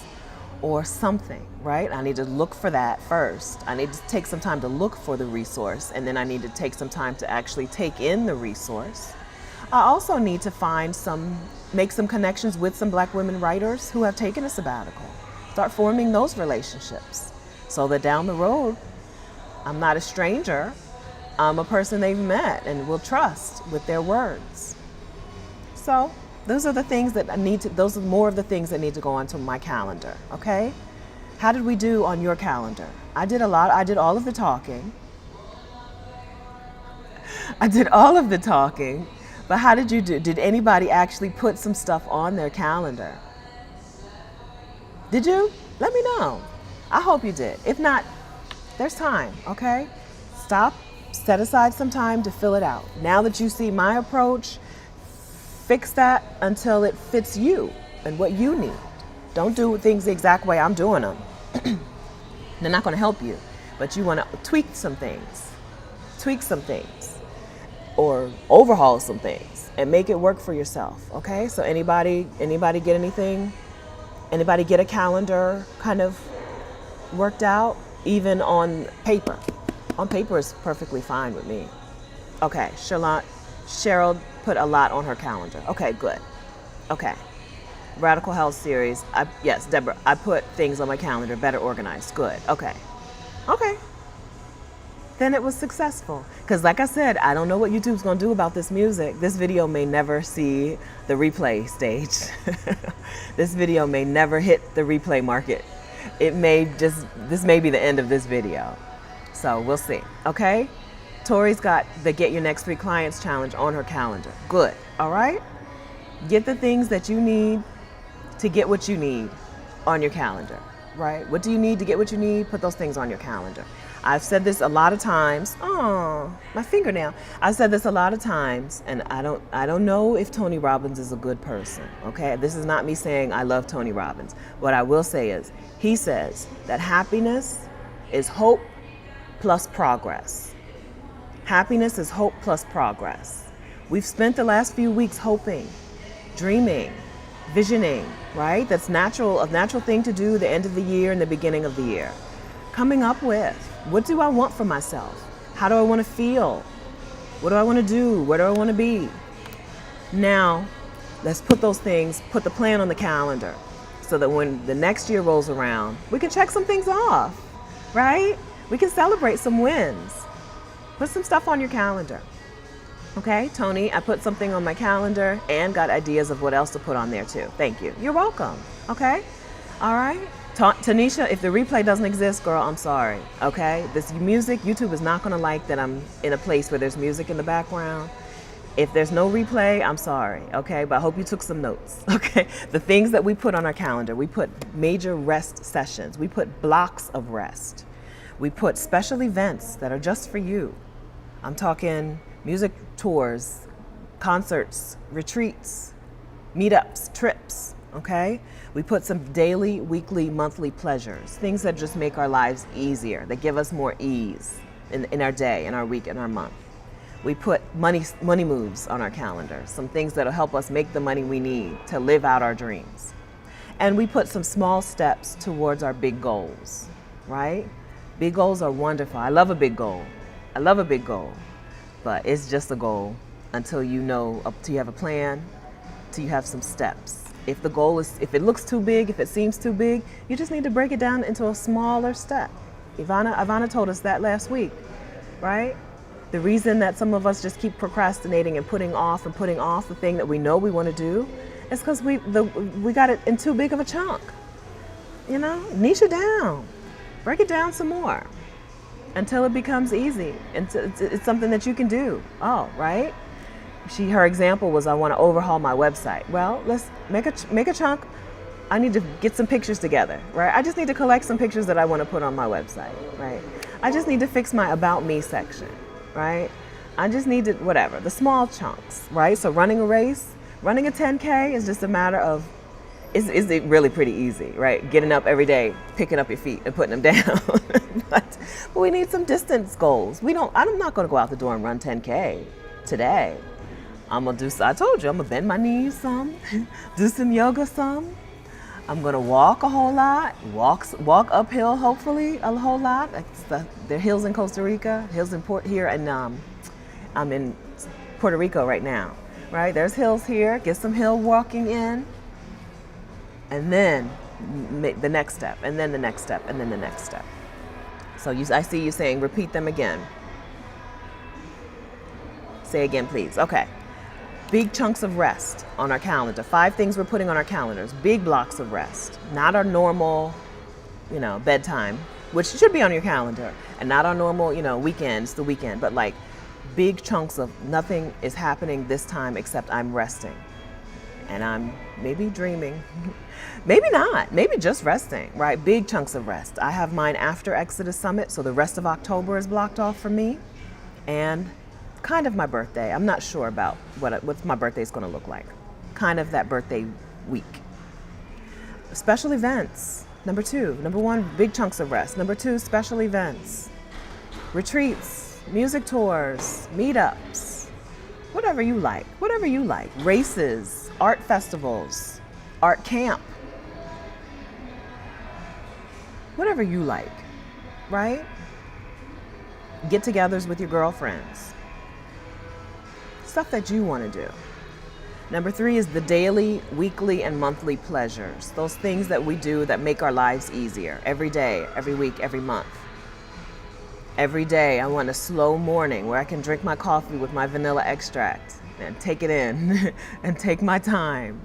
or something, right? I need to look for that first. I need to take some time to look for the resource, and then I need to take some time to actually take in the resource. I also need to make some connections with some Black women writers who have taken a sabbatical. Start forming those relationships so that down the road, I'm not a stranger. I'm a person they've met and will trust with their words. So those are the things that those are more of the things that need to go onto my calendar, okay? How did we do on your calendar? I did all of the talking. But how did you do? Did anybody actually put some stuff on their calendar? Did you? Let me know. I hope you did. If not, there's time, okay? Set aside some time to fill it out. Now that you see my approach, fix that until it fits you and what you need. Don't do things the exact way I'm doing them. They're not going to help you, but you want to tweak some things, or overhaul some things and make it work for yourself, okay? So anybody get anything? Anybody get a calendar kind of worked out, even on paper? On paper is perfectly fine with me. Okay, Cheryl put a lot on her calendar. Okay, good. Okay. Radical Health Series. Yes, Deborah, I put things on my calendar, better organized. Good. Okay. Then it was successful. Because like I said, I don't know what YouTube's going to do about this music. This video may never see the replay stage. This video may never hit the replay market. This may be the end of this video. So we'll see, okay? Tori's got the Get Your Next 3 Clients challenge on her calendar. Good, all right? Get the things that you need to get what you need on your calendar, right? What do you need to get what you need? Put those things on your calendar. I've said this a lot of times. Oh, my fingernail. I've said this a lot of times, and I don't know if Tony Robbins is a good person, okay? This is not me saying I love Tony Robbins. What I will say is, he says that happiness is hope plus progress. Happiness is hope plus progress. We've spent the last few weeks hoping, dreaming, visioning, right? That's natural, a natural thing to do the end of the year and the beginning of the year. Coming up with, what do I want for myself? How do I want to feel? What do I want to do? Where do I want to be? Now, let's put those things, put the plan on the calendar so that when the next year rolls around, we can check some things off, right? We can celebrate some wins. Put some stuff on your calendar. Okay, Tony, I put something on my calendar and got ideas of what else to put on there too. Thank you. You're welcome. Okay? All right? Tanisha, if the replay doesn't exist, girl, I'm sorry. Okay? This music, YouTube is not going to like that I'm in a place where there's music in the background. If there's no replay, I'm sorry. Okay? But I hope you took some notes. Okay? The things that we put on our calendar, we put major rest sessions. We put blocks of rest. We put special events that are just for you. I'm talking music tours, concerts, retreats, meetups, trips, okay? We put some daily, weekly, monthly pleasures, things that just make our lives easier, that give us more ease in our day, in our week, in our month. We put money moves on our calendar, some things that'll help us make the money we need to live out our dreams. And we put some small steps towards our big goals, right? Big goals are wonderful. I love a big goal. I love a big goal. But it's just a goal until you know, until you have a plan, till you have some steps. If the goal is, if it looks too big, if it seems too big, you just need to break it down into a smaller step. Ivana told us that last week, right? The reason that some of us just keep procrastinating and putting off the thing that we know we want to do is because we got it in too big of a chunk. You know, niche it down, break it down some more. Until it becomes easy. It's something that you can do. Oh, right? Her example was, I want to overhaul my website. Well, let's make a chunk. I need to get some pictures together, right? I just need to collect some pictures that I want to put on my website, right? I just need to fix my About Me section, right? I just need to, whatever, the small chunks, right? So running a race, running a 10K is just a matter of, is it really pretty easy, right? Getting up every day, picking up your feet and putting them down. but we need some distance goals. I'm not going to go out the door and run 10K today. I told you, I'm going to bend my knees some, do some yoga some. I'm going to walk a whole lot, walk uphill, hopefully, a whole lot. There are hills in Costa Rica, hills in here, and I'm in Puerto Rico right now, right? There's hills here, get some hill walking in. And then the next step, and then the next step, and then the next step. So I see you saying, repeat them again. Say again, please. Okay. Big chunks of rest on our calendar. 5 things we're putting on our calendars. Big blocks of rest. Not our normal, bedtime, which should be on your calendar. And not our normal, weekends, the weekend. But like big chunks of nothing is happening this time except I'm resting. And I'm maybe dreaming, maybe not, maybe just resting, right? Big chunks of rest. I have mine after Exodus Summit, so the rest of October is blocked off for me, and kind of my birthday. I'm not sure about what my birthday is going to look like. Kind of that birthday week. Special events, number 2. Number 1, big chunks of rest. Number 2, special events. Retreats, music tours, meetups, whatever you like. Races, art festivals, art camp, whatever you like, right? Get-togethers with your girlfriends, stuff that you want to do. Number 3 is the daily, weekly, and monthly pleasures, those things that we do that make our lives easier every day, every week, every month. Every day I want a slow morning where I can drink my coffee with my vanilla extract and take it in and take my time.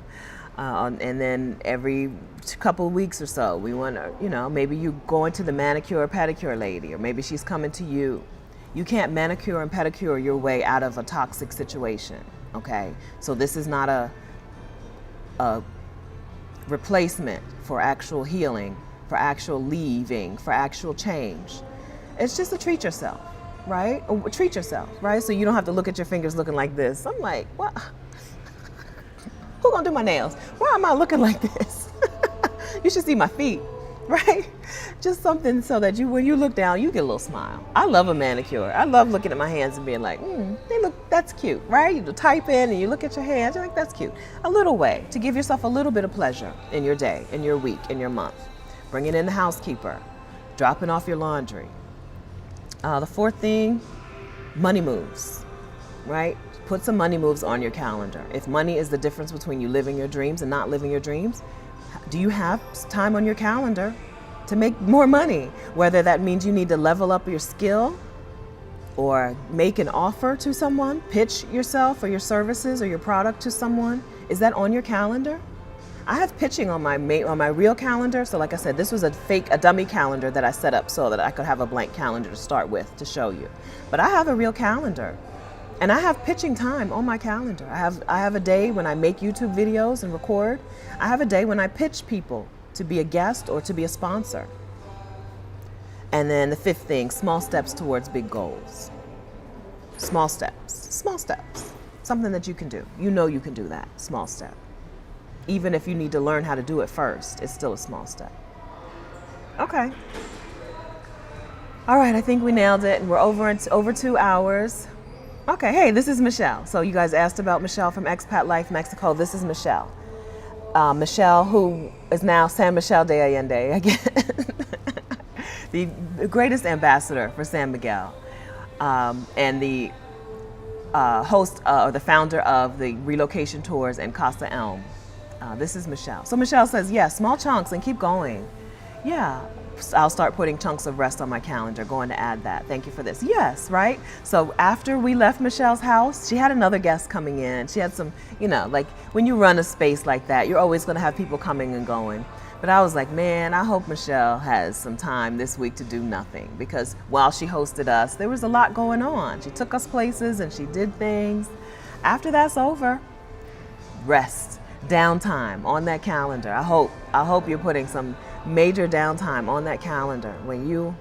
And then every couple of weeks or so, we want to, maybe you going to the manicure or pedicure lady, or maybe she's coming to you. You can't manicure and pedicure your way out of a toxic situation, okay? So this is not a a replacement for actual healing, for actual leaving, for actual change. It's just to treat yourself, right? Or treat yourself, right? So you don't have to look at your fingers looking like this. I'm like, what? Who gonna do my nails? Why am I looking like this? You should see my feet, right? Just something so that when you look down, you get a little smile. I love a manicure. I love looking at my hands and being like, they look, that's cute, right? You type in and you look at your hands, you're like, that's cute. A little way to give yourself a little bit of pleasure in your day, in your week, in your month. Bringing in the housekeeper, dropping off your laundry. The fourth thing, money moves, right? Put some money moves on your calendar. If money is the difference between you living your dreams and not living your dreams, do you have time on your calendar to make more money? Whether that means you need to level up your skill or make an offer to someone, pitch yourself or your services or your product to someone. Is that on your calendar? I have pitching on my real calendar. So like I said, this was a dummy calendar that I set up so that I could have a blank calendar to start with to show you. But I have a real calendar. And I have pitching time on my calendar. I have a day when I make YouTube videos and record. I have a day when I pitch people to be a guest or to be a sponsor. And then the fifth thing, small steps towards big goals. Small steps. Something that you can do. You know you can do that, small step. Even if you need to learn how to do it first, it's still a small step. Okay. All right, I think we nailed it, and we're over 2 hours. Okay, hey, this is Michelle. So you guys asked about Michelle from Expat Life Mexico. This is Michelle. Michelle, who is now San Michel de Allende again, the greatest ambassador for San Miguel, and the host or the founder of the relocation tours and Casa Elm. This is Michelle. So Michelle says, yeah, small chunks and keep going. Yeah. I'll start putting chunks of rest on my calendar, going to add that. Thank you for this. Yes, right? So after we left Michelle's house, she had another guest coming in. She had some, like when you run a space like that, you're always going to have people coming and going. But I was like, man, I hope Michelle has some time this week to do nothing, because while she hosted us, there was a lot going on. She took us places and she did things. After that's over, rest, downtime on that calendar. I hope you're putting some major downtime on that calendar when you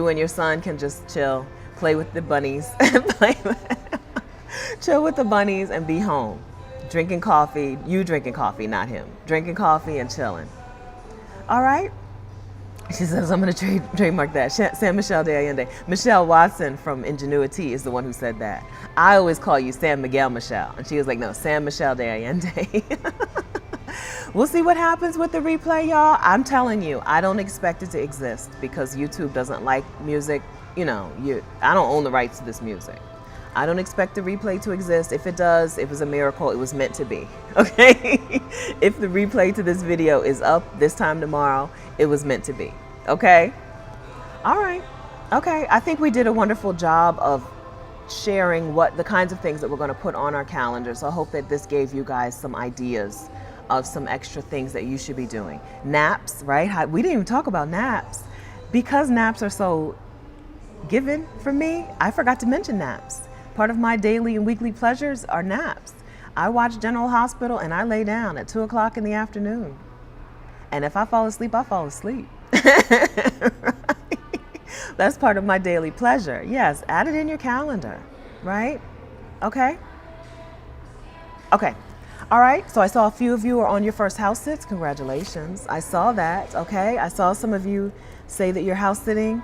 and your son can just chill, play with the bunnies, chill with the bunnies and be home. Drinking coffee, not him. Drinking coffee and chilling. All right? She says, I'm going to trademark that. San Michel de Allende. Michelle Watson from Ingenuity is the one who said that. I always call you San Miguel Michelle. And she was like, no, San Michel de Allende. We'll see what happens with the replay, y'all. I'm telling you, I don't expect it to exist because YouTube doesn't like music. I don't own the rights to this music. I don't expect the replay to exist. If it does, it was a miracle. It was meant to be, okay? If the replay to this video is up this time tomorrow, it was meant to be, okay? All right, okay. I think we did a wonderful job of sharing the kinds of things that we're gonna put on our calendar. So I hope that this gave you guys some ideas of some extra things that you should be doing. Naps, right? We didn't even talk about naps. Because naps are so given for me, I forgot to mention naps. Part of my daily and weekly pleasures are naps. I watch General Hospital and I lay down at 2 o'clock in the afternoon. And if I fall asleep, I fall asleep. That's part of my daily pleasure. Yes, add it in your calendar, right? Okay? Okay. All right, so I saw a few of you are on your first house sits. Congratulations. I saw that, okay? I saw some of you say that you're house sitting.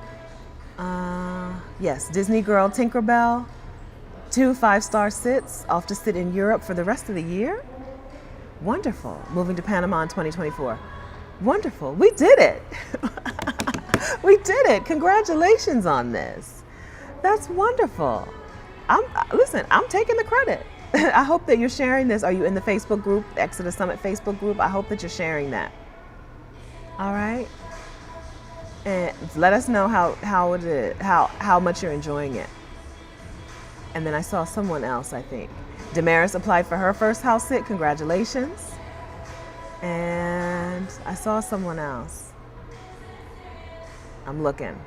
Yes, Disney Girl Tinkerbell, 2 5-star sits, off to sit in Europe for the rest of the year. Wonderful. Moving to Panama in 2024. Wonderful. We did it. We did it. Congratulations on this. That's wonderful. Listen, I'm taking the credit. I hope that you're sharing this. Are you in the Facebook group, the Exodus Summit Facebook group? I hope that you're sharing that. All right. And let us know how it is, how much you're enjoying it. And then I saw someone else, I think. Damaris applied for her first house sit. Congratulations. And I saw someone else. I'm looking.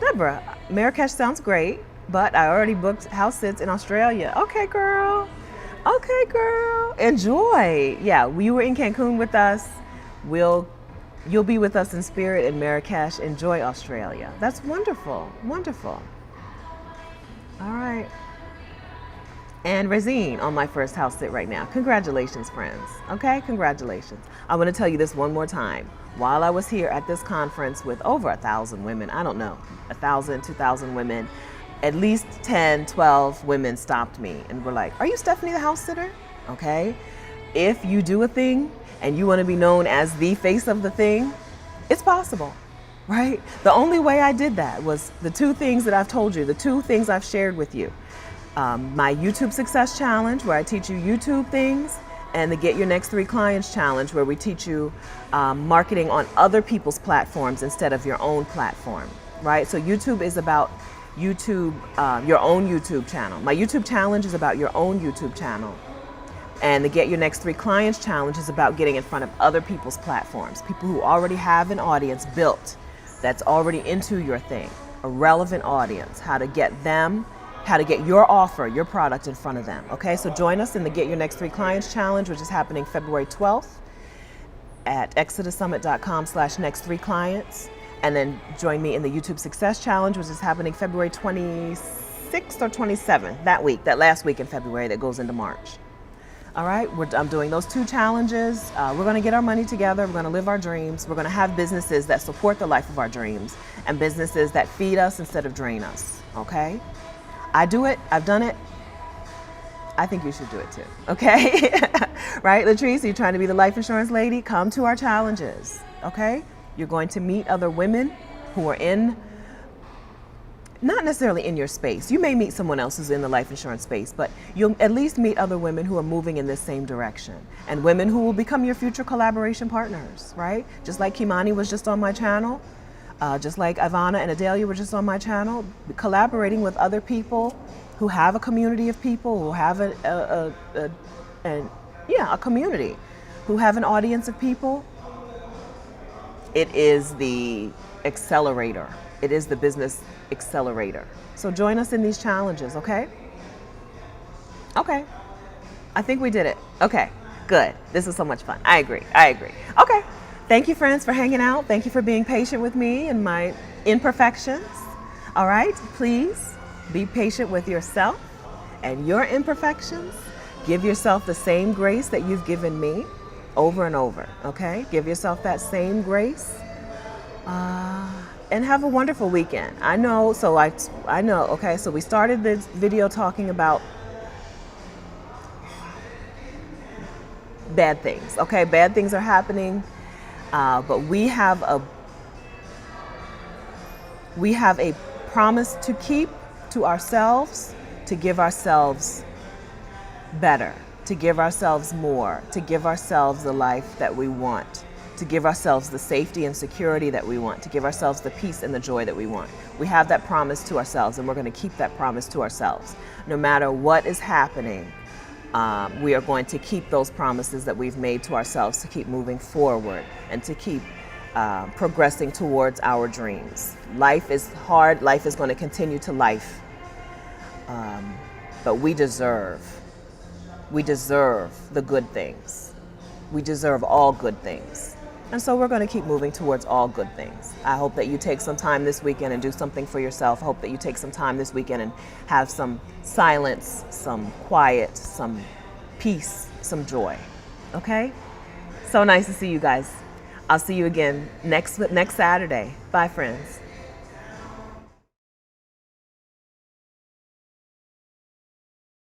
Deborah, Marrakesh sounds great, but I already booked house sits in Australia. Okay, girl. Okay, girl. Enjoy. Yeah, you were in Cancun with us. You'll be with us in spirit in Marrakesh. Enjoy Australia. That's wonderful. Wonderful. All right. And Razine on my first house sit right now. Congratulations, friends. Okay, congratulations. I want to tell you this one more time. While I was here at this conference with over 1,000 women, I don't know, 1,000, 2,000 women, at least 10, 12 women stopped me and were like, "Are you Stephanie the house sitter?" Okay. If you do a thing and you want to be known as the face of the thing, it's possible, right? The only way I did that was the two things that I've told you, the two things I've shared with you. My YouTube Success Challenge, where I teach you YouTube things, and the Get Your Next 3 Clients Challenge, where we teach you marketing on other people's platforms instead of your own platform, right? So YouTube is about YouTube, your own YouTube channel. My YouTube Challenge is about your own YouTube channel. And the Get Your Next 3 Clients Challenge is about getting in front of other people's platforms, people who already have an audience built that's already into your thing, a relevant audience, how to get your offer, your product in front of them. Okay, so join us in the Get Your Next 3 Clients Challenge, which is happening February 12th at exodussummit.com/next3clients. And then join me in the YouTube Success Challenge, which is happening February 26th or 27th, that last week in February that goes into March. All right, I'm doing those two challenges. We're going to get our money together. We're going to live our dreams. We're going to have businesses that support the life of our dreams and businesses that feed us instead of drain us. Okay? I do it. I've done it. I think you should do it too. Okay? Right, Latrice? You're trying to be the life insurance lady? Come to our challenges. Okay? You're going to meet other women who are not necessarily in your space. You may meet someone else who's in the life insurance space, but you'll at least meet other women who are moving in this same direction, and women who will become your future collaboration partners, right? Just like Kimani was just on my channel. Just like Ivana and Adelia were just on my channel, collaborating with other people who have a community of people, who have a community, who have an audience of people. It is the accelerator. It is the business accelerator. So join us in these challenges, okay? Okay. I think we did it. Okay, good. This is so much fun. I agree. Okay. Thank you, friends, for hanging out. Thank you for being patient with me and my imperfections. All right, please be patient with yourself and your imperfections. Give yourself the same grace that you've given me over and over, okay? Give yourself that same grace and have a wonderful weekend. I know, okay, so we started this video talking about bad things, okay? Bad things are happening. But we have a promise to keep to ourselves, to give ourselves better, to give ourselves more, to give ourselves the life that we want, to give ourselves the safety and security that we want, to give ourselves the peace and the joy that we want. We have that promise to ourselves, and we're going to keep that promise to ourselves. No matter what is happening, we are going to keep those promises that we've made to ourselves to keep moving forward and to keep progressing towards our dreams. Life is hard. Life is going to continue to life. But we deserve the good things. We deserve all good things. And so we're going to keep moving towards all good things. I hope that you take some time this weekend and do something for yourself. I hope that you take some time this weekend and have some silence, some quiet, some peace, some joy. Okay? So nice to see you guys. I'll see you again next Saturday. Bye, friends.